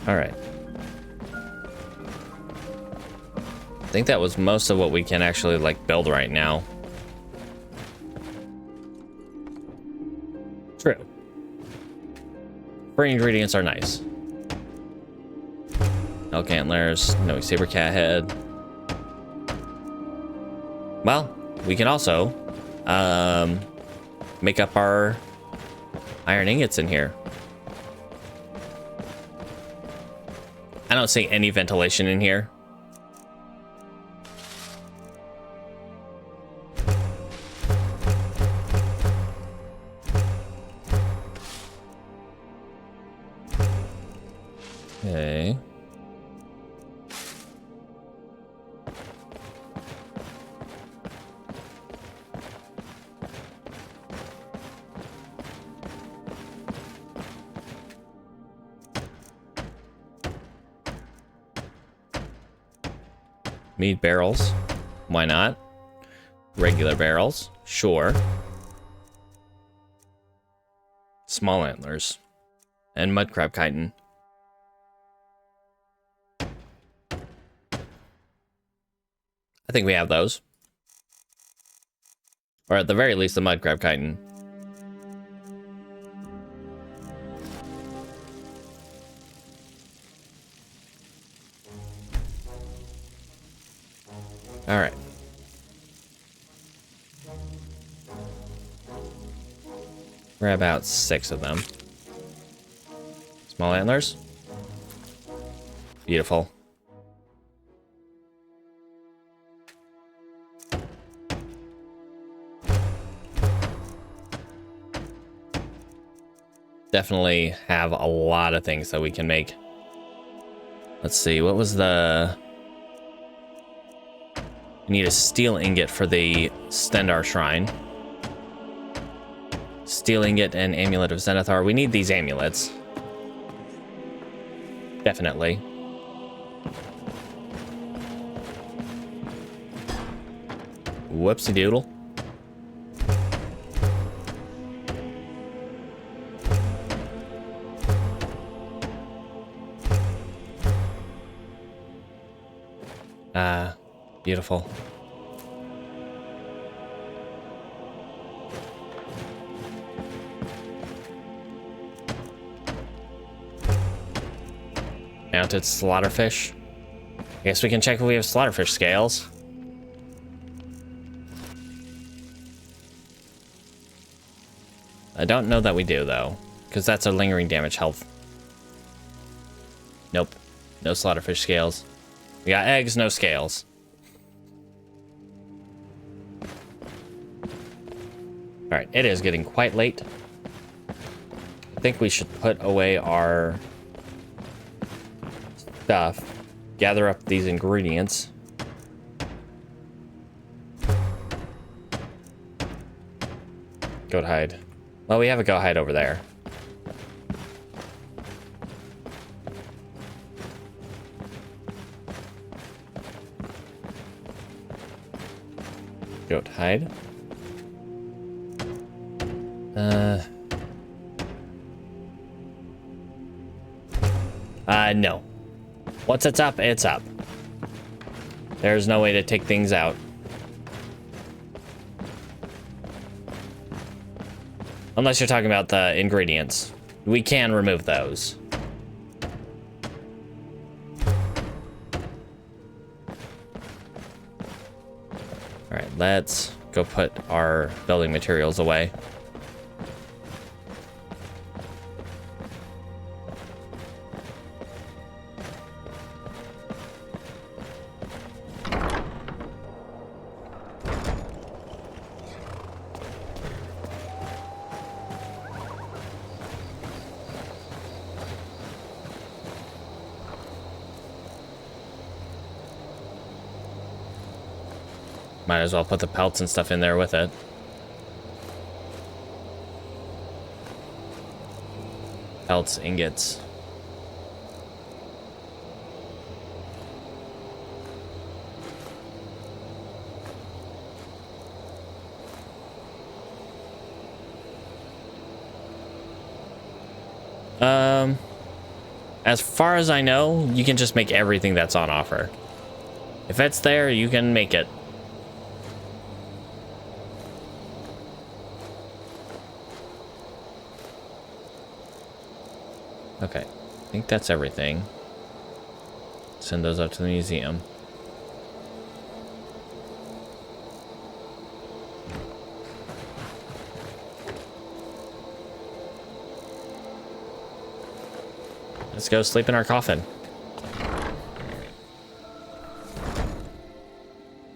All right. I think that was most of what we can actually like build right now. True. Free ingredients are nice. Elk antlers, no saber cat head. Well, we can also make up our iron ingots in here. I don't see any ventilation in here. Okay. Mead barrels. Why not? Regular barrels. Sure. Small antlers. And mudcrab chitin. I think we have those. Or at the very least, the mudcrab chitin. All right. Grab out 6 of them. Small antlers. Beautiful. Definitely have a lot of things that we can make. Let's see, what was the... We need a steel ingot for the Stendar Shrine. Steel ingot and amulet of Zenithar. We need these amulets. Definitely. Whoopsie doodle. Beautiful. Mounted slaughterfish. I guess we can check if we have slaughterfish scales. I don't know that we do, though, because that's a lingering damage health. Nope. No slaughterfish scales. We got eggs, no scales. Alright, it is getting quite late. I think we should put away our stuff. Gather up these ingredients. Goat hide. Well, we have a goat hide over there. Goat hide. No. Once it's up, it's up. There's no way to take things out. Unless you're talking about the ingredients. We can remove those. Alright, let's go put our building materials away. Might as well put the pelts and stuff in there with it. Pelts, ingots. As far as I know, you can just make everything that's on offer. If it's there, you can make it. Okay, I think that's everything. Send those up to the museum. Let's go sleep in our coffin.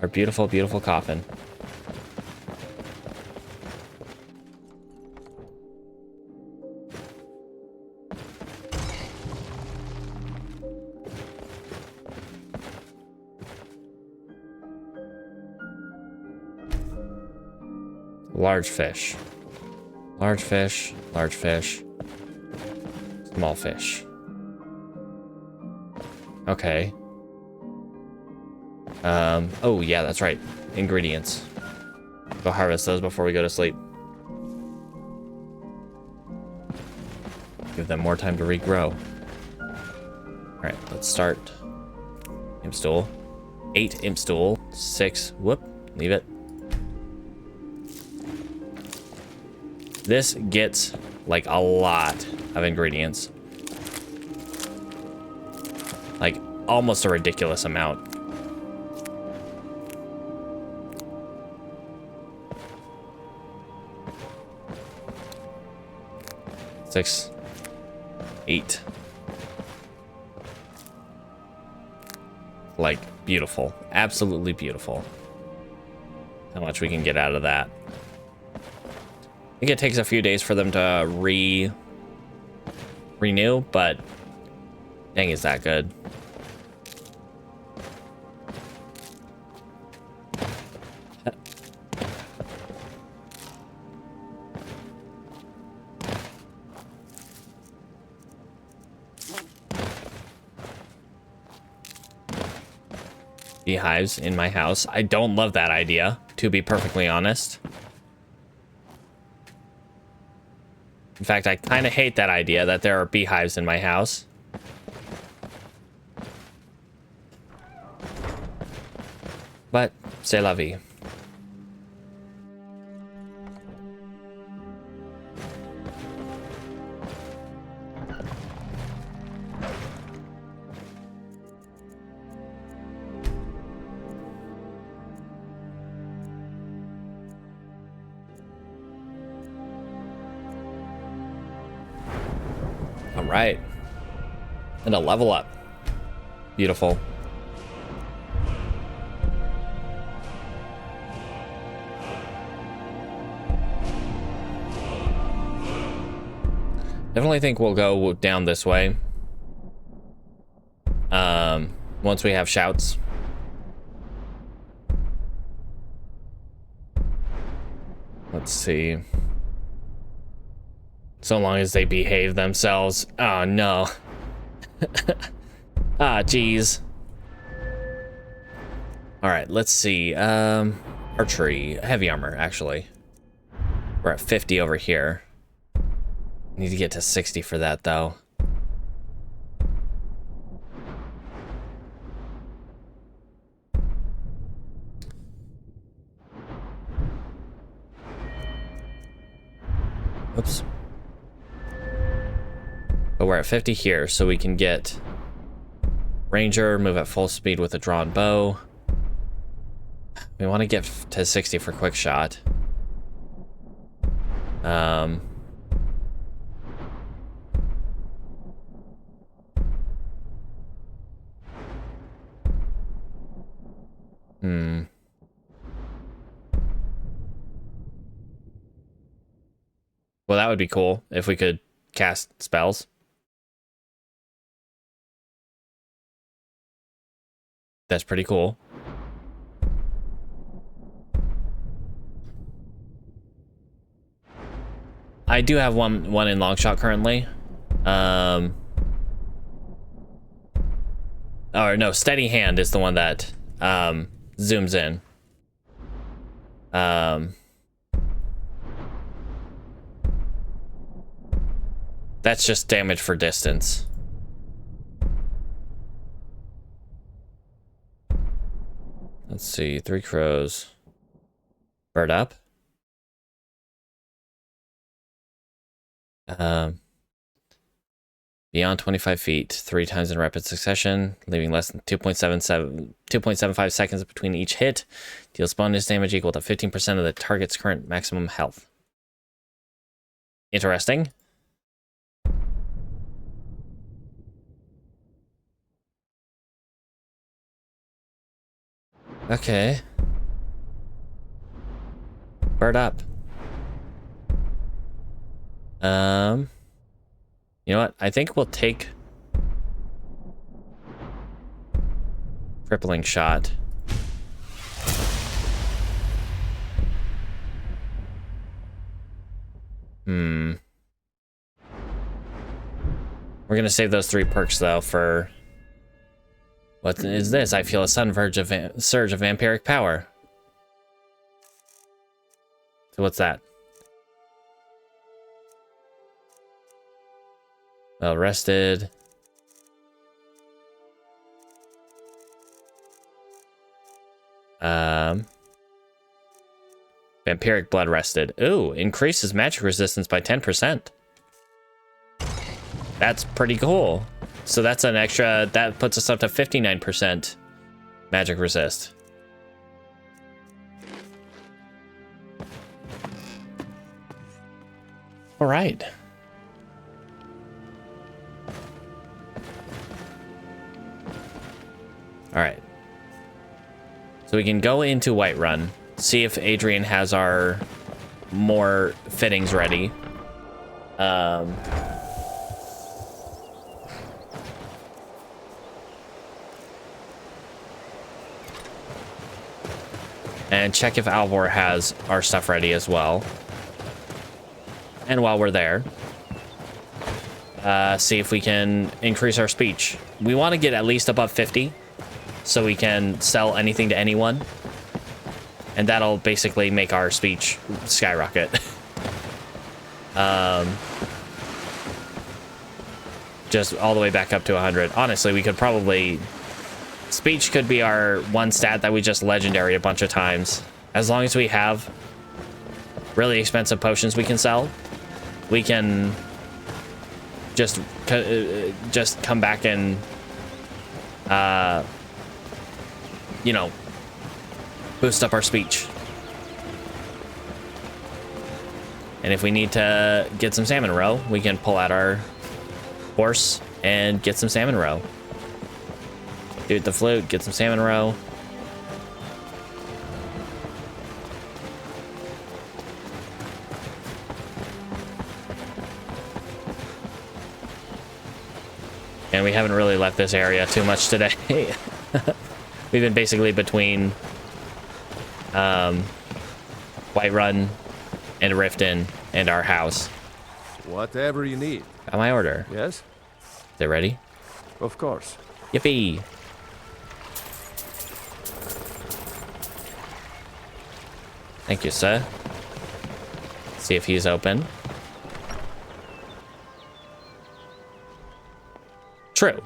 Our beautiful, beautiful coffin. Large fish. Large fish, large fish. Small fish. Okay. Oh yeah, that's right. Ingredients. Go harvest those before we go to sleep. Give them more time to regrow. Alright, let's start. Imp stool. 8 imp stool. 6. Whoop. Leave it. This gets like a lot of ingredients. Like almost a ridiculous amount. Six, 8. Like beautiful, absolutely beautiful. How much we can get out of that. I think it takes a few days for them to renew, but dang, is that good. Beehives in my house. I don't love that idea, to be perfectly honest. In fact, I kind of hate that idea that there are beehives in my house. But, c'est la vie. All right. And a level up. Beautiful. Definitely think we'll go down this way. Once we have shouts. Let's see. So long as they behave themselves. Oh, no. Ah, geez. All right, let's see. Archery. Heavy armor, actually. We're at 50 over here. Need to get to 60 for that, though. Oops. But we're at 50 here, so we can get Ranger, move at full speed with a drawn bow. We want to get to 60 for quick shot. Well, that would be cool if we could cast spells. That's pretty cool. I do have one in long shot currently. Or no, steady hand is the one that zooms in. That's just damage for distance. Let's see, 3 crows. Bird up. Beyond 25 feet, 3 times in rapid succession, leaving less than 2.75 seconds between each hit. Deals bonus damage equal to 15% of the target's current maximum health. Interesting. Okay. Bird up. You know what? I think we'll take crippling shot. We're gonna save those 3 perks though for what is this? I feel a sudden surge of vampiric power. So what's that? Well rested. Vampiric blood rested. Ooh, increases magic resistance by 10%. That's pretty cool. So that's an extra, that puts us up to 59% magic resist. All right. All right. So we can go into Whiterun, see if Adrian has our more fittings ready. And check if Alvor has our stuff ready as well. And while we're there, see if we can increase our speech. We want to get at least above 50 so we can sell anything to anyone. And that'll basically make our speech skyrocket. Just all the way back up to 100. Honestly, we could probably... Speech could be our one stat that we just legendary a bunch of times. As long as we have really expensive potions we can sell, we can just come back and, you know, boost up our speech. And if we need to get some salmon roe, we can pull out our horse and get some salmon roe. Do the flute, get some salmon roe. And we haven't really left this area too much today. We've been basically between Whiterun and Riften and our house. Whatever you need. Got my order. Yes? Is it ready? Of course. Yippee! Thank you, sir. See if he's open. True.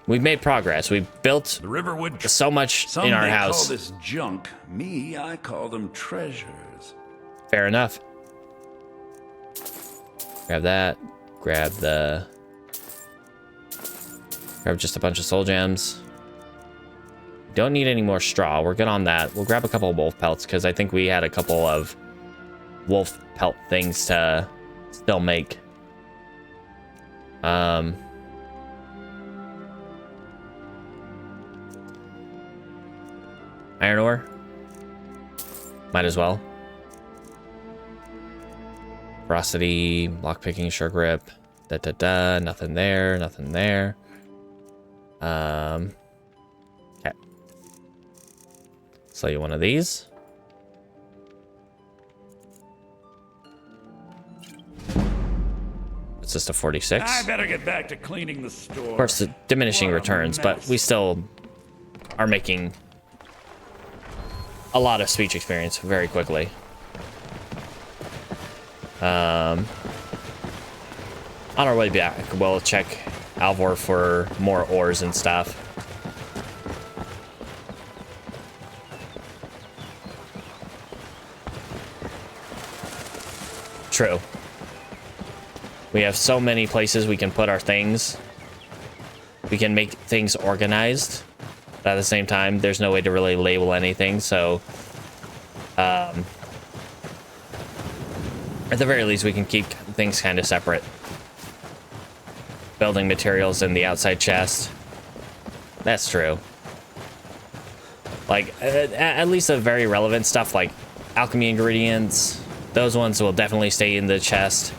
We've made progress. We've built the Riverwood so much Some in our may house. Call this junk. Me, I call them treasures. Fair enough. Grab that. Grab just a bunch of soul gems. Don't need any more straw. We're good on that. We'll grab a couple of wolf pelts because I think we had a couple of wolf pelt things to still make. Iron ore. Might as well. Ferocity, lockpicking, sure grip. Nothing there, nothing there. Okay. Sell you one of these. puts us to 46. I better get back to cleaning the store. Of course, the diminishing returns, but we still are making a lot of speech experience very quickly. On our way back, we'll check Alvor for more ores and stuff. True. We have so many places we can put our things. We can make things organized. But at the same time, there's no way to really label anything, so... at the very least, we can keep things kind of separate. Building materials in the outside chest. That's true. Like, at least the very relevant stuff, like alchemy ingredients, those ones will definitely stay in the chest.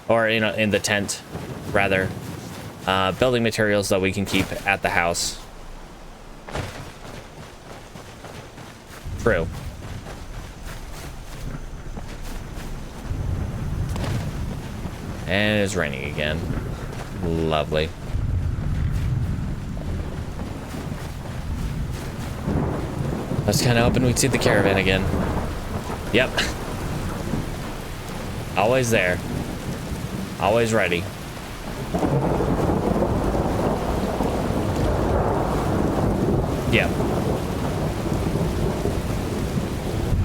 Or, you know, in the tent, rather. Building materials that we can keep at the house. True. And it's raining again. Lovely. I was kind of hoping we'd see the caravan again. Yep. Always there. Always ready. Yep.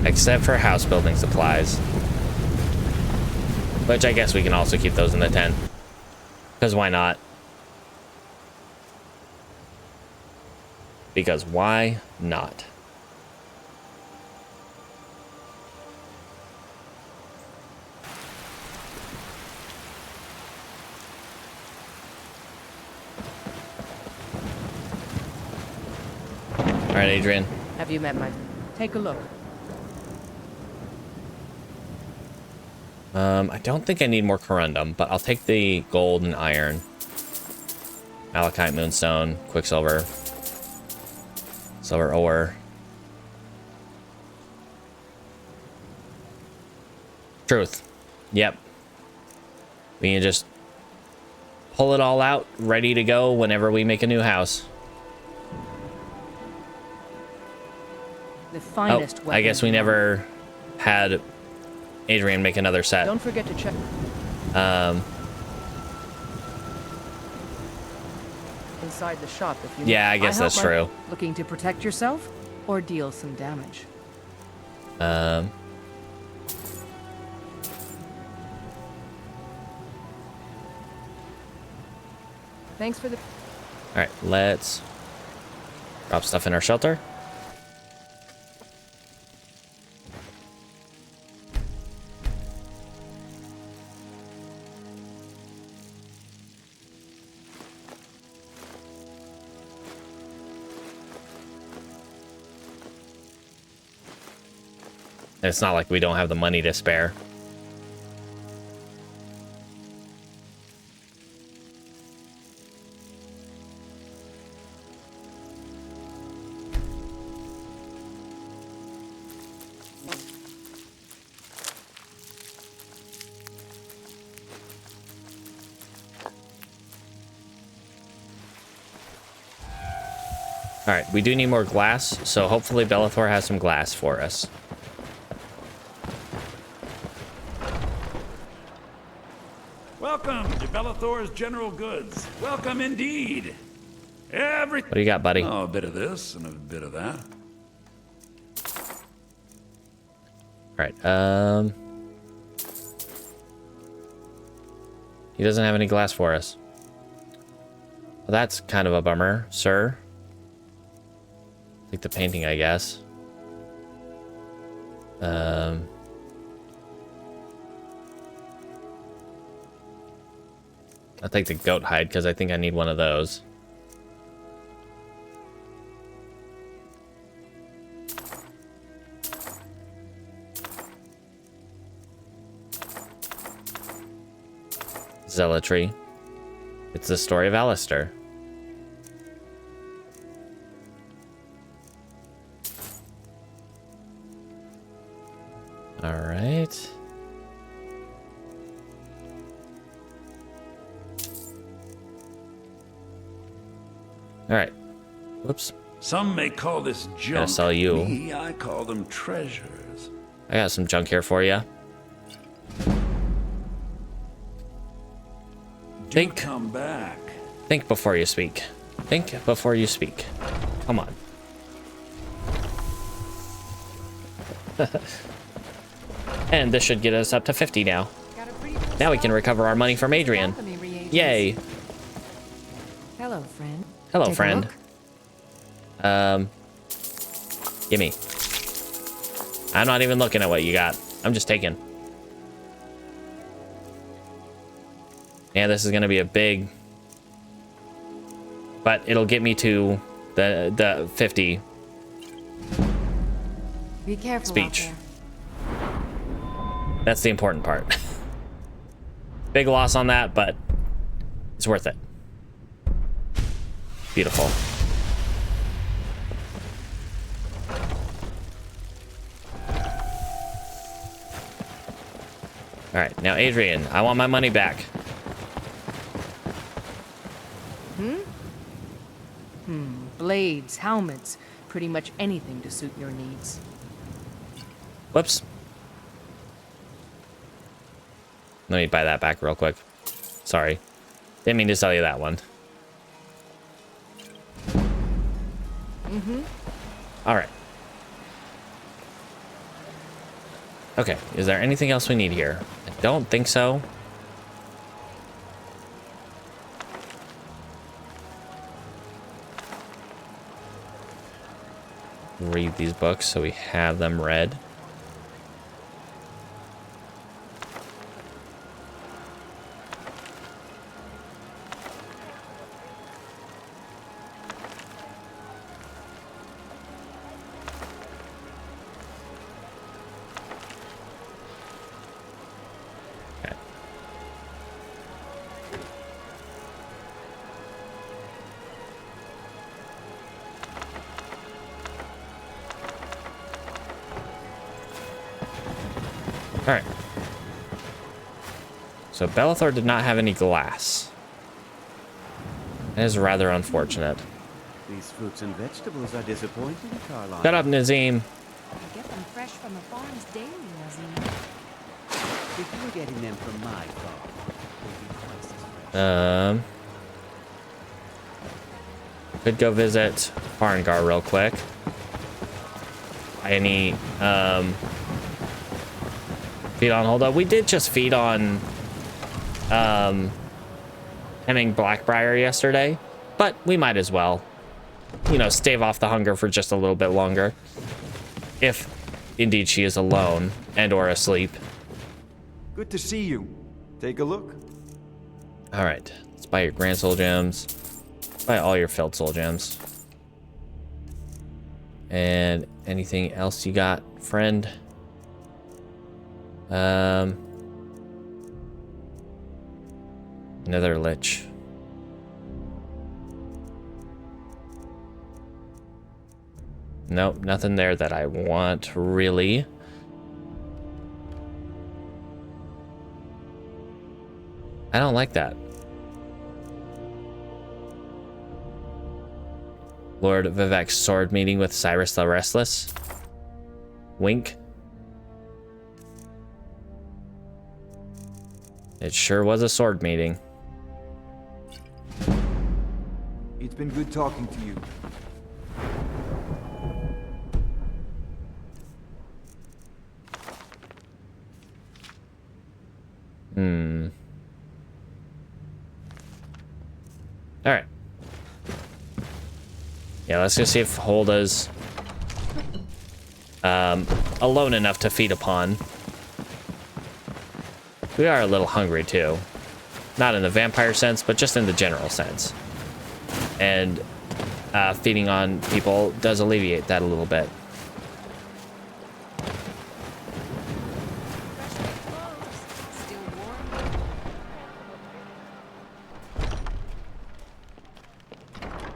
Except for house building supplies. Which I guess we can also keep those in the tent. Because why not? Because why not? All right, Adrian. Have you met my... Take a look. I don't think I need more corundum, but I'll take the gold and iron. Malachite, moonstone, quicksilver, silver ore. Truth. Yep. We can just pull it all out, ready to go whenever we make a new house. The finest I guess we never had Adrian make another set. Don't forget to check. Inside the shop if you Yeah, I guess that's true. Looking to protect yourself or deal some damage. Thanks for the... All right, let's drop stuff in our shelter. It's not like we don't have the money to spare. All right, we do need more glass, so hopefully Bellathor has some glass for us. Welcome to Bellathor's General Goods. Welcome indeed. What do you got, buddy? Oh, a bit of this and a bit of that. All right, he doesn't have any glass for us. Well, that's kind of a bummer, sir. Take the painting, I guess. I'll take the goat hide because I think I need one of those. Zealotry. It's the story of Alistair. All right. All right. Whoops. Some may call this junk. Gotta sell you. Me, I call them treasures. I got some junk here for you. Think. Come back. Think before you speak. Think before you speak. Come on. And this should get us up to 50 now. Now we can recover our money from Adrian. Yay. Hello, friend. Hello, Take a friend. Gimme. I'm not even looking at what you got. I'm just taking. Yeah, this is gonna be a big, but it'll get me to the 50 Be careful speech. out there. That's the important part. Big loss on that, but it's worth it. Beautiful. All right, now Adrian, I want my money back. Blades, helmets, pretty much anything to suit your needs. Whoops. Let me buy that back real quick. Sorry. Didn't mean to sell you that one. All right. Okay, is there anything else we need here? I don't think so. Read these books so we have them read. Okay. All right. So Bellathor did not have any glass. That is rather unfortunate. These fruits and vegetables are disappointing, Carlisle. Shut up, Nazim. I get them fresh from the farms daily, Nazim. If you were getting them from my farm, they'd be twice as fresh. Could go visit Farngar real quick. Any feed on hold up. We did just feed on Hemming Blackbriar yesterday, but we might as well, you know, stave off the hunger for just a little bit longer. If indeed she is alone and or asleep. Good to see you. Take a look. All right, let's buy your Grand Soul Gems. Buy all your Filled Soul Gems. And anything else you got, friend? Another Lich. Nope, nothing there that I want, really. I don't like that. Lord Vivek's sword meeting with Cyrus the Restless. Wink. It sure was a sword meeting. It's been good talking to you. All right. Yeah, let's go see if Holda's alone enough to feed upon. We are a little hungry too. Not in the vampire sense, but just in the general sense. And feeding on people does alleviate that a little bit.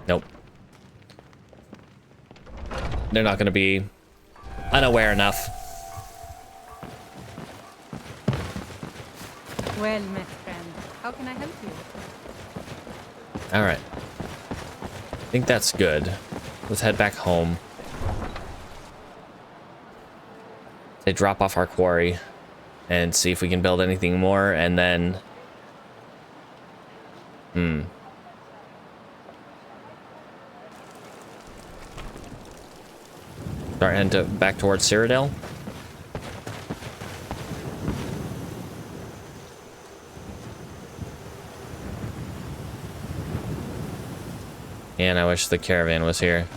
Nope. They're not going to be unaware enough. Well, my friend, how can I help you? All right. I think that's good. Let's head back home. They drop off our quarry and see if we can build anything more, and then start heading back towards Cyrodiil. And I wish the caravan was here.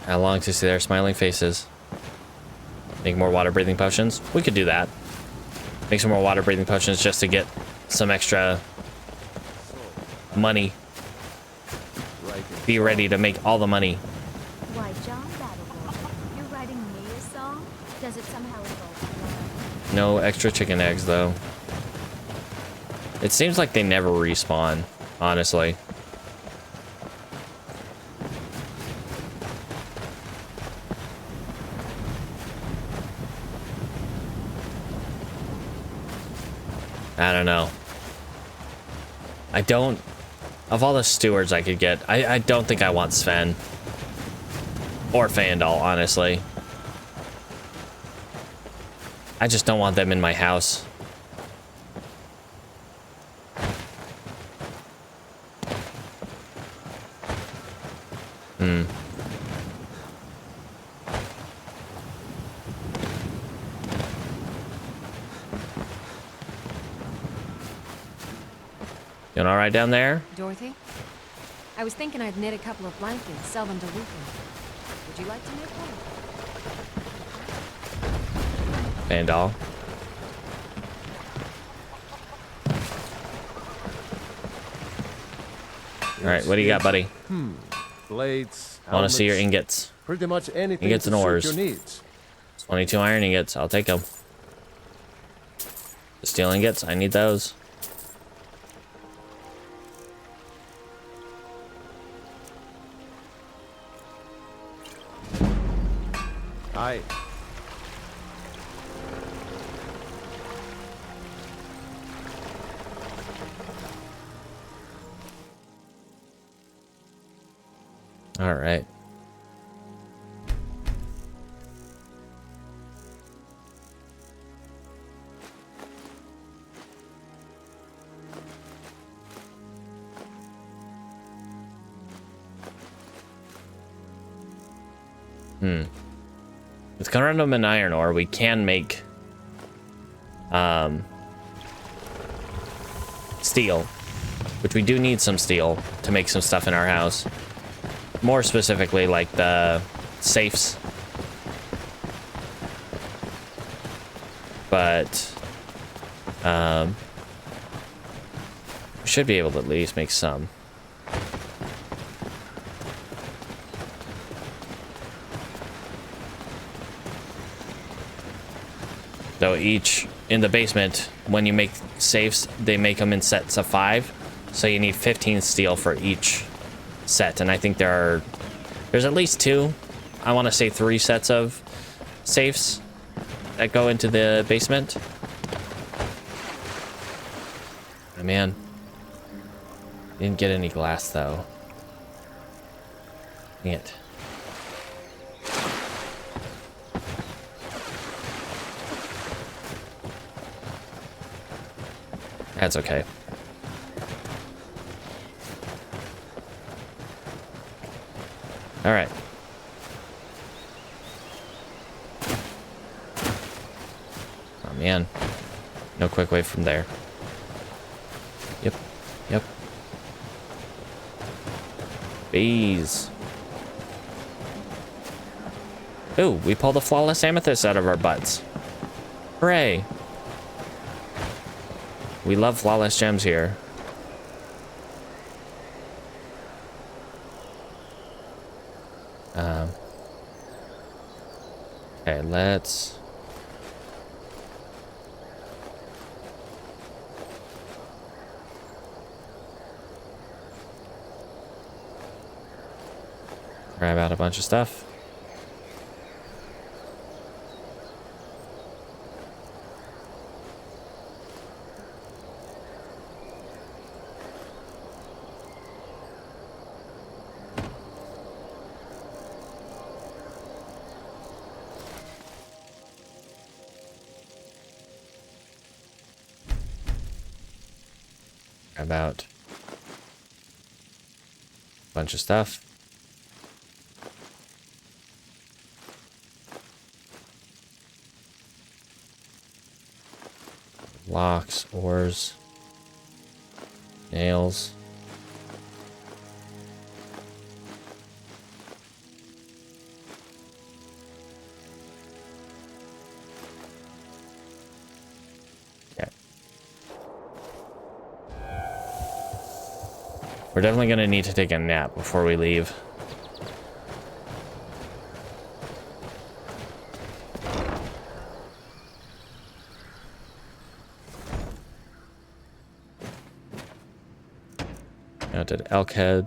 I long to see their smiling faces. Make more water breathing potions. We could do that. Make some more water breathing potions just to get some extra money. Be ready to make all the money. Why, John Battleborn, you're writing me a song? Does it somehow involve? No extra chicken eggs, though. It seems like they never respawn, honestly. I don't know. I don't... Of all the stewards I could get, I don't think I want Sven. Or Fandal, honestly. I just don't want them in my house. Doing all right down there? Dorothy? I was thinking I'd knit a couple of blankets, sell them to Lucan. Would you like to knit one? Vandal. Alright, what do you got, buddy? Blades. I want to see your ingots. Pretty much anything Ingots and to suit ores. your needs. 22 iron ingots. I'll take them. The steel ingots. I need those. Aye. All right. With corundum and iron ore, we can make steel, which we do need some steel to make some stuff in our house. More specifically, like the safes. But we should be able to at least make some. So each, in the basement, when you make safes, they make them in sets of 5. So you need 15 steel for each set. And I think there's at least 2, I want to say 3 sets of safes that go into the basement. Oh, man. Didn't get any glass, though. Dang it. That's okay. All right. Oh, man. No quick way from there. Yep. Yep. Bees. Ooh, we pulled a flawless amethyst out of our butts. Hooray. We love flawless gems here. Okay, let's... grab out a bunch of stuff. About a bunch of stuff. Locks, oars, nails. Okay. We're definitely gonna need to take a nap before we leave. Mounted elk head.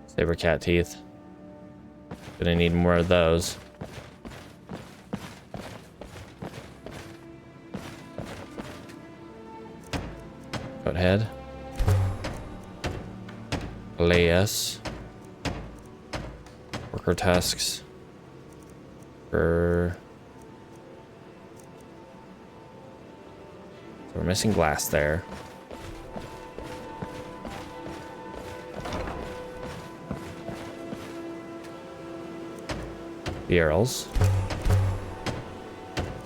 Saber cat teeth. Gonna need more of those. Goat head. Layas. Worker tusks. We're missing glass there. Barrels.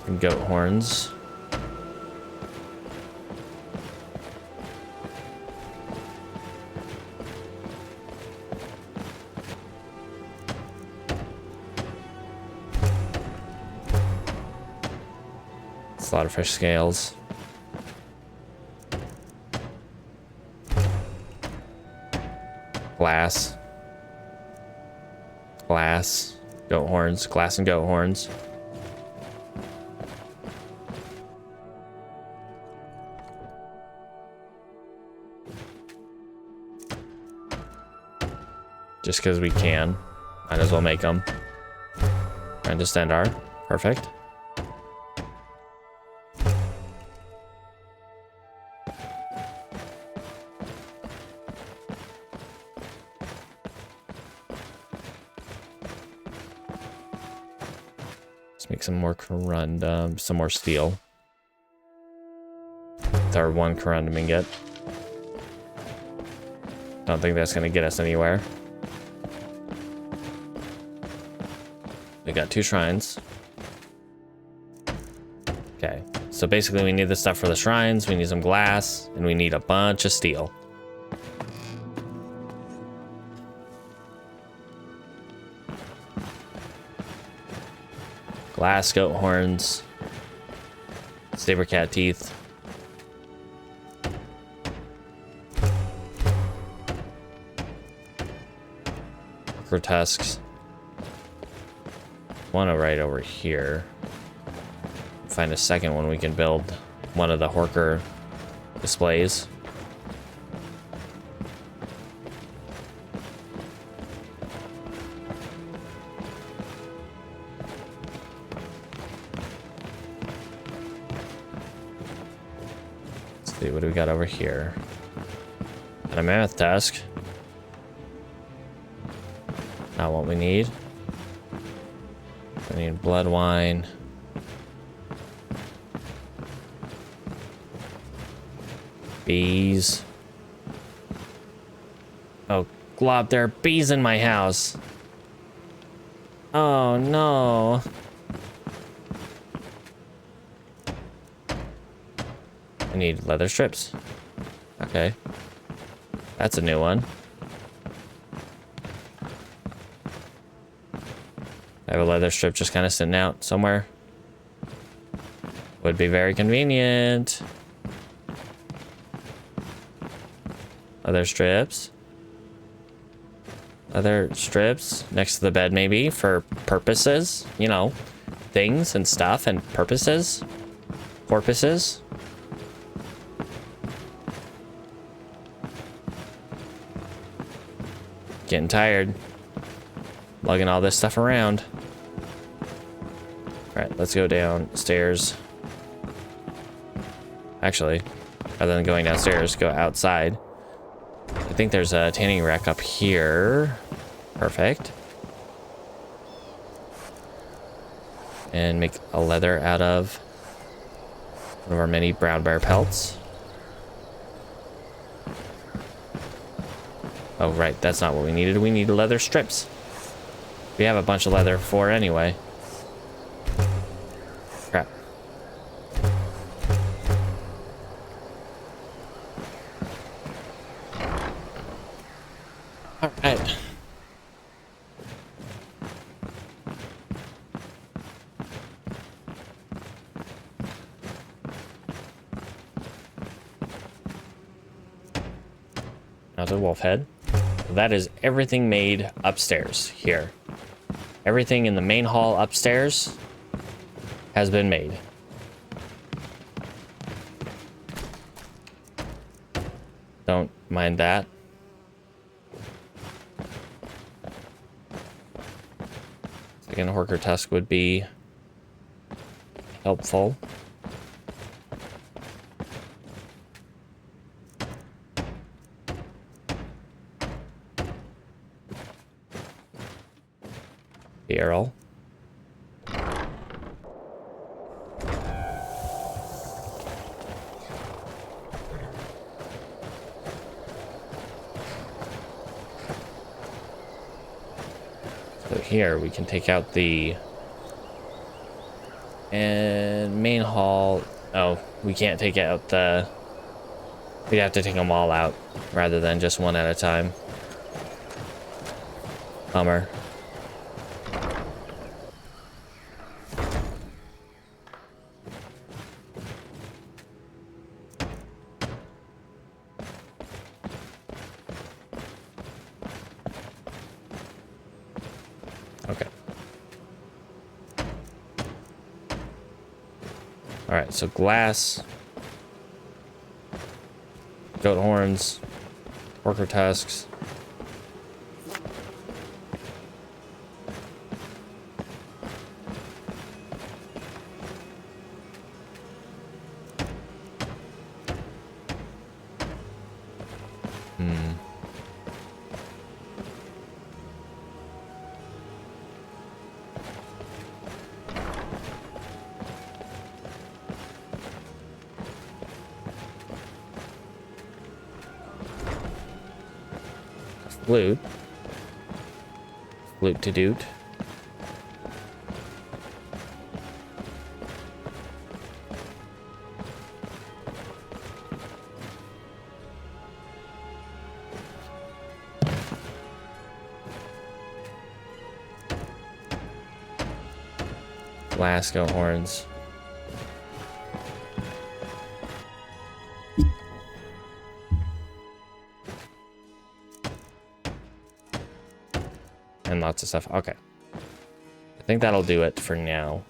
Some goat horns. Slaughterfish scales. Glass. Glass. Goat horns. Glass and goat horns. Just because we can. Might as well make them. And just end our. Perfect. Make some more corundum, some more steel. It's our one corundum ingot. Don't think that's gonna get us anywhere. We got 2 shrines. Okay, so basically we need the stuff for the shrines, we need some glass, and we need a bunch of steel. Glass, goat horns, saber cat teeth. Worker tusks. One right over here. Find a second one we can build one of the Horker displays. What do we got over here? Got a mammoth tusk. Not what we need. We need blood wine. Bees. Oh, Glop, there are bees in my house. Oh no. I need leather strips. Okay. That's a new one. I have a leather strip just kind of sitting out somewhere. Would be very convenient. Leather strips. Leather strips next to the bed maybe for purposes. You know, things and stuff and purposes. Porpoises. Getting tired. Lugging all this stuff around. Alright, let's go downstairs. Actually, rather than going downstairs, go outside. I think there's a tanning rack up here. Perfect. And make a leather out of One of our many brown bear pelts. Oh, right, that's not what we needed. We needed leather strips. We have a bunch of leather for anyway. Crap. All right. Now to wolf head. That is everything made upstairs here. Everything in the main hall upstairs has been made. Don't mind that. Second Horker Tusk would be helpful. Barrel. So here we can take out the main hall. Oh, we can't take out the. We'd have to take them all out rather than just one at a time. Bummer. Okay. All right, so glass, goat horns, worker tusks. Flute. Flute to doot. Glasgow horns. And lots of stuff. Okay. I think that'll do it for now.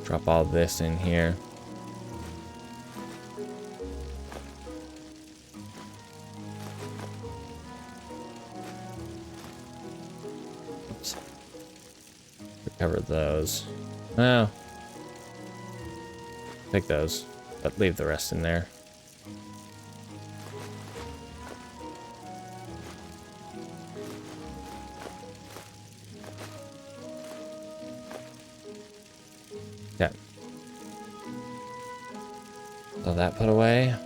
Drop all this in here. Oops. Recover those. Oh. Take those, but leave the rest in there. Yeah. So that put away.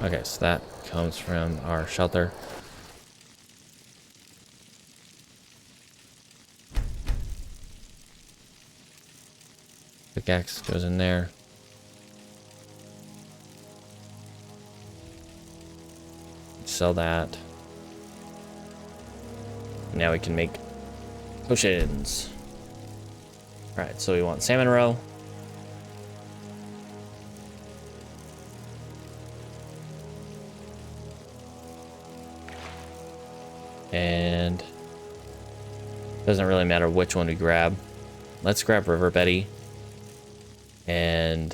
Okay, so that comes from our shelter. Pickaxe goes in there. Sell that. Now we can make potions. Alright, so we want salmon roe. And doesn't really matter which one we grab. Let's grab River Betty. And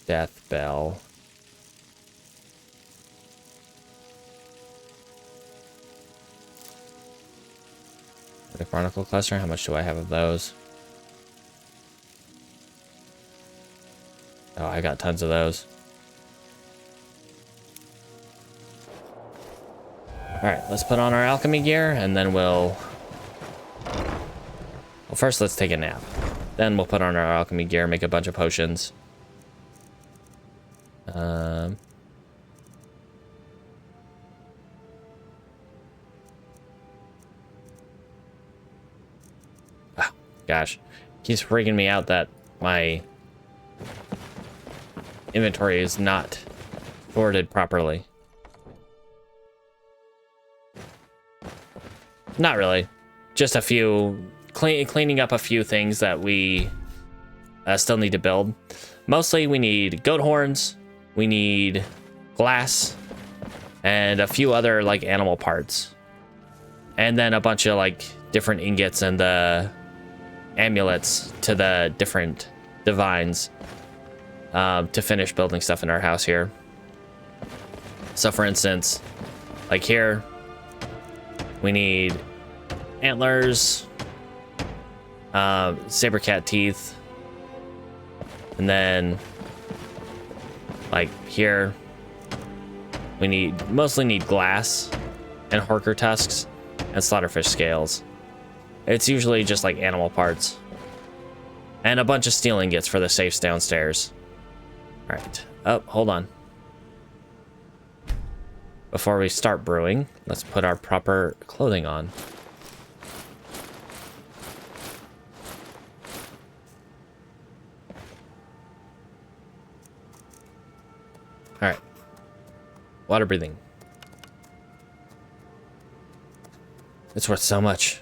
Death Bell. The Chronicle Cluster, how much do I have of those? Oh, I got tons of those. Alright, let's put on our alchemy gear, and then well, first let's take a nap. Then we'll put on our alchemy gear, make a bunch of potions. Oh, gosh, keeps freaking me out that my inventory is not sorted properly. Not really. Just a few, cleaning up a few things that we still need to build. Mostly we need goat horns, we need glass, and a few other like animal parts. And then a bunch of like different ingots and the amulets to the different divines to finish building stuff in our house here. So for instance, like here, we need antlers, saber cat teeth, and then like here, we mostly need glass and horker tusks and slaughterfish scales. It's usually just like animal parts and a bunch of steel ingots for the safes downstairs. All right. Oh, hold on. Before we start brewing, let's put our proper clothing on. All right. Water breathing. It's worth so much.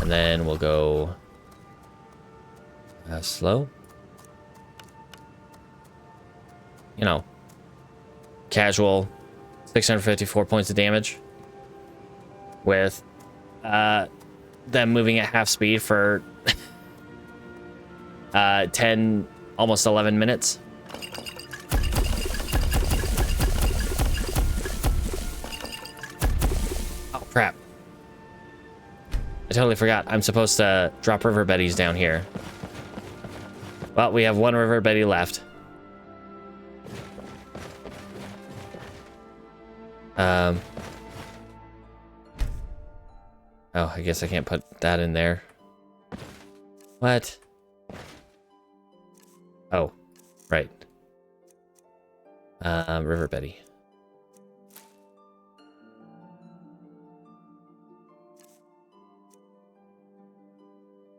And then we'll go slow. You know, casual, 654 points of damage with them moving at half speed for 10, almost 11 minutes. Oh, crap. I totally forgot. I'm supposed to drop River Betties down here. Well, we have one River Betty left. Oh, I guess I can't put that in there. What? Oh, right. River Betty.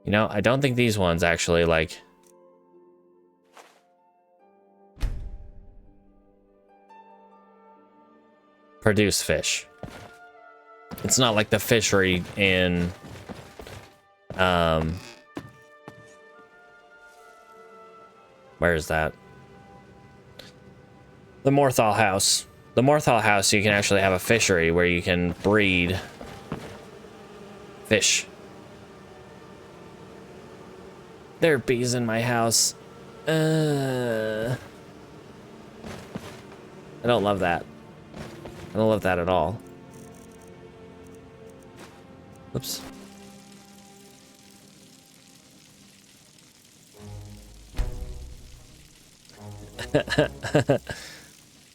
You know, I don't think these ones actually, like... produce fish. It's not like the fishery in where is that? The Morthal House. The Morthal House, you can actually have a fishery where you can breed fish. There are bees in my house. I don't love that. I don't love that at all. Oops.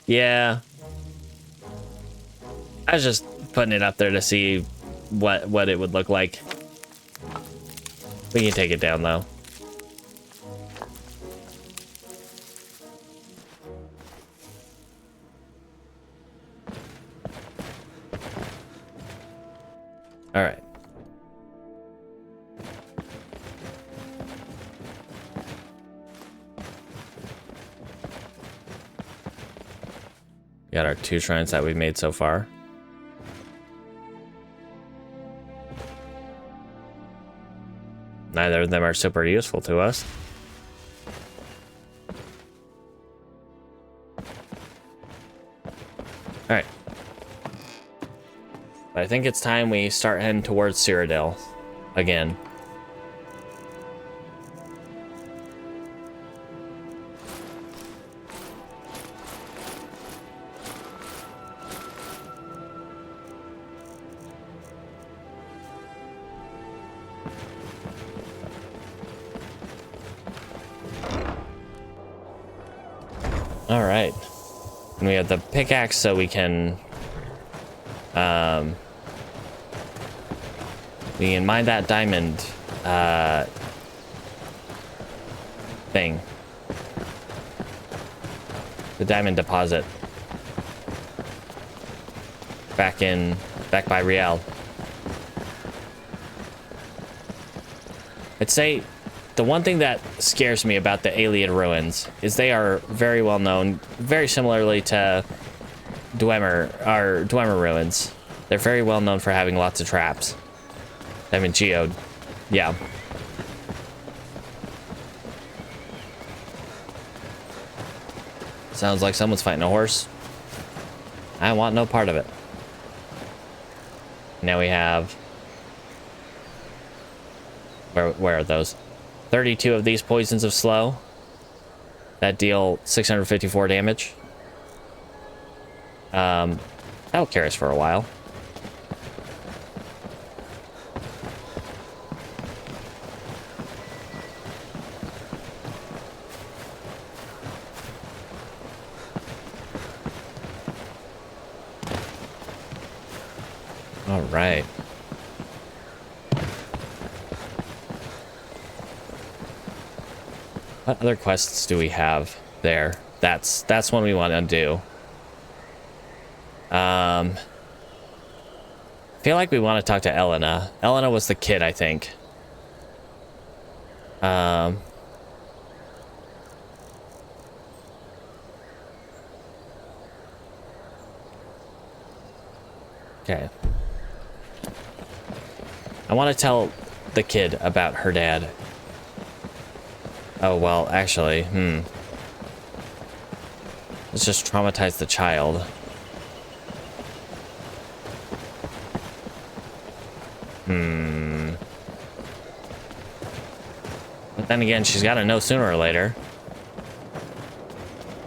Yeah. I was just putting it up there to see what it would look like. We can take it down though. All right. Got our 2 shrines that we've made so far. Neither of them are super useful to us. Alright. I think it's time we start heading towards Cyrodiil again. All right, and we have the pickaxe so we can mine that diamond thing, the diamond deposit back by Riel. I'd say the one thing that scares me about the Ayleid ruins is they are very well known, very similarly to Dwemer ruins. They're very well known for having lots of traps. I mean, geode. Yeah. Sounds like someone's fighting a horse. I want no part of it. Now we have... Where are those? 32 of these poisons of slow that deal 654 damage. That'll carry us for a while. All right. What other quests do we have there? That's one we want to do. I feel like we want to talk to Elena. Elena was the kid, I think. Okay. I want to tell the kid about her dad. Oh, well, actually, let's just traumatize the child. But then again, she's got to know sooner or later.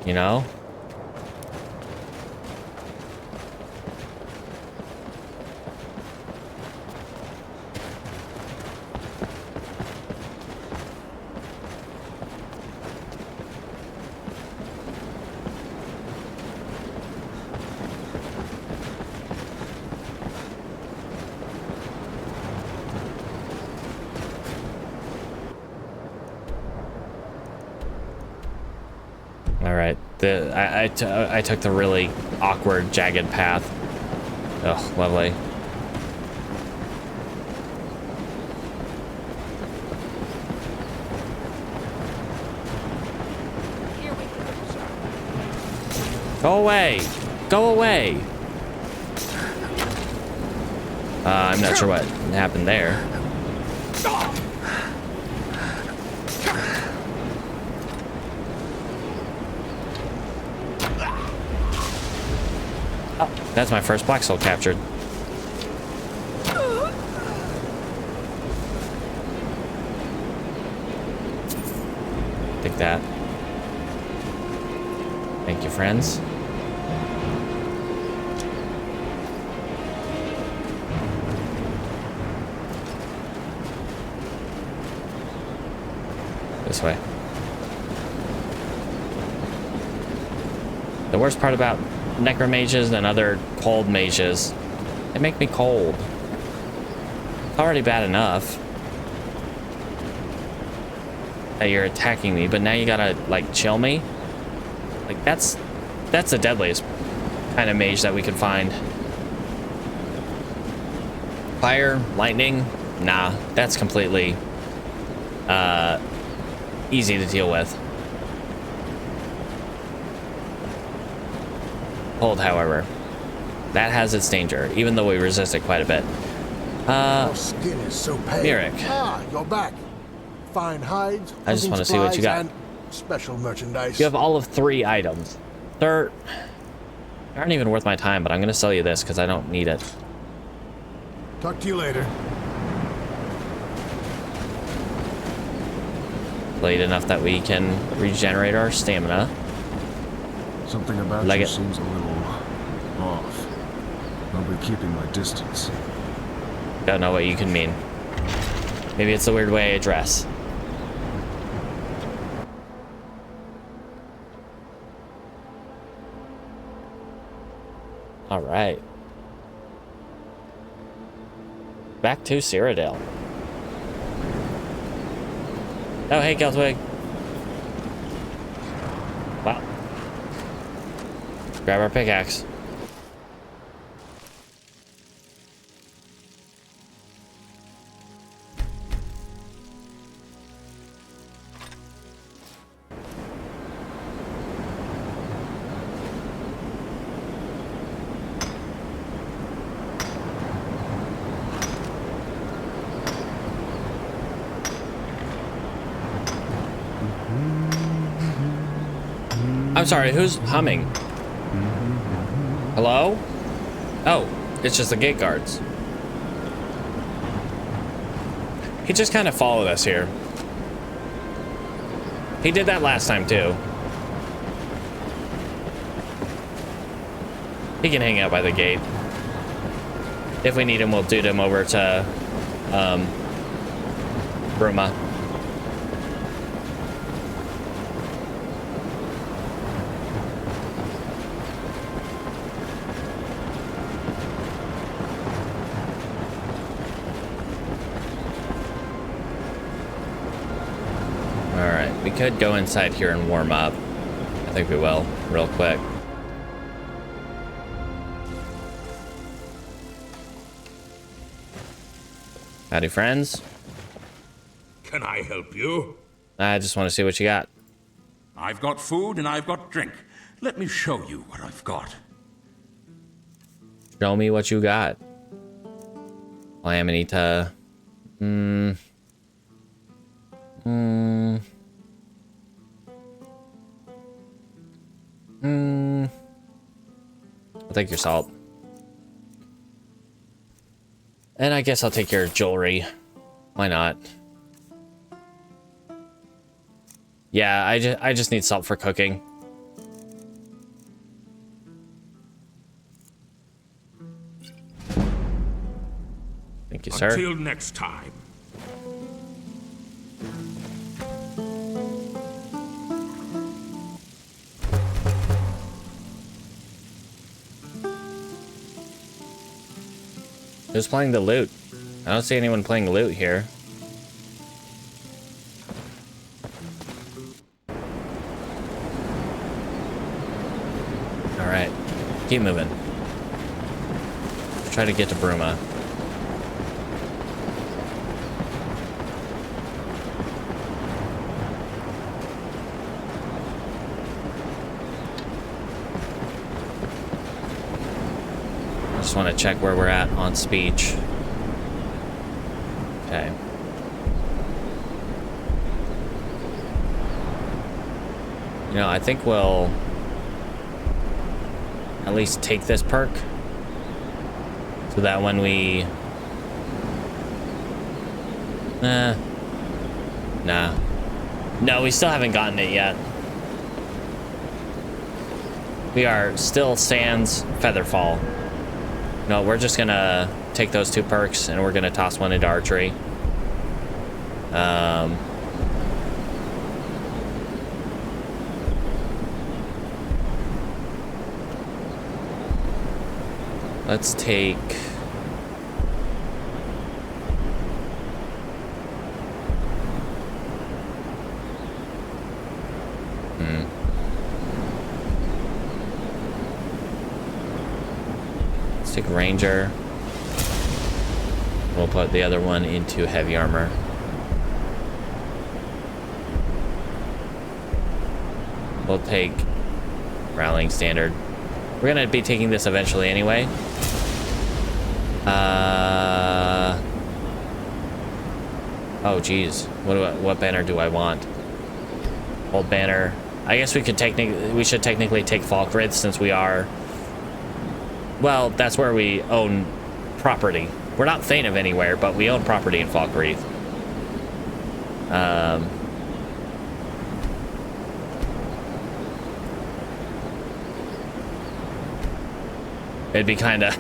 You know? Alright, I took the really awkward, jagged path. Oh, lovely. Go away! Go away! I'm not sure what happened there. That's my first black soul captured. Take that. Thank you, friends. This way. The worst part about necromages and other cold mages, they make me cold. It's already bad enough that you're attacking me, but now you gotta like chill me. Like that's the deadliest kind of mage that we could find. Fire, lightning, nah, that's completely easy to deal with. Cold, however, that has its danger, even though we resist it quite a bit. Your skin is so pale. Mirik. You're back. Fine hides. I just want to see what you got. And special merchandise. You have all of 3 items. They're aren't even worth my time, but I'm gonna sell you this because I don't need it. Talk to you later. Late enough that we can regenerate our stamina. Something about Like you it. seems a little off. I'll be keeping my distance. Don't know what you can mean. Maybe it's the weird way I dress. All right. Back to Cyrodiil. Oh, hey, Keltwig. Wow. Grab our pickaxe. I'm sorry, who's humming? Hello? Oh, it's just the gate guards. He just kind of followed us here. He did that last time too. He can hang out by the gate. If we need him, we'll dude him over to Bruma. We could go inside here and warm up. I think we will, real quick. Howdy, friends. Can I help you? I just want to see what you got. I've got food and I've got drink. Let me show you what I've got. Show me what you got. Amanita. I'll take your salt. And I guess I'll take your jewelry. Why not? Yeah, I just need salt for cooking. Thank you, sir. Until next time. Who's playing the lute? I don't see anyone playing lute here. All right, keep moving. Try to get to Bruma. Just want to check where we're at on speech. Okay. You know, I think we'll at least take this perk so that when we no, we still haven't gotten it yet. We are still sans Featherfall. No, we're just gonna take those 2 perks and we're gonna toss one into archery. Let's take Ranger. We'll put the other one into heavy armor. We'll take rallying standard. We're gonna be taking this eventually anyway. Oh geez, what banner do I want? Old banner. I guess we should technically take Falkreath since we are. Well, that's where we own property. We're not Thane of anywhere, but we own property in Falkreath. It'd be kind of.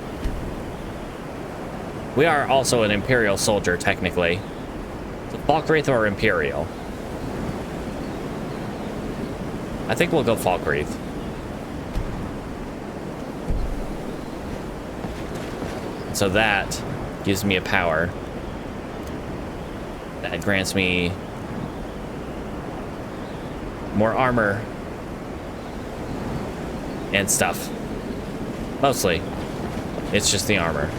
We are also an Imperial soldier, technically. So Falkreath or Imperial? I think we'll go Falkreath. So that gives me a power. That grants me more armor and stuff. Mostly. It's just the armor.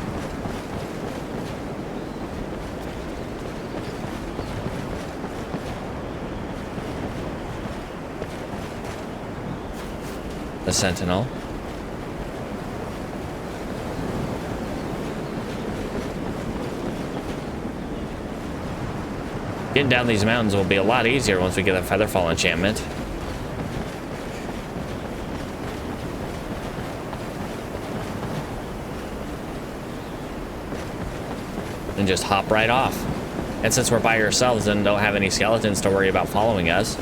The Sentinel. Getting down these mountains will be a lot easier once we get that Featherfall enchantment. And just hop right off. And since we're by ourselves and don't have any skeletons to worry about following us,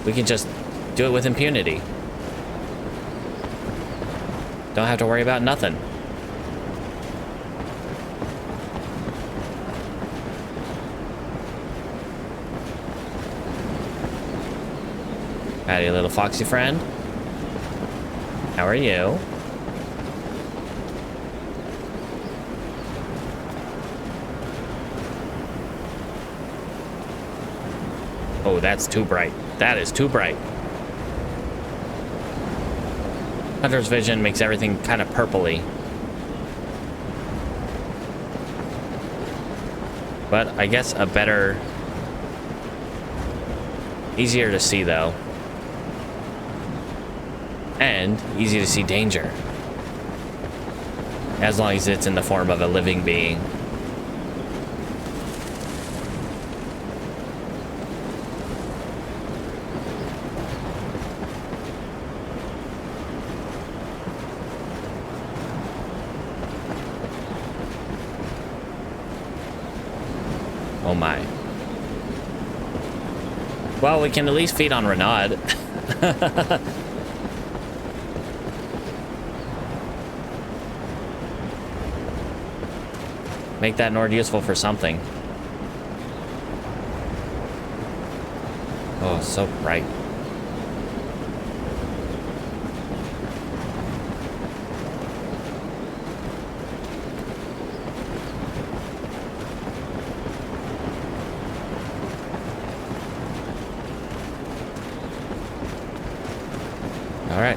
we can just do it with impunity. Don't have to worry about nothing. Howdy, little foxy friend. How are you? Oh, that's too bright. That is too bright. Hunter's vision makes everything kind of purpley. But I guess a better... Easier to see, though. And easy to see danger. As long as it's in the form of a living being. Oh my. Well, we can at least feed on Renaud. Make that Nord useful for something. Oh, so bright. All right.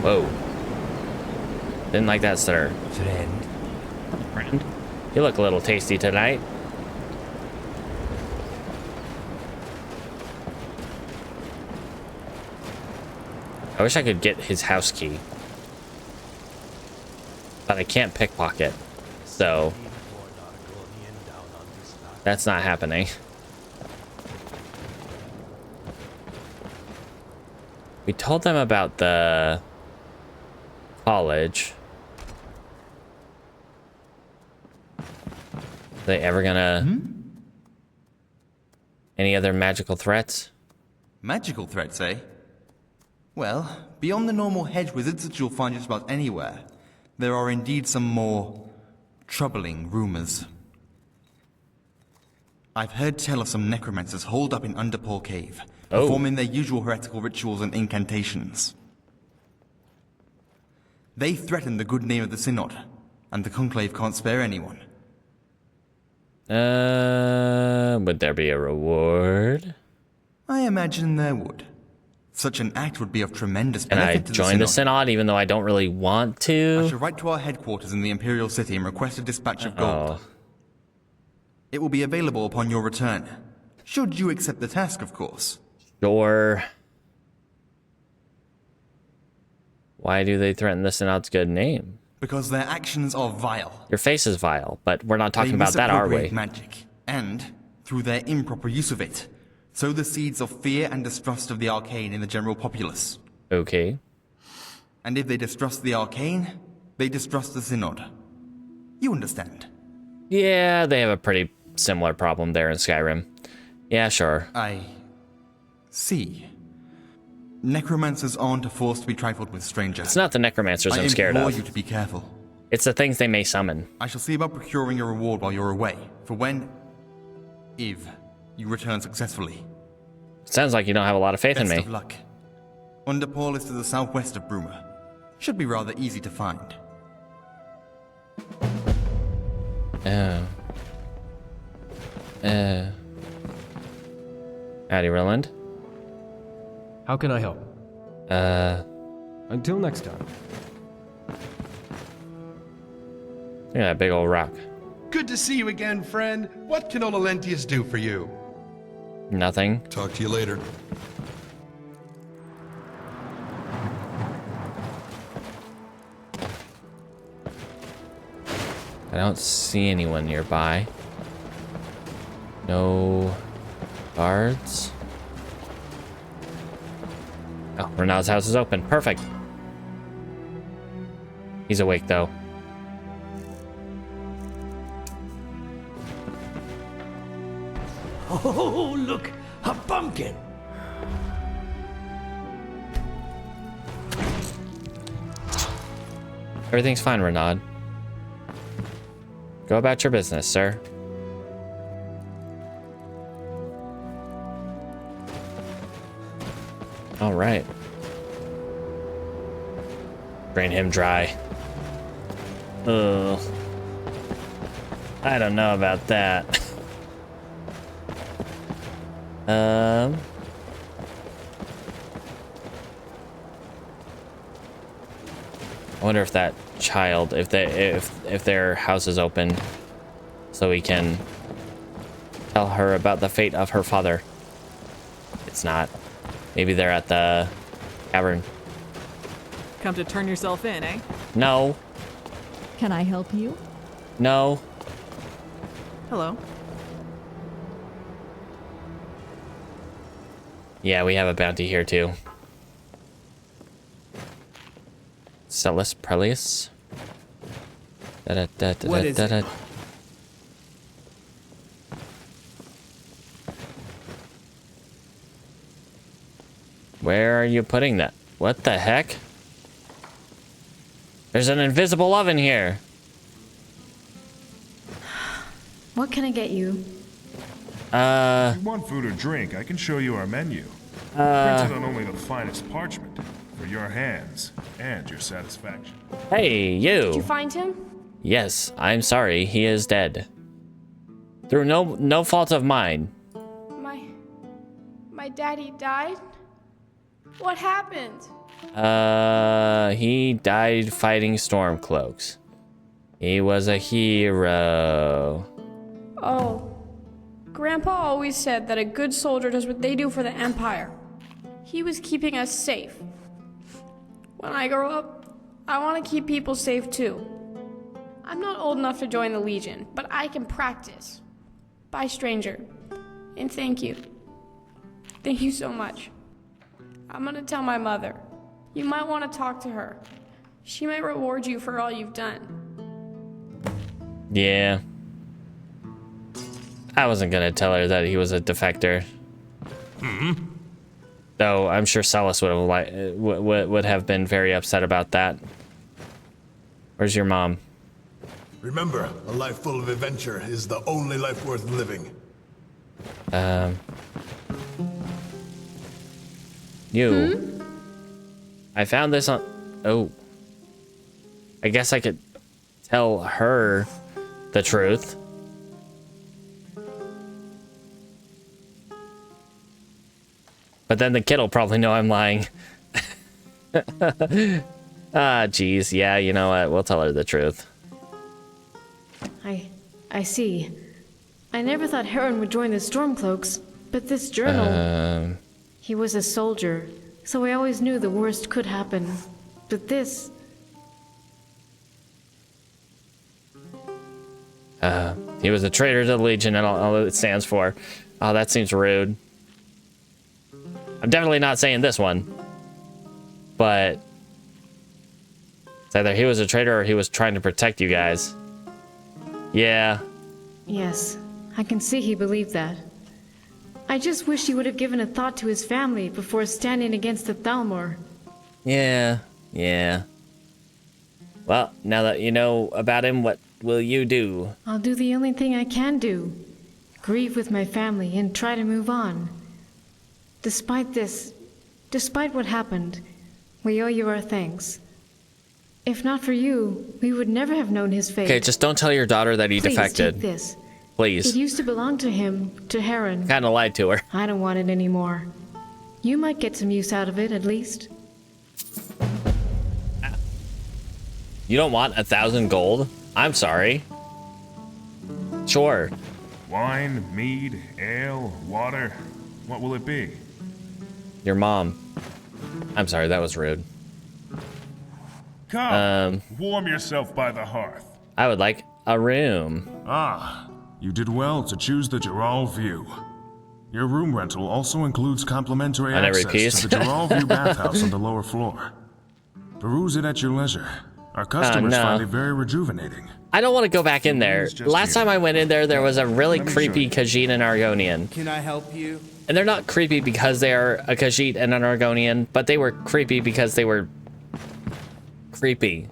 Whoa. Didn't like that, sir. Friend. Friend? You look a little tasty tonight. I wish I could get his house key. But I can't pickpocket. So that's not happening. We told them about the college. Are they ever gonna... Any other magical threats? Magical threats, eh? Well, beyond the normal hedge wizards that you'll find just about anywhere, there are indeed some more troubling rumors. I've heard tell of some necromancers holed up in Underpaw Cave, performing their usual heretical rituals and incantations. They threaten the good name of the Synod, and the Conclave can't spare anyone. Would there be a reward? I imagine there would. Such an act would be of tremendous benefit to the Synod. And I join the Synod even though I don't really want to? I should write to our headquarters in the Imperial City and request a dispatch of gold. It will be available upon your return. Should you accept the task, of course. Sure. Why do they threaten the Synod's good name? Because their actions are vile. Your face is vile, but we're not talking They about that, are we? misappropriate magic, and, through their improper use of it, sow the seeds of fear and distrust of the arcane in the general populace. Okay. And if they distrust the arcane, they distrust the Synod. You understand? Yeah, they have a pretty similar problem there in Skyrim. Yeah, sure. I see. Necromancers aren't a force to be trifled with, stranger. It's not the necromancers I'm scared I implore of. you to be careful. It's the things they may summon. I shall see about procuring a reward while you're away, for when, if, you return successfully. Sounds like you don't have a lot of faith in me. Best of luck. Underpaul is to the southwest of Bruma. Should be rather easy to find. Howdy, Roland. How can I help? Until next time. Look at that big old rock. Good to see you again, friend. What can Ololentius do for you? Nothing. Talk to you later. I don't see anyone nearby. No guards. Oh, Renaud's house is open. Perfect. He's awake, though. Oh, look, a pumpkin. Everything's fine, Renaud. Go about your business, sir. All right. Drain him dry. Ugh. I don't know about that. I wonder if that child, if their house is open, so we can tell her about the fate of her father. It's not. Maybe they're at the cavern. Come to turn yourself in, eh? No. Can I help you? No. Hello. Yeah, we have a bounty here too. Celis Prelius. What is it? Where are you putting that? What the heck? There's an invisible oven here. What can I get you? If you want food or drink, I can show you our menu. Printed on only the finest parchment for your hands and your satisfaction. Hey, you. Did you find him? Yes, I'm sorry. He is dead. Through no fault of mine. My daddy died? What happened? He died fighting Stormcloaks. He was a hero. Oh. Grandpa always said that a good soldier does what they do for the Empire. He was keeping us safe. When I grow up, I want to keep people safe too. I'm not old enough to join the Legion, but I can practice. Bye, stranger. And thank you. Thank you so much. I'm gonna tell my mother. You might want to talk to her. She might reward you for all you've done. Yeah. I wasn't gonna tell her that he was a defector. Though I'm sure Celis would have been very upset about that. Where's your mom? Remember, a life full of adventure is the only life worth living. You. I found this on... Oh. I guess I could tell her the truth. But then the kid will probably know I'm lying. Geez. Yeah, you know what? We'll tell her the truth. I see. I never thought Heron would join the Stormcloaks, but this journal... He was a soldier, so I always knew the worst could happen. But this... He was a traitor to the Legion and all it stands for. Oh, that seems rude. I'm definitely not saying this one. But it's either he was a traitor or he was trying to protect you guys. Yeah. Yes, I can see he believed that. I just wish he would have given a thought to his family before standing against the Thalmor. Yeah. Well, now that you know about him, what will you do? I'll do the only thing I can do. Grieve with my family and try to move on. Despite what happened, we owe you our thanks. If not for you, we would never have known his fate. Okay, just don't tell your daughter that he defected. Take this. Please. It used to belong to him, to Heron. Kinda lied to her. I don't want it anymore. You might get some use out of it, at least. You don't want 1,000 gold? I'm sorry. Sure. Wine, mead, ale, water. What will it be? Your mom. I'm sorry, that was rude. Come, warm yourself by the hearth. I would like a room. Ah, you did well to choose the Geralt View. Your room rental also includes complimentary access to the Geralt View bathhouse on the lower floor. Peruse it at your leisure. Our customers find it very rejuvenating. I don't want to go back in there. Last time I went in there, there was a really creepy Khajiit and Argonian. Can I help you? And they're not creepy because they are a Khajiit and an Argonian, but they were creepy because they were creepy.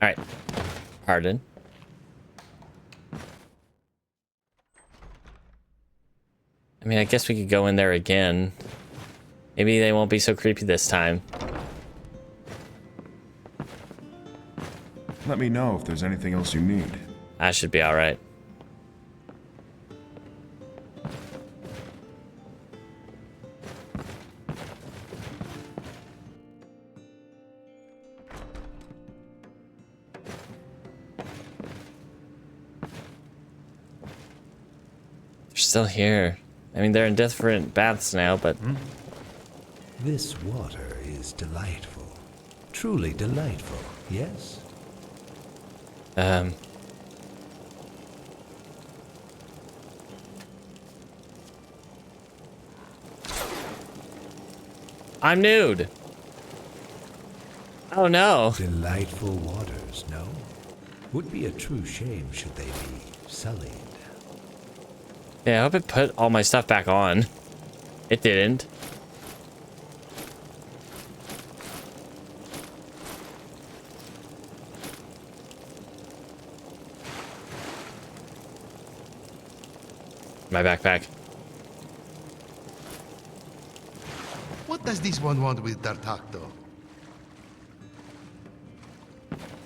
Alright. Pardon. I mean, I guess we could go in there again. Maybe they won't be so creepy this time. Let me know if there's anything else you need. I should be alright. They're still here. I mean, they're in different baths now, but... This water is delightful. Truly delightful, yes? I'm nude. Oh no. Delightful waters, no? Would be a true shame should they be sullied. Yeah, I hope it put all my stuff back on. It didn't. My backpack. What does this one want with D'Artagnan?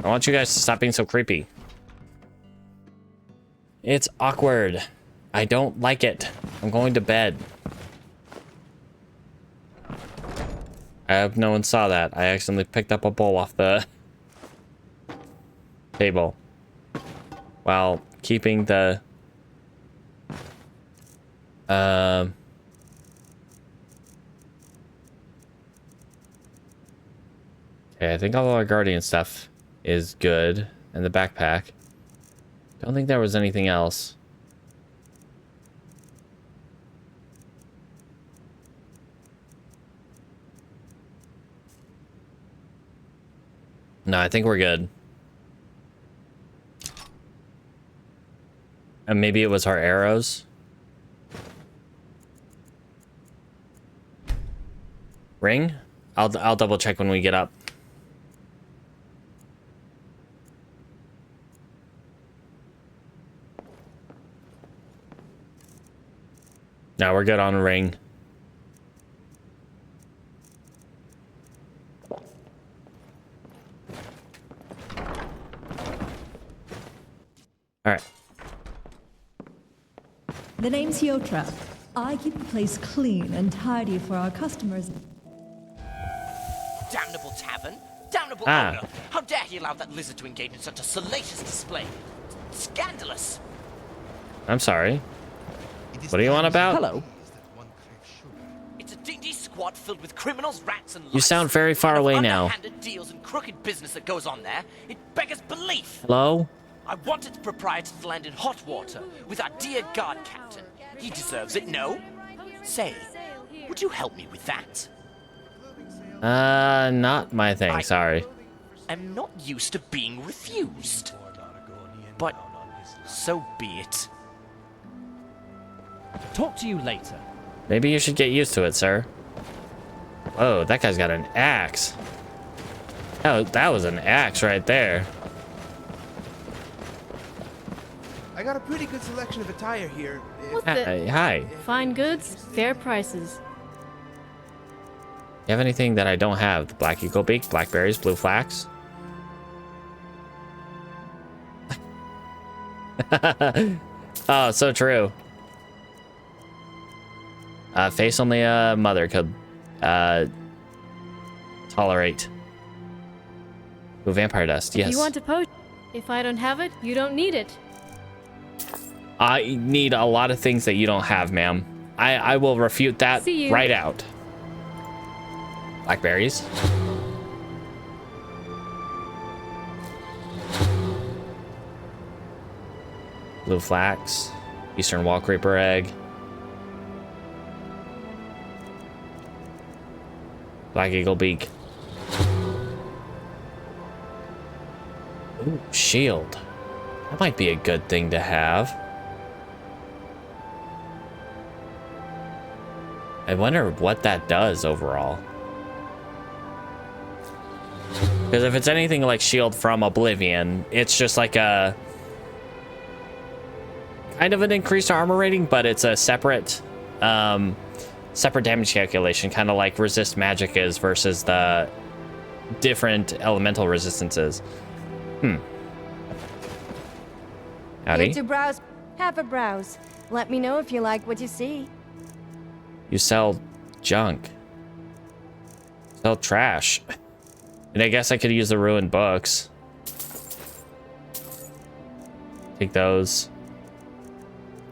I want you guys to stop being so creepy. It's awkward. I don't like it. I'm going to bed. I hope no one saw that. I accidentally picked up a bowl off the table while keeping the okay, I think all our Guardian stuff is good in the backpack. Don't think there was anything else. No, I think we're good. And maybe it was our arrows. Ring? I'll double check when we get up. No, we're good on a ring. All right. The name's Yotra. I keep the place clean and tidy for our customers. Damnable tavern! Damnable owner! How dare he allow that lizard to engage in such a salacious display? Scandalous! I'm sorry. What do you want about? Hello. It's a dingy squad filled with criminals, rats, and lice. You sound very far away now. Underhanded deals and crooked business that goes on there. It beggars belief. Hello? I wanted the proprietor to land in hot water with our dear guard captain. He deserves it, no? Say, would you help me with that? Not my thing, sorry. I'm not used to being refused. But so be it. Talk to you later. Maybe you should get used to it, sir. Oh, that guy's got an axe. Oh, that was an axe right there. I got a pretty good selection of attire here. Hi. Fine goods, fair prices. You have anything that I don't have? The black eagle beak, blackberries, blue flax. Oh, so true. Face only a mother could tolerate. Ooh, vampire dust, yes. You want a potion? If I don't have it, you don't need it. I need a lot of things that you don't have, ma'am. I will refute that right out. Blackberries. Blue flax. Eastern wall creeper egg. Black eagle beak. Ooh, shield. That might be a good thing to have. I wonder what that does overall. Because if it's anything like Shield from Oblivion, it's just like a kind of an increased armor rating, but it's a separate separate damage calculation, kind of like resist magic is versus the different elemental resistances. Howdy. Here to browse. Have a browse. Let me know if you like what you see. You sell junk. Sell trash. And I guess I could use the ruined books. Take those.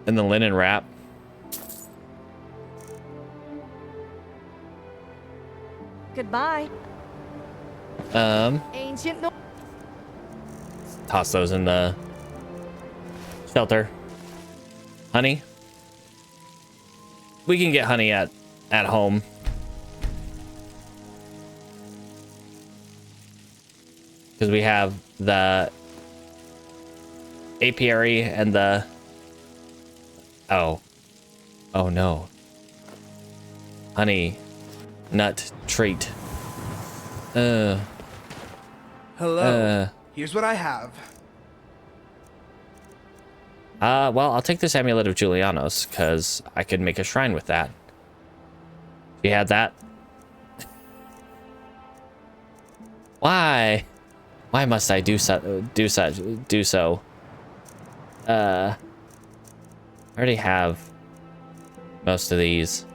And the linen wrap. Goodbye. Ancient no Toss those in the shelter. Honey. We can get honey at home. Because we have the apiary and the... Oh no. Honey nut treat. Hello. Here's what I have. Well, I'll take this amulet of Julianos, because I could make a shrine with that. You had that? Why? Why must I do so? I already have most of these.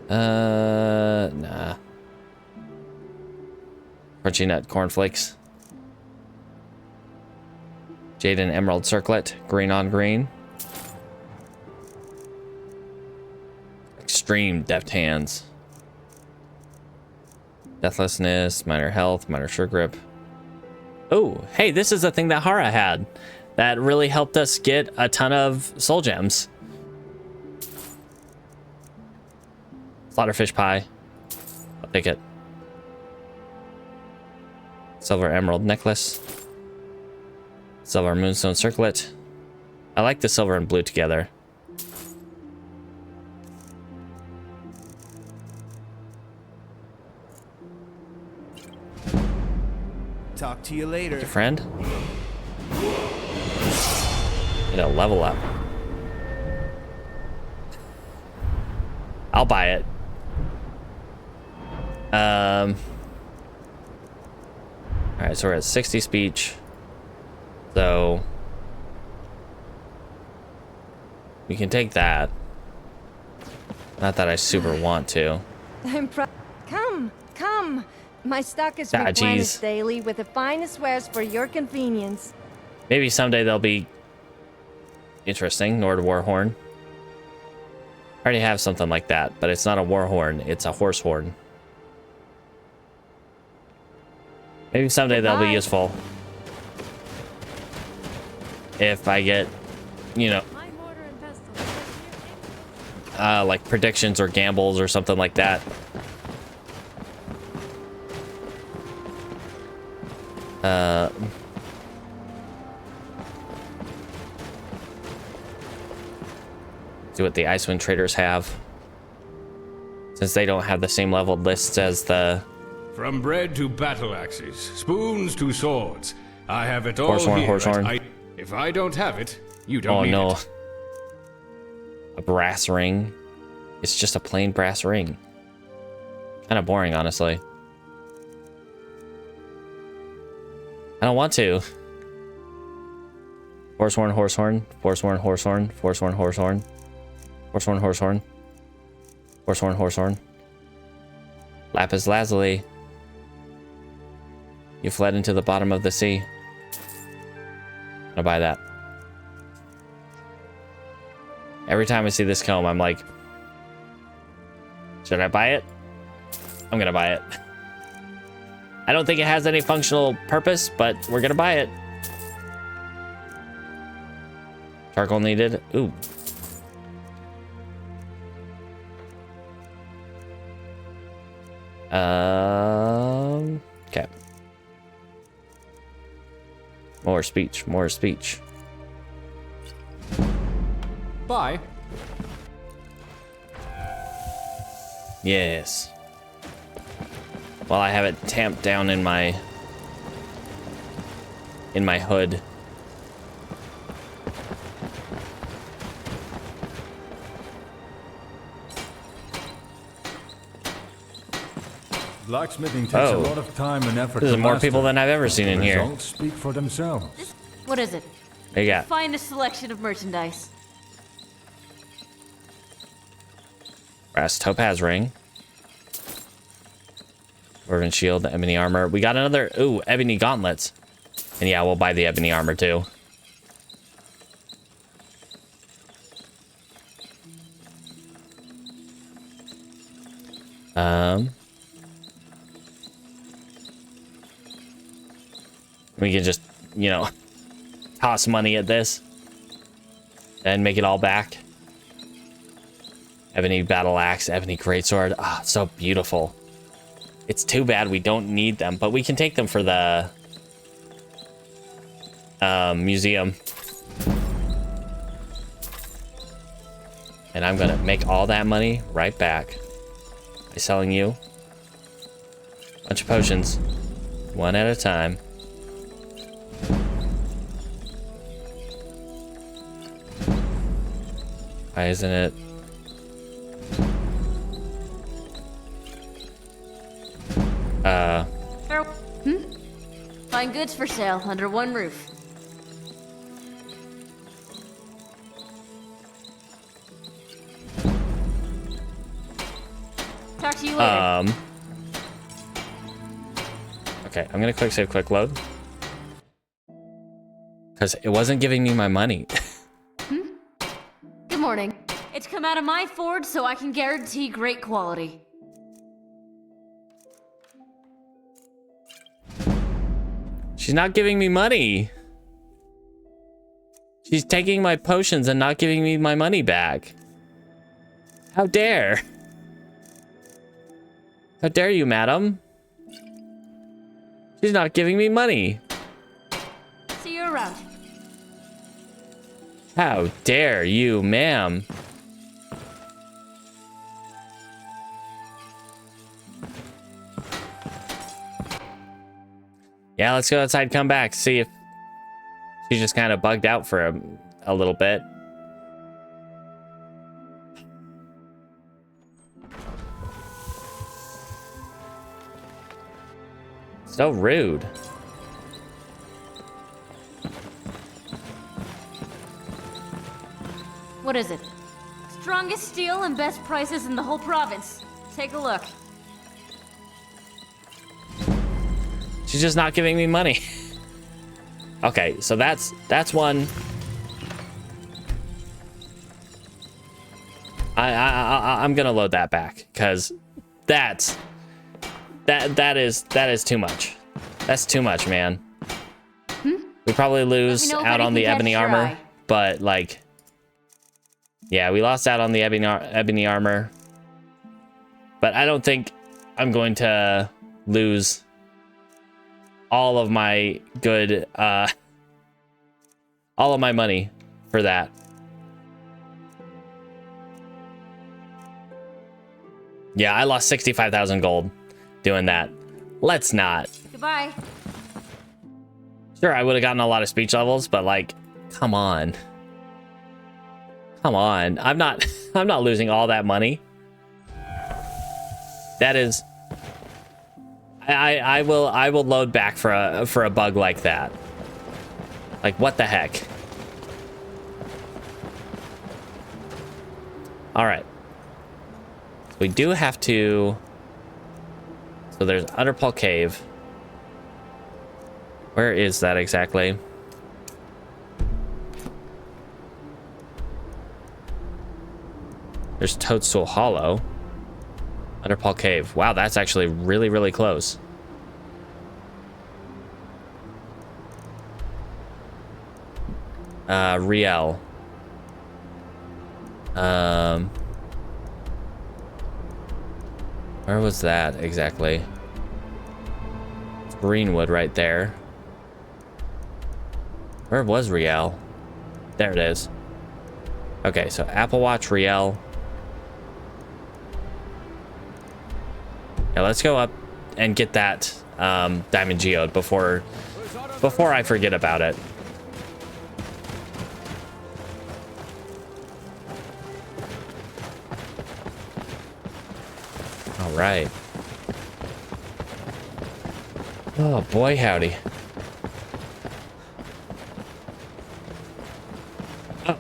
Nah. Crunchy nut cornflakes. Jade and emerald circlet, green on green. Extreme deft hands. Deathlessness, minor health, minor sure grip. Oh, hey, this is the thing that Hara had that really helped us get a ton of soul gems. Slaughterfish pie. I'll take it. Silver emerald necklace. Silver moonstone circlet. I like the silver and blue together. Talk to you later. Your friend? Need a level up. I'll buy it. Alright, so we're at 60 speech. So we can take that. Not that I super want to. Come. My stock is Ah, replenished jeez. daily with the finest wares for your convenience. Maybe someday they'll be interesting. Nord Warhorn. I already have something like that, but it's not a Warhorn. It's a horse horn. Maybe someday they'll be useful. If I get, you know, like predictions or gambles or something like that. See what the Icewind traders have. Since they don't have the same leveled lists as the... From bread to battle axes, spoons to swords, I have it all Horsehorn, here. horsehorn. If I don't have it, you don't Oh need no. it. A brass ring. It's just a plain brass ring. Kind of boring, honestly. I don't want to. Horsehorn, horsehorn, horsehorn, horsehorn, horsehorn, horsehorn, horsehorn, horsehorn, horsehorn, horsehorn. Lapis lazuli. You fled into the bottom of the sea. I'll buy that. Every time I see this comb, I'm like, should I buy it? I'm gonna buy it. I don't think it has any functional purpose, but we're gonna buy it. Charcoal needed. Ooh. Okay. More speech, more speech. Bye. Yes. Well, I have it tamped down in my hood. Blacksmithing takes a Oh. lot of time and effort. There's to more master. people than I've ever seen in The here. results speak for themselves. What is it? What you got? Finest selection of merchandise. Brass topaz ring. Dwarven shield, ebony armor. We got another, ooh, ebony gauntlets. And yeah, we'll buy the ebony armor too. We can just, you know, toss money at this and make it all back. Ebony battle axe, ebony greatsword. Ah, so beautiful. It's too bad we don't need them, but we can take them for the museum. And I'm gonna make all that money right back by selling you a bunch of potions, one at a time. Why isn't it? Find goods for sale under one roof. Talk to you later. Okay, I'm gonna quick save, quick load. Because it wasn't giving me my money. Good morning. It's come out of my forge, so I can guarantee great quality. She's not giving me money. She's taking my potions and not giving me my money back. How dare? How dare you, madam? She's not giving me money. See you around. How dare you, ma'am? Yeah, let's go outside, come back, see if she just kind of bugged out for a little bit. So rude. What is it? Strongest steel and best prices in the whole province. Take a look. She's just not giving me money. Okay, so that's one. I'm gonna load that back because that is too much. That's too much, man. We probably lose out on the ebony armor, but like, yeah, we lost out on the ebony armor. But I don't think I'm going to lose all of my good, all of my money for that. Yeah, I lost 65,000 gold doing that. Let's not. Goodbye. Sure, I would have gotten a lot of speech levels, but like, come on. Come on. I'm not losing all that money. That is I will load back for a bug like that. Like, what the heck? All right. So we do have to. So there's Underpaw Cave. Where is that exactly? There's Toadstool Hollow. Underpaw Cave. Wow, that's actually really, really close. Riel. Where was that exactly? It's Greenwood right there. Where was Riel? There it is. Okay, so Apple Watch, Riel. Yeah, let's go up and get that diamond geode before I forget about it. All right. Oh boy, howdy. Oh,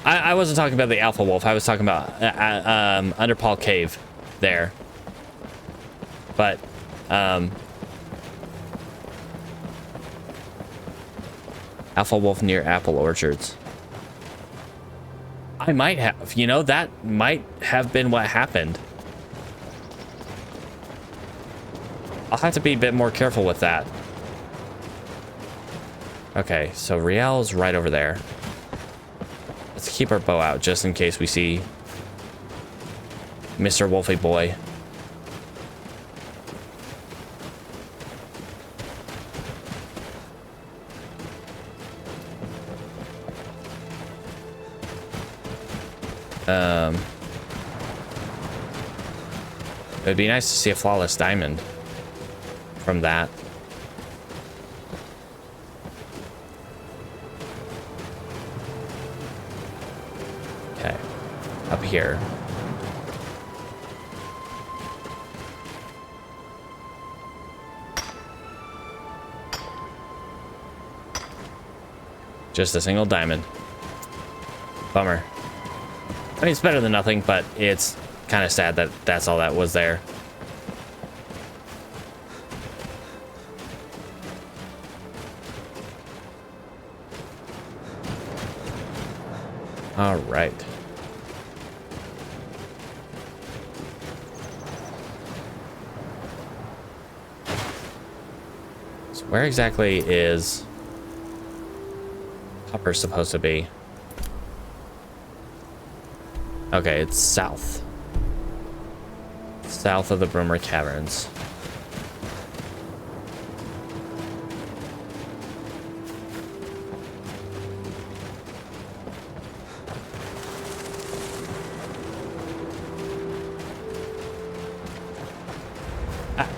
I wasn't talking about the Alpha Wolf. I was talking about Underpaw Cave there. But, Alpha Wolf near Apple Orchards. I might have, you know, that might have been what happened. I'll have to be a bit more careful with that. Okay, so Riel's right over there. Let's keep our bow out just in case we see Mr. Wolfie Boy. It would be nice to see a flawless diamond from that. Okay, up here. Just a single diamond. Bummer. I mean, it's better than nothing, but it's kind of sad that that's all that was there. All right. So where exactly is Copper supposed to be? Okay, it's south. South of the Broomer Caverns. Ah,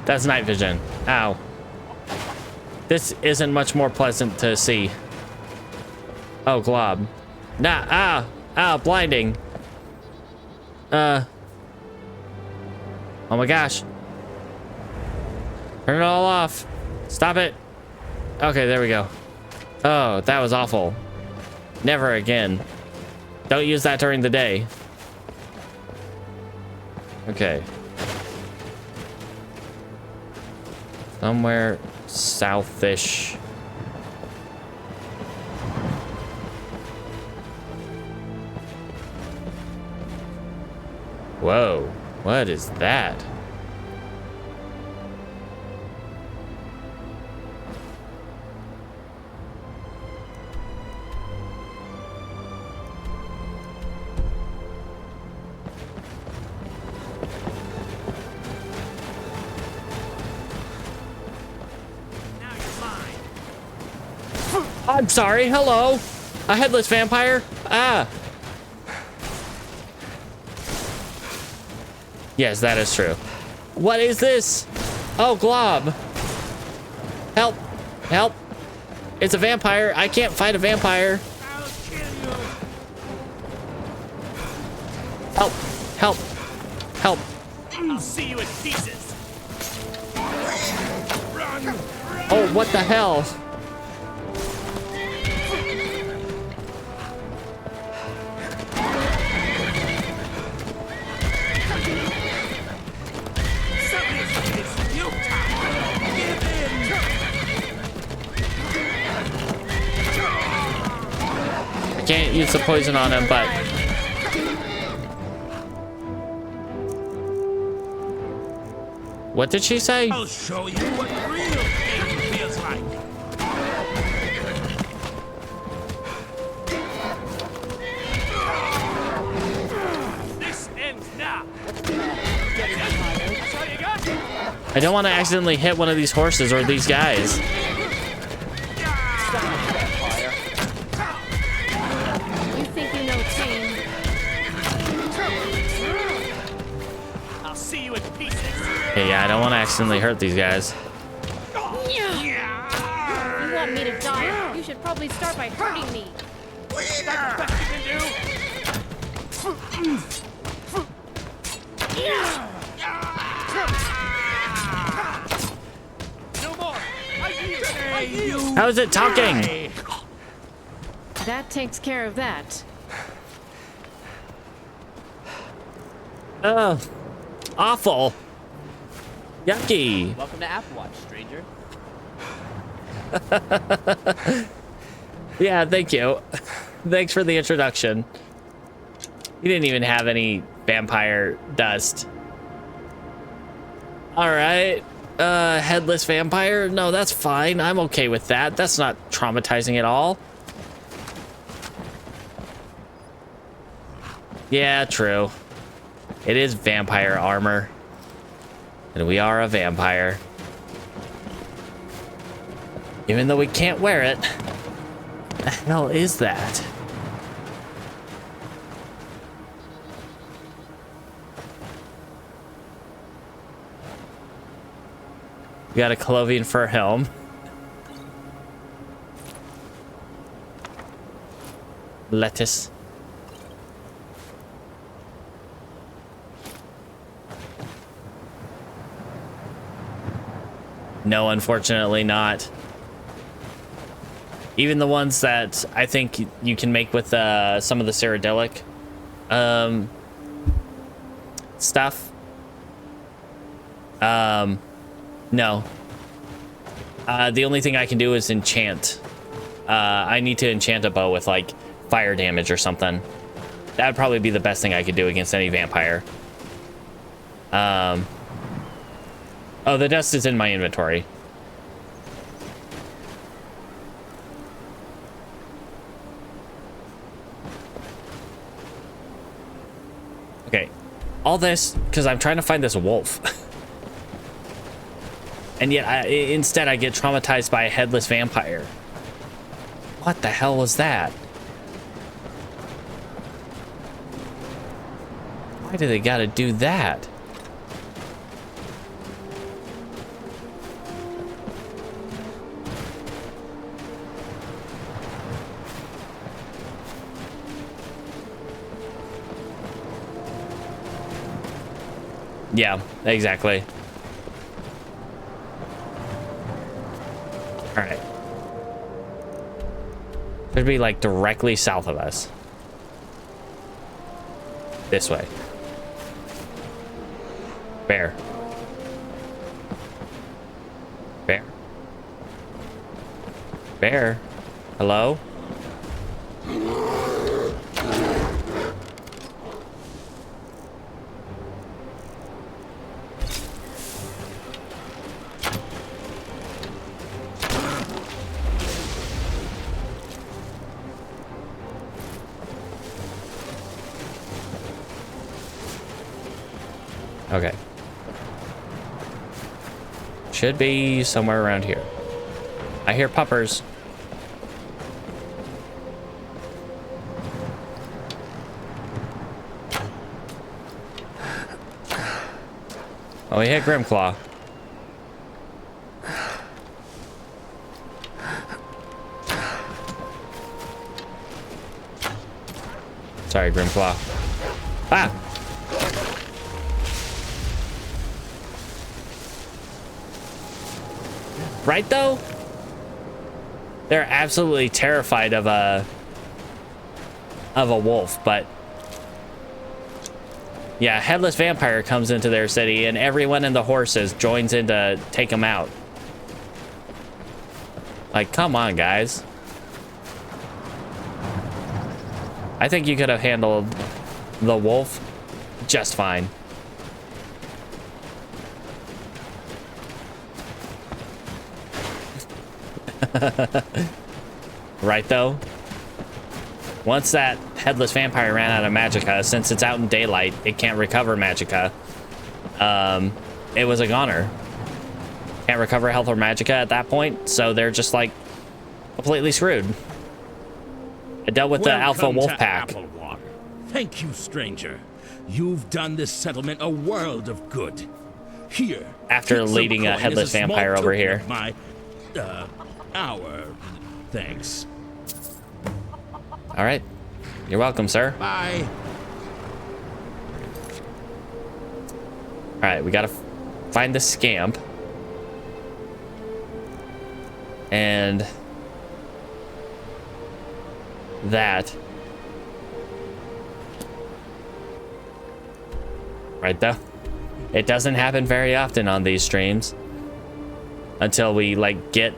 that's night vision. Ow. This isn't much more pleasant to see. Oh, glob. Nah, blinding. Oh my gosh. Turn it all off. Stop it. Okay, there we go. Oh, that was awful. Never again. Don't use that during the day. Okay. Somewhere southish. Whoa, what is that? I'm sorry, hello. A headless vampire? Ah. Yes, that is true. What is this? Oh, Glob. Help. Help. It's a vampire. I can't fight a vampire. Help. Help. Help. I'll see you in pieces. Oh, what the hell? Can't use the poison on him, but what did she say? I'll show you what real pain feels like. This ends now. I don't want to accidentally hit one of these horses or these guys. Yeah, I don't want to accidentally hurt these guys. If you want me to die, you should probably start by hurting me. That's the best you can do. No more. I heal. How is it talking? That takes care of that. Oh, awful. Yucky. Welcome to Apple Watch, stranger. Yeah, thank you. Thanks for the introduction. You didn't even have any vampire dust. All right. Headless vampire? No, that's fine. I'm okay with that. That's not traumatizing at all. Yeah, true. It is vampire armor. And we are a vampire. Even though we can't wear it. What the hell is that? We got a Colovian fur helm. Lettuce. No, unfortunately not. Even the ones that I think you can make with some of the Cyrodiilic stuff. No. The only thing I can do is enchant. I need to enchant a bow with like fire damage or something. That would probably be the best thing I could do against any vampire. Oh, the dust is in my inventory. Okay. All this because I'm trying to find this wolf. And yet, instead I get traumatized by a headless vampire. What the hell was that? Why do they gotta do that? Yeah, exactly. All right. Should be like directly south of us. This way. Bear. Bear? Hello? Okay. Should be somewhere around here. I hear puppers. Oh, he hit Grimclaw. Sorry, Grimclaw. Ah! Right though? They're absolutely terrified of a wolf, but yeah, headless vampire comes into their city and everyone in the horses joins in to take him out. Like, come on, guys. I think you could have handled the wolf just fine. Right though? Once that headless vampire ran out of magicka, since it's out in daylight, it can't recover magicka. It was a goner. Can't recover health or magicka at that point, so they're just like completely screwed. I dealt with the alpha wolf pack. Thank you, stranger. You've done this settlement a world of good. Here. After leading a headless vampire over here. Our thanks. All right. You're welcome, sir. Bye. All right, we gotta find the scamp. And that. Right though. It doesn't happen very often on these streams. Until we like get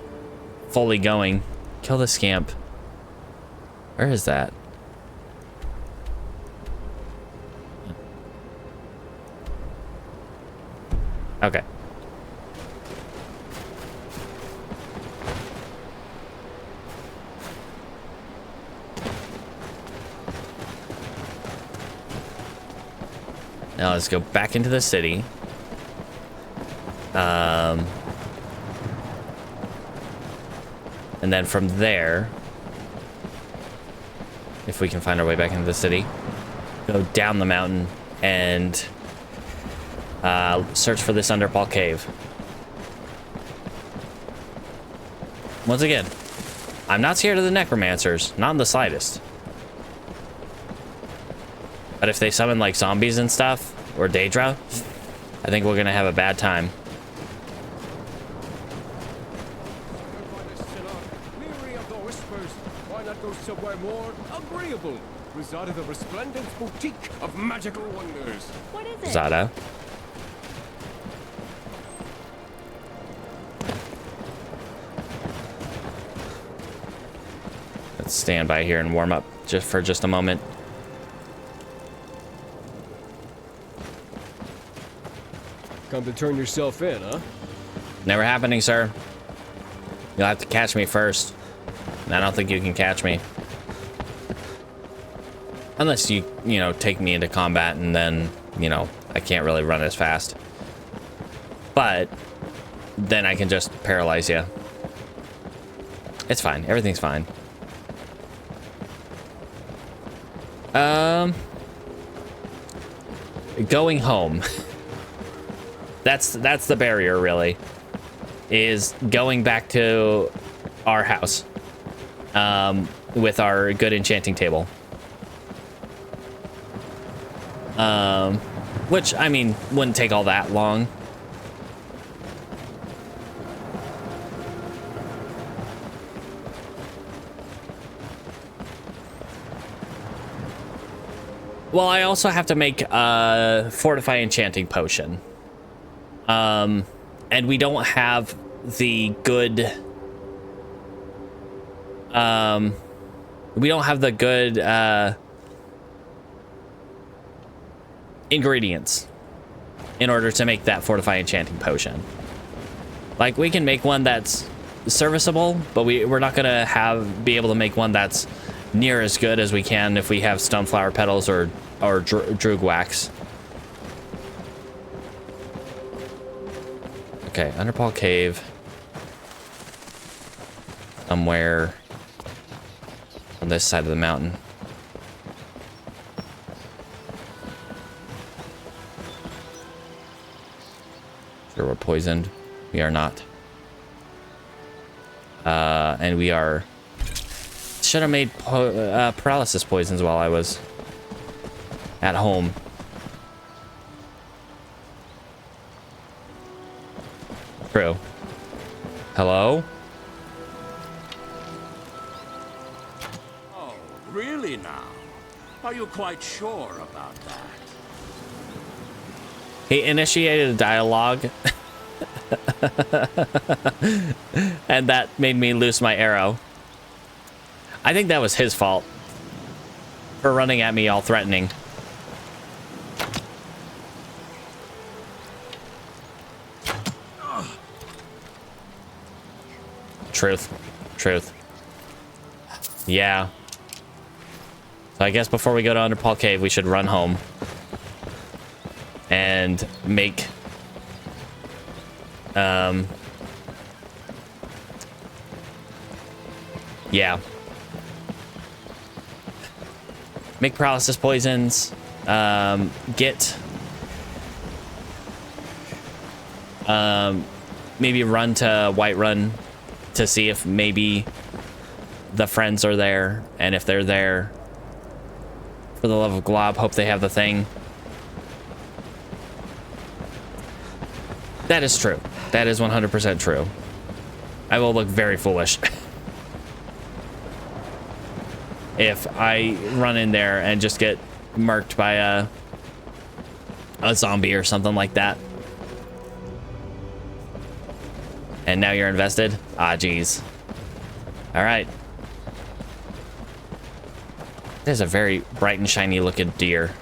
fully going. Kill the scamp. Where is that? Okay. Now let's go back into the city. And then from there, if we can find our way back into the city, go down the mountain and search for this Underpaw cave. Once again, I'm not scared of the necromancers, not in the slightest. But if they summon like zombies and stuff, or Daedra, I think we're gonna have a bad time. Somewhere more agreeable. Reside the resplendent boutique of magical wonders. What is it? Zada. Let's stand by here and warm up just for a moment. Come to turn yourself in, huh? Never happening, sir. You'll have to catch me first. And I don't think you can catch me. Unless you know, take me into combat and then, you know, I can't really run as fast. But then I can just paralyze you. It's fine. Everything's fine. Going home. That's the barrier, really. Is going back to our house. With our good enchanting table. Which, I mean, wouldn't take all that long. Well, I also have to make a fortify enchanting potion. And we don't have the good we don't have the good ingredients in order to make that fortify enchanting potion. Like, we can make one that's serviceable, but we're not gonna be able to make one that's near as good as we can if we have stoneflower petals or droog wax. Okay, Underpaw Cave. Somewhere on this side of the mountain. Sure, we're poisoned. We are not. And we are... Should have made paralysis poisons while I was at home. True. Hello? Oh, really now? Are you quite sure about that? He initiated a dialogue. And that made me lose my arrow. I think that was his fault for running at me all threatening. Truth. Yeah. So I guess before we go to Underpaw Cave, we should run home and make yeah. Make paralysis poisons. Get maybe run to Whiterun to see if maybe the friends are there, and if they're there, for the love of Glob, hope they have the thing. That is true. That is 100% true. I will look very foolish if I run in there and just get murked by a zombie or something like that. And now you're invested? Ah, geez. All right. There's a very bright and shiny looking deer.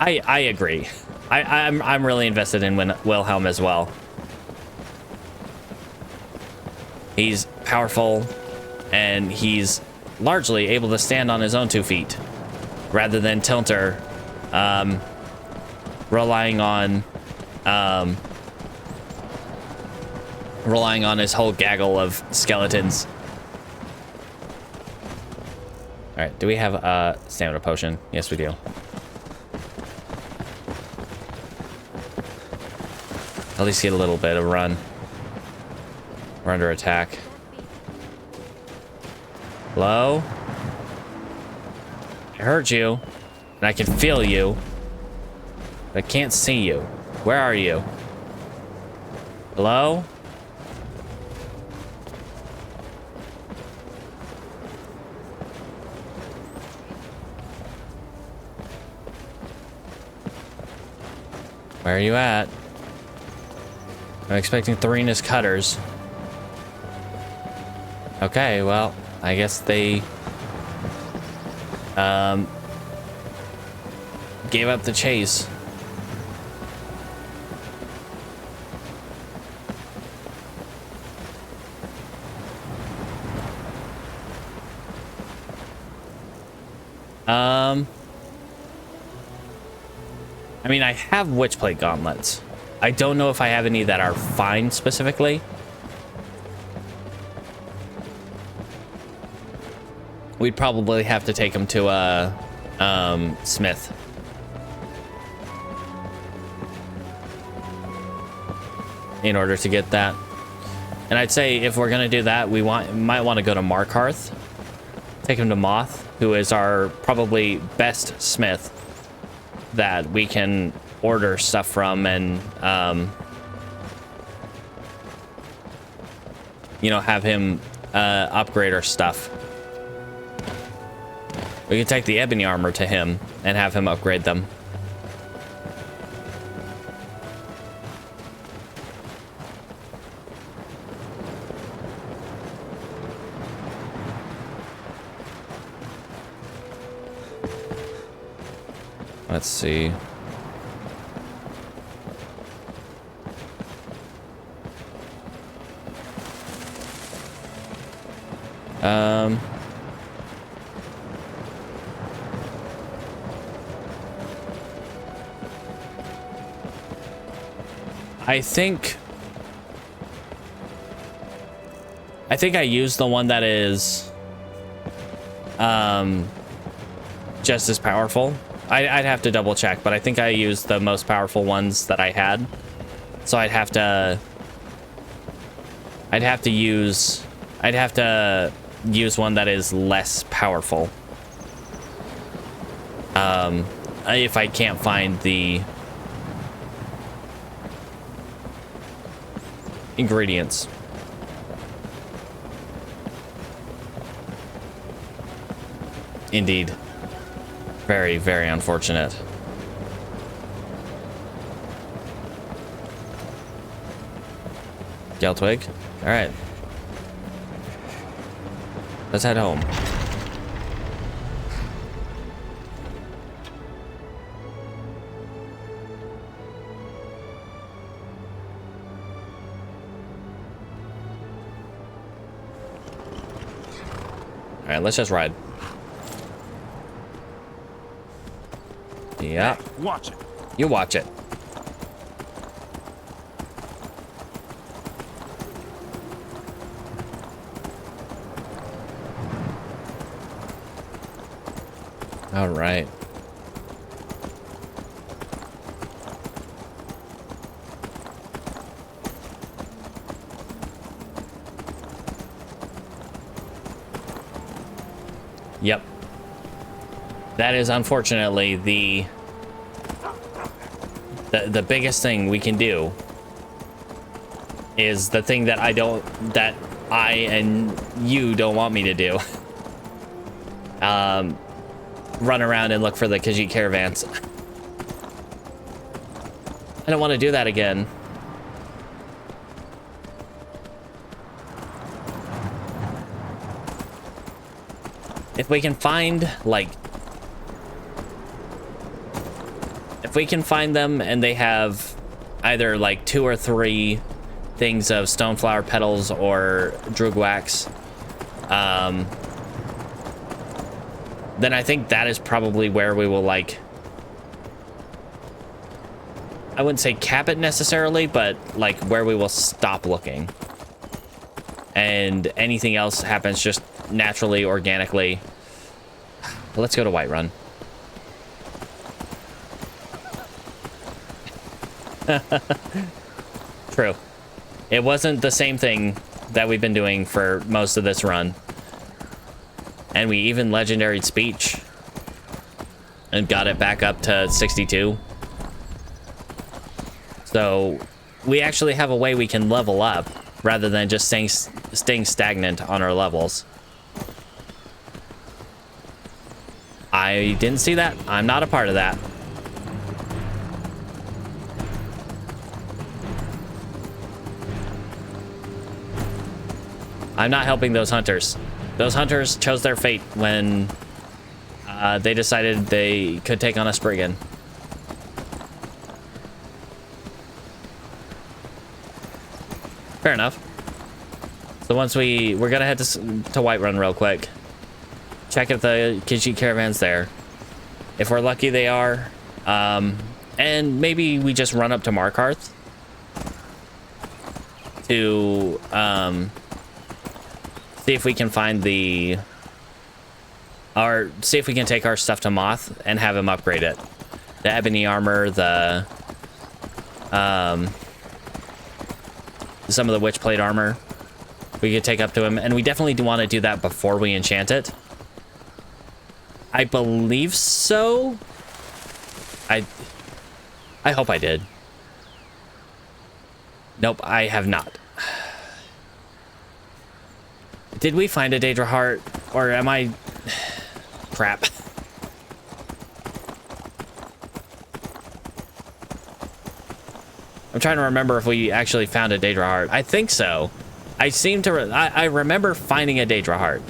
I agree. I'm really invested in Wilhelm as well. He's powerful, and he's largely able to stand on his own 2 feet, rather than Tilter relying on his whole gaggle of skeletons. All right, do we have a stamina potion? Yes, we do. At least get a little bit of run. We're under attack. Hello? I heard you, and I can feel you. I can't see you. Where are you? Hello? Where are you at? I'm expecting Tharina's cutters. Okay, well, I guess they gave up the chase. I mean, I have Witchplate gauntlets. I don't know if I have any that are fine specifically. We'd probably have to take them to a smith. In order to get that. And I'd say if we're gonna do that, we might want to go to Markarth. Take him to Moth, who is our probably best smith that we can order stuff from and you know, have him upgrade our stuff. We can take the ebony armor to him and have him upgrade them. Let's see. I think I used the one that is just as powerful. I'd have to double check, but I think I used the most powerful ones that I had. So I'd have to use one that is less powerful. If I can't find the ingredients. Indeed. Very, very unfortunate. Gale twig. All right. Let's head home. All right, let's just ride. Yeah. Hey, watch it. You watch it. All right. Yep. That is unfortunately the biggest thing we can do is the thing that I and you don't want me to do. Run around and look for the Khajiit caravans. I don't want to do that again. If we can find, like... If we can find them and they have either, like, 2 or 3 things of stoneflower petals or droog wax, then I think that is probably where we will, like... I wouldn't say cap it necessarily, but, like, where we will stop looking. And anything else happens just naturally, organically. Let's go to Whiterun. True. It wasn't the same thing that we've been doing for most of this run. And we even legendaried speech. And got it back up to 62. So we actually have a way we can level up rather than just staying stagnant on our levels. I didn't see that. I'm not a part of that. I'm not helping those hunters. Those hunters chose their fate when they decided they could take on a Spriggan. Fair enough. So once we're gonna head to Whiterun real quick. Check if the Khajiit caravan's there. If we're lucky, they are. And maybe we just run up to Markarth to see if we can find see if we can take our stuff to Moth and have him upgrade it. The ebony armor, some of the witch plate armor we could take up to him, and we definitely do want to do that before we enchant it. I believe so. I hope I did. Nope, I have not. Did we find a Daedra heart, or am I... Crap. I'm trying to remember if we actually found a Daedra heart. I think so. I remember finding a Daedra heart.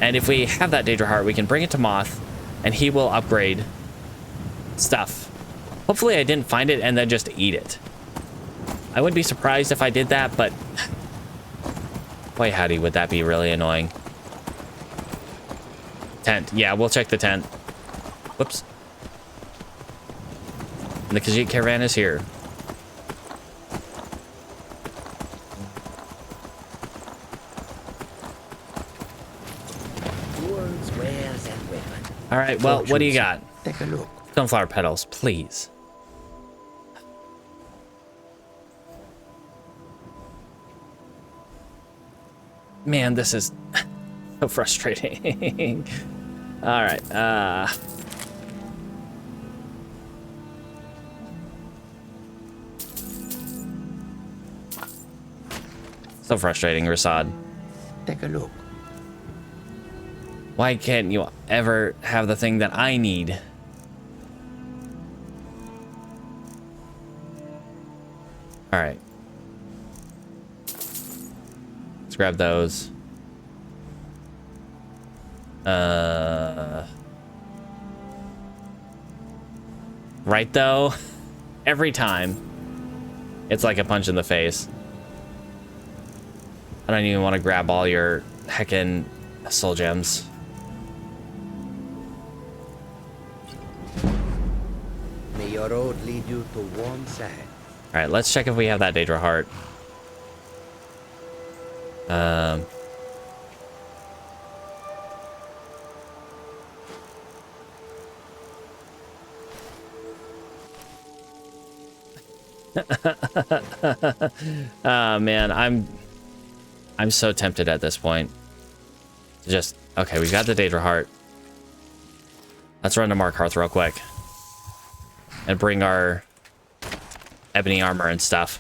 And if we have that Daedra heart, we can bring it to Moth, and he will upgrade stuff. Hopefully I didn't find it and then just eat it. I wouldn't be surprised if I did that, but boy howdy, would that be really annoying. Tent. Yeah, we'll check the tent. Whoops. And the Khajiit caravan is here. All right, well, what do you got? Take a look. Sunflower petals, please. Man, this is so frustrating. All right, so frustrating, Rasad. Take a look. Why can't you ever have the thing that I need? All right. Let's grab those. Right though, every time it's like a punch in the face. I don't even want to grab all your heckin' soul gems. May your road lead you to warm sand. All right, let's check if we have that Daedra heart. Oh man, I'm so tempted at this point. Just okay, we've got the Daedra heart. Let's run to Markarth real quick and bring our ebony armor and stuff.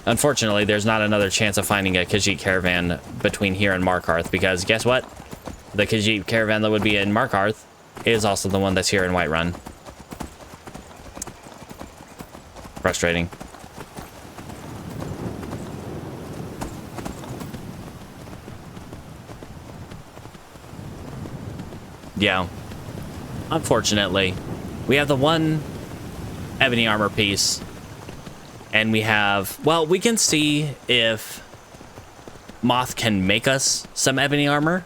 Unfortunately, there's not another chance of finding a Khajiit caravan between here and Markarth, because guess what? The Khajiit caravan that would be in Markarth is also the one that's here in Whiterun. Frustrating. Yeah. Unfortunately, we have the one ebony armor piece, and we have, well, we can see if Moth can make us some ebony armor.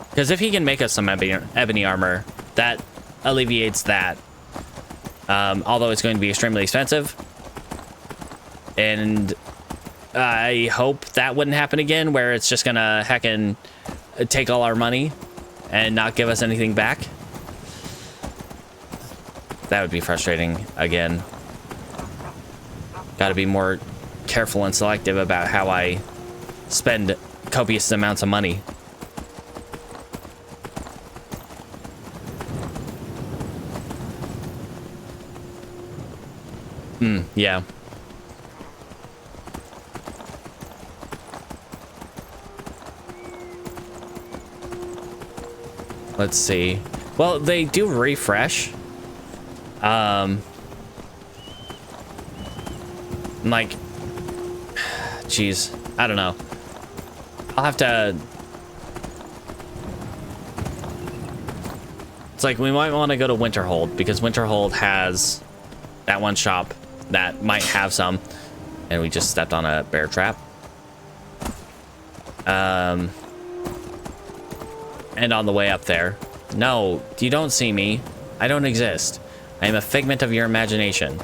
Because if he can make us some ebony armor, that alleviates that. Although it's going to be extremely expensive. And I hope that wouldn't happen again, where it's just gonna heckin' take all our money and not give us anything back. That would be frustrating again. Gotta be more careful and selective about how I spend copious amounts of money. Yeah. Let's see. Well, they do refresh. Like, geez, I don't know. I'll have to. It's like we might want to go to Winterhold, because Winterhold has that one shop that might have some, and we just stepped on a bear trap. And on the way up there, no, you don't see me. I don't exist. I am a figment of your imagination.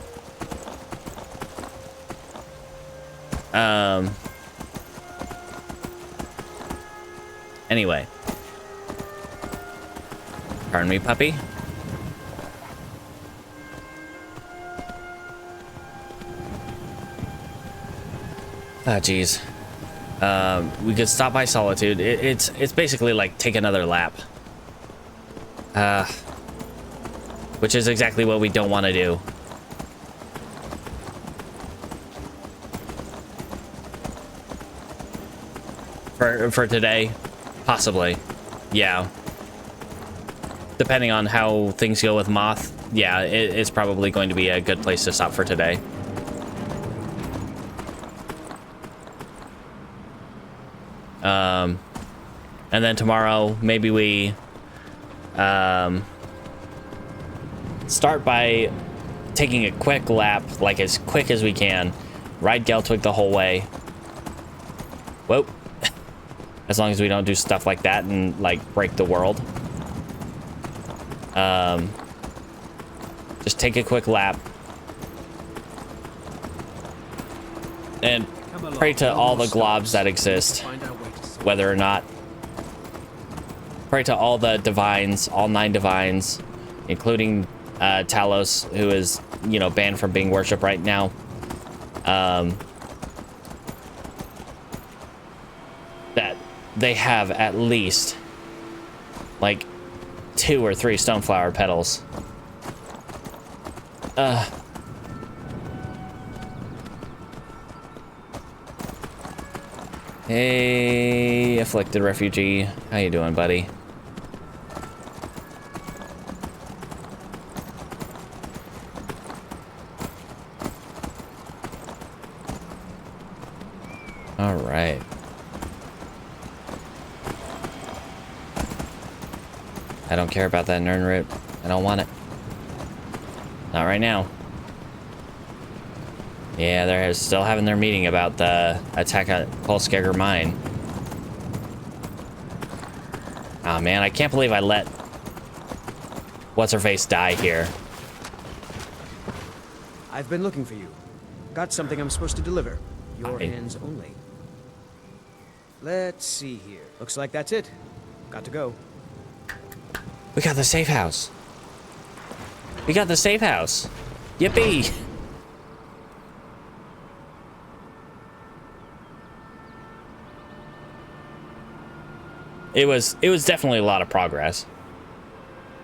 Anyway. Pardon me, puppy. Ah, geez. We could stop by Solitude. It's basically like take another lap. Which is exactly what we don't want to do. For today, possibly. Yeah. Depending on how things go with Moth, yeah, it's probably going to be a good place to stop for today. And then tomorrow, maybe we start by taking a quick lap, like as quick as we can. Ride Geltwig the whole way. Whoa. As long as we don't do stuff like that and, like, break the world. Just take a quick lap. And pray to all the globs that exist. Whether or not. Pray to all the divines, all 9 divines, including Talos, who is, you know, banned from being worshipped right now. That they have at least like 2 or 3 stoneflower petals. Hey, afflicted refugee. How you doing, buddy? All right. I don't care about that Nern root. I don't want it. Not right now. Yeah, they're still having their meeting about the attack on Polskeger Mine. Oh man, I can't believe I let What's-Her-Face die here. I've been looking for you. Got something I'm supposed to deliver. Your hands only. Let's see here. Looks like that's it. Got to go. We got the safe house. We got the safe house. Yippee! It was definitely a lot of progress.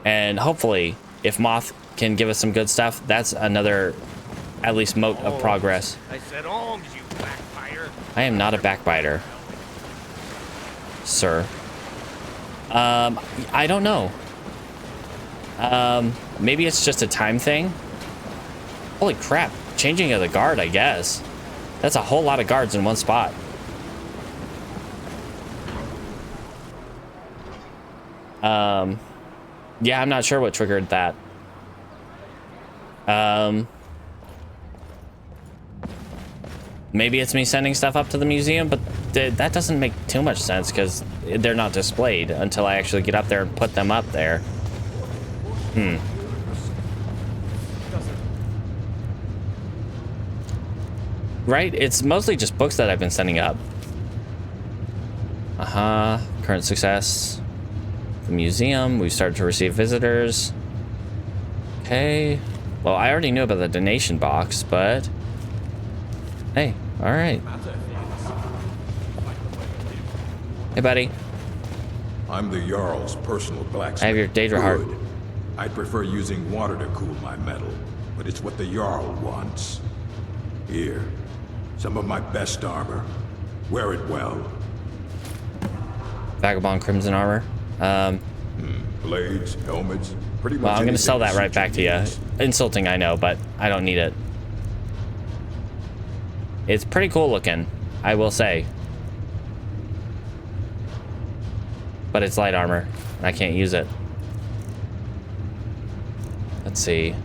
And hopefully, if Moth can give us some good stuff, that's another, at least, mote of progress. I said alms, you backbiter. I am not a backbiter, sir. I don't know. Maybe it's just a time thing. Holy crap, changing of the guard, I guess. That's a whole lot of guards in one spot. Yeah, I'm not sure what triggered that. Maybe it's me sending stuff up to the museum, but that doesn't make too much sense because they're not displayed until I actually get up there and put them up there. Right? It's mostly just books that I've been sending up. Current success. The museum. We've started to receive visitors. Okay. Well, I already knew about the donation box, but... Hey, alright. Hey, buddy. I'm the Jarl's personal blacksmith. I have your Daedra heart. Good. I'd prefer using water to cool my metal, but it's what the Jarl wants. Here, some of my best armor. Wear it well. Vagabond Crimson armor. Blades, helmets, pretty much. Well, I'm gonna sell that right back to you. Insulting, I know, but I don't need it. It's pretty cool looking, I will say. But it's light armor, and I can't use it. Let's see.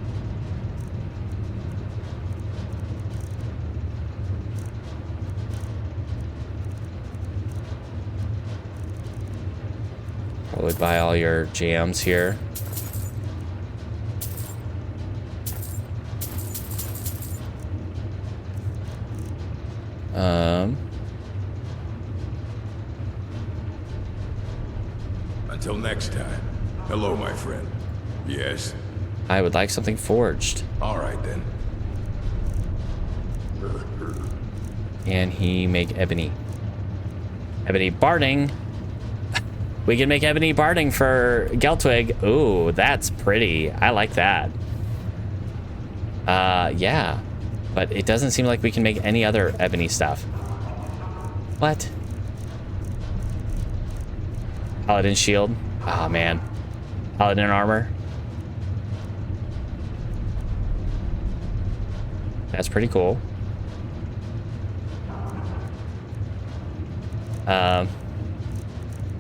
I would buy all your jams here. Until next time. Hello, my friend. Yes? I would like something forged. All right, then. Can he make ebony? Ebony barding. We can make ebony barding for Geltwig. Ooh, that's pretty. I like that. Yeah. But it doesn't seem like we can make any other ebony stuff. What? Paladin shield. Oh, man. Paladin armor. That's pretty cool.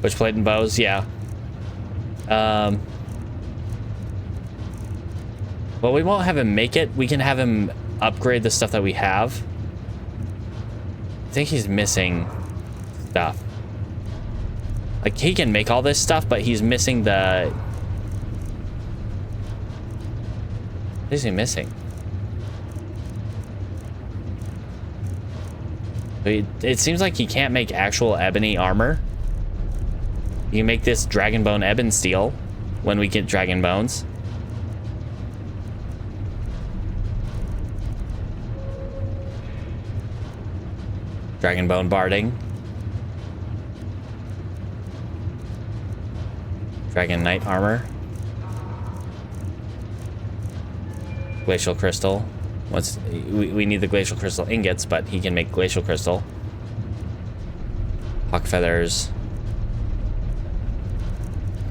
Witch plate and bows, yeah. Well, we won't have him make it. We can have him upgrade the stuff that we have. I think he's missing stuff. Like, he can make all this stuff, but he's missing the... What is he missing? It seems like he can't make actual ebony armor. You can make this dragon bone ebon steel when we get dragon bones. Dragon bone barding. Dragon knight armor. Glacial crystal. Once we need the glacial crystal ingots, but he can make glacial crystal. Hawk feathers.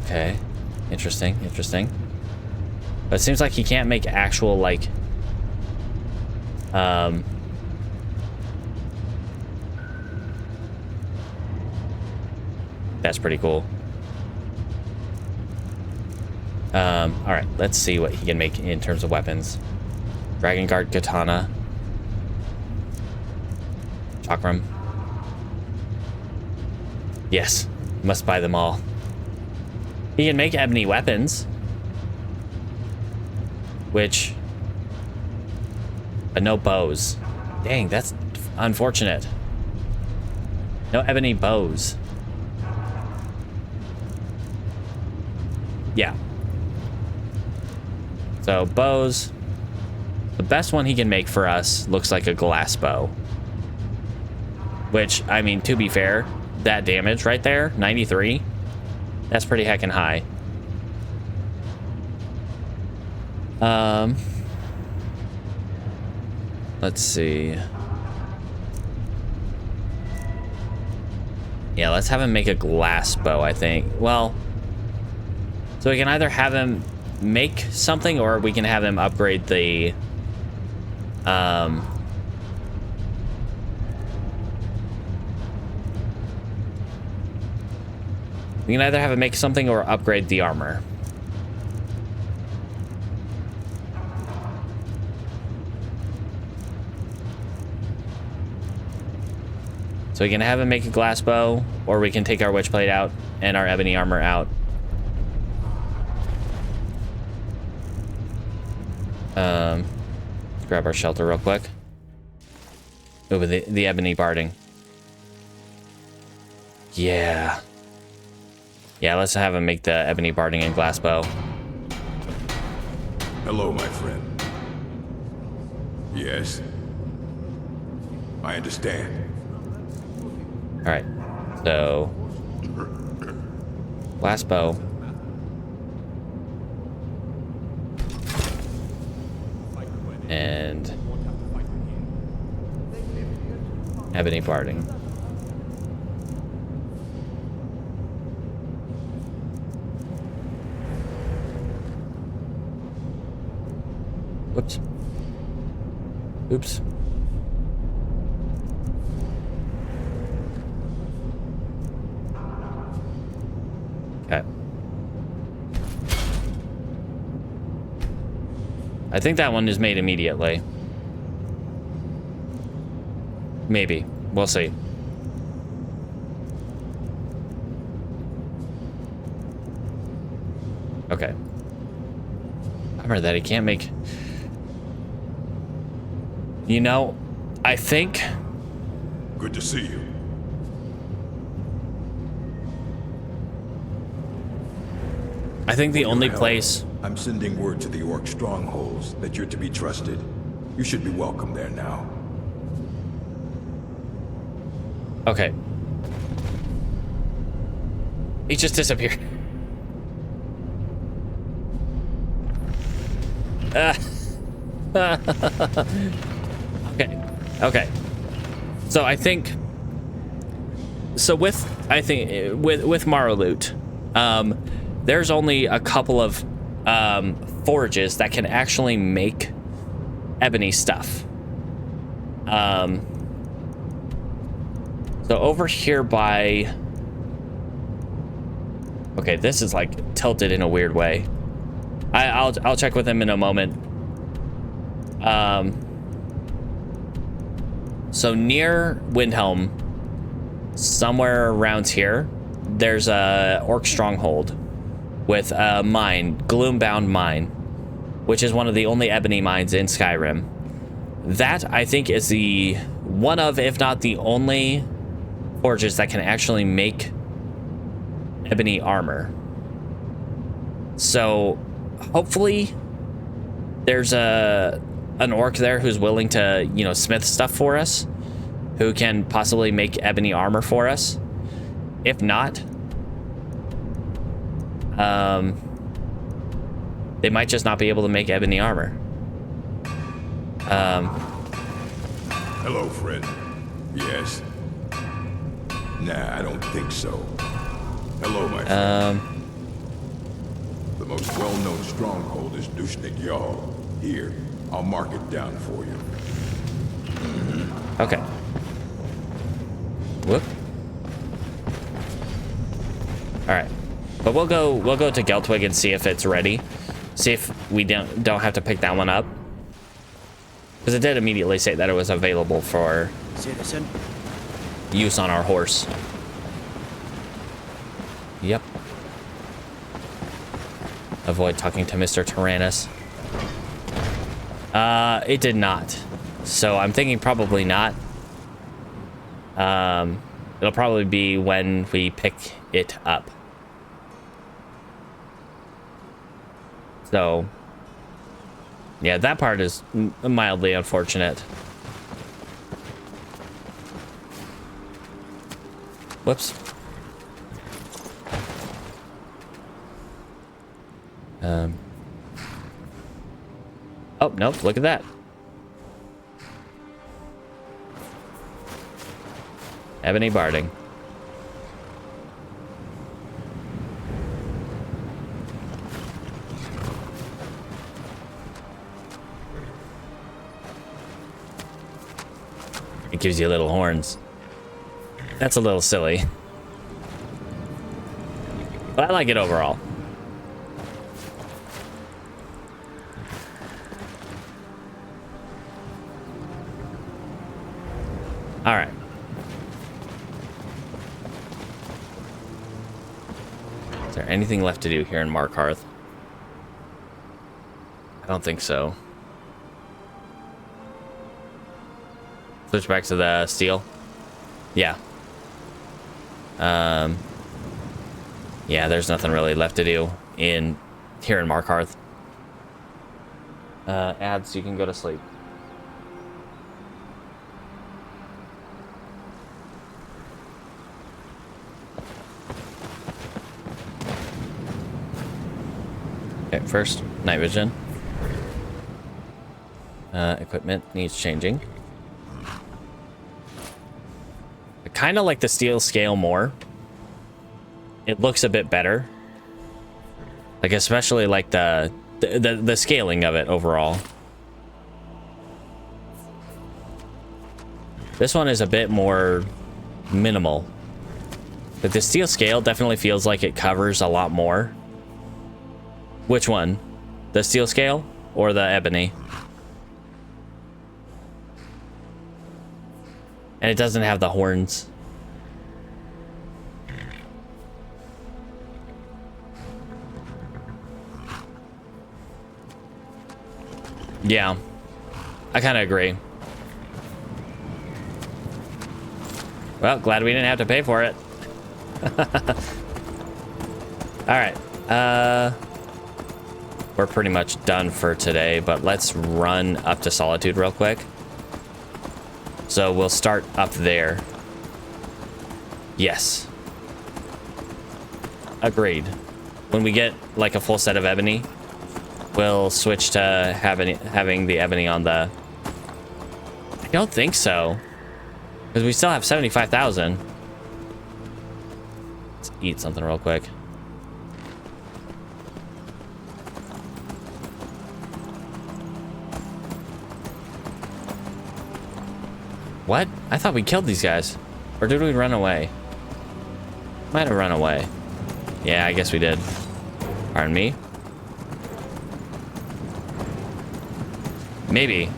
Okay. Interesting, interesting. But it seems like he can't make actual, like, that's pretty cool. Alright, let's see what he can make in terms of weapons. Dragon Guard Katana. Chakram. Yes, must buy them all. He can make ebony weapons. Which... But no bows. Dang, that's unfortunate. No ebony bows. Yeah. So, bows. The best one he can make for us looks like a glass bow. Which, I mean, to be fair, that damage right there, 93, that's pretty heckin' high. Let's see. Yeah, let's have him make a glass bow, I think. Well, so we can either have him make something, or we can have him upgrade the... we can either have him make something or upgrade the armor. So we can have him make a glass bow, or we can take our witch plate out and our ebony armor out. Let's grab our shelter real quick. Over the ebony barding. Yeah. Yeah, let's have him make the ebony barding and glass bow. Hello, my friend. Yes. I understand. Alright, so... glass bow. And... ebony barding. Whoops. Oops. Okay. I think that one is made immediately. Maybe. We'll see. Okay. Remember that he can't make... You know, I think... Good to see you. I think the only place... I'm sending word to the orc strongholds that you're to be trusted. You should be welcome there now. Okay. He just disappeared. Okay. So I think... So with Maraloot, there's only a couple of forages that can actually make ebony stuff. So over here by Okay, this is like tilted in a weird way. I'll check with him in a moment. So near Windhelm, somewhere around here, there's a orc stronghold with a mine, Gloombound Mine, which is one of the only ebony mines in Skyrim. That, I think, is the one of, if not the only, forges that can actually make ebony armor. So hopefully there's an orc there who's willing to, you know, smith stuff for us, who can possibly make ebony armor for us. If not, they might just not be able to make ebony armor. Hello, friend. Yes. Nah, I don't think so. Hello, my friend. The most well-known stronghold is Dushnik Jarl. Here, I'll mark it down for you. Okay. Whoop. All right, but we'll go to Geltwig and see if it's ready. See if we don't have to pick that one up, because it did immediately say that it was available for Citizen. use on our horse. Yep. Avoid talking to Mr. Tyrannus. It did not. So I'm thinking probably not. It'll probably be when we pick it up. So, yeah, that part is mildly unfortunate. Whoops. Oh, nope, look at that. Ebony barding. It gives you little horns. That's a little silly. But I like it overall. All right. Is there anything left to do here in Markarth? I don't think so. Switch back to the steel. Yeah. Yeah, there's nothing really left to do here in Markarth. Ads, you can go to sleep. Okay, first, night vision. Equipment needs changing. I kind of like the steel scale more. It looks a bit better. Like, especially like the scaling of it overall. This one is a bit more minimal. But the steel scale definitely feels like it covers a lot more. Which one? The steel scale or the ebony? And it doesn't have the horns. Yeah, I kind of agree. Well, glad we didn't have to pay for it. All right. We're pretty much done for today, but let's run up to Solitude real quick. So we'll start up there. Yes. Agreed. When we get like a full set of ebony, we'll switch to having the ebony on the... I don't think so. Because we still have 75,000. Let's eat something real quick. What? I thought we killed these guys. Or did we run away? Might have run away. Yeah, I guess we did. Pardon me. Maybe.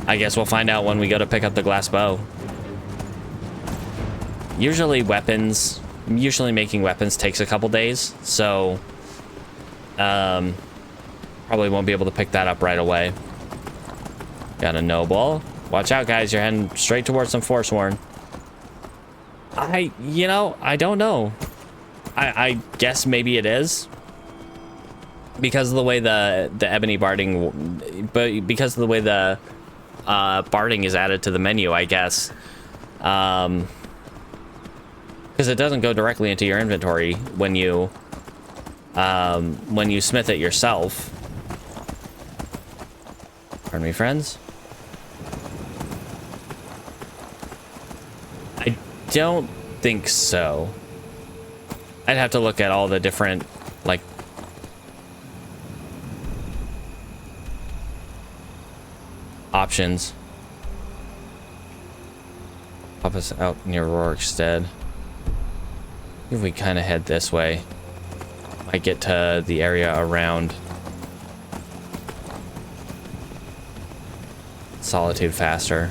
I guess we'll find out when we go to pick up the glass bow. Usually making weapons takes a couple days, so probably won't be able to pick that up right away. Got a noble. Watch out, guys, you're heading straight towards some Forsworn. I don't know. I guess maybe it is. Because of the way the ebony barding, but because of the way the barding is added to the menu, I guess. Because it doesn't go directly into your inventory when you smith it yourself. Pardon me, friends. I don't think so. I'd have to look at all the different, like, options. Pop us out near Rorikstead. If we kind of head this way, might get to the area around Solitude faster.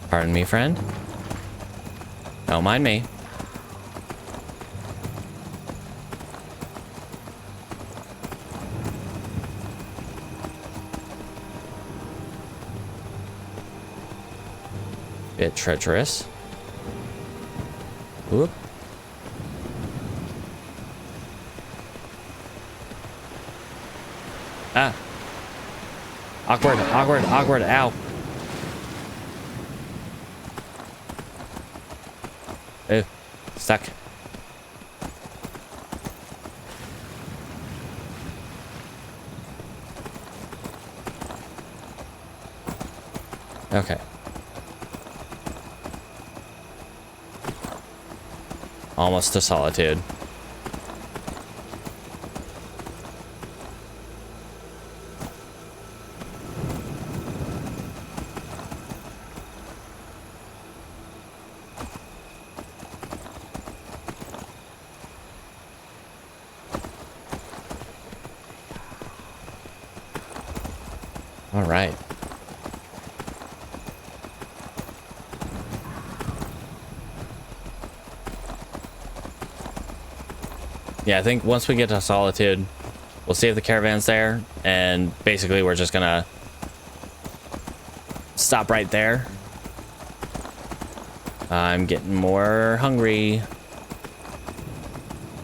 Pardon me, friend. Don't mind me. Bit treacherous. Whoop. Ah. Awkward, awkward, awkward. Ow. Ew. Stuck. Okay. Almost to Solitude. All right. Yeah, I think once we get to Solitude, we'll see if the caravan's there, and basically we're just gonna stop right there. I'm getting more hungry.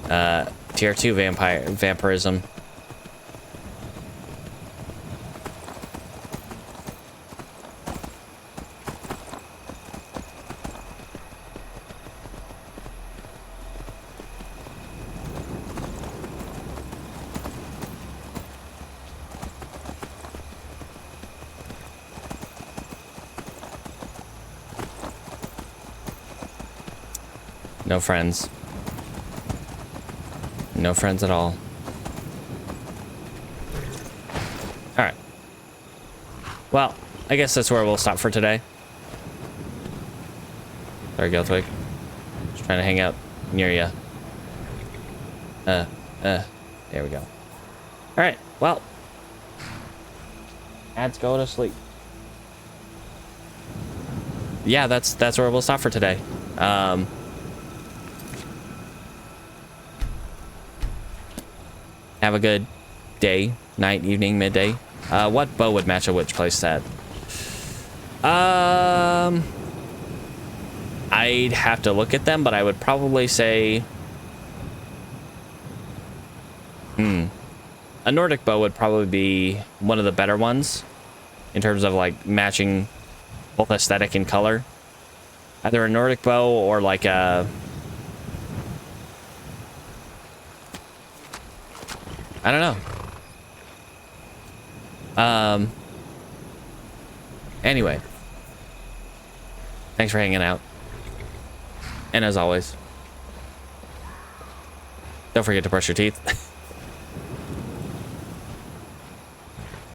Tier 2 vampirism. No friends. No friends at all. Alright. Well, I guess that's where we'll stop for today. Sorry, Gelthwig. Just trying to hang out near you. There we go. Alright, well. Let's go to sleep. Yeah, that's where we'll stop for today. Have a good day, night, evening, midday. What bow would match a which place set? I'd have to look at them, but I would probably say a Nordic bow would probably be one of the better ones in terms of like matching both aesthetic and color. Either a Nordic bow or like a I don't know. Anyway. Thanks for hanging out. And as always, don't forget to brush your teeth.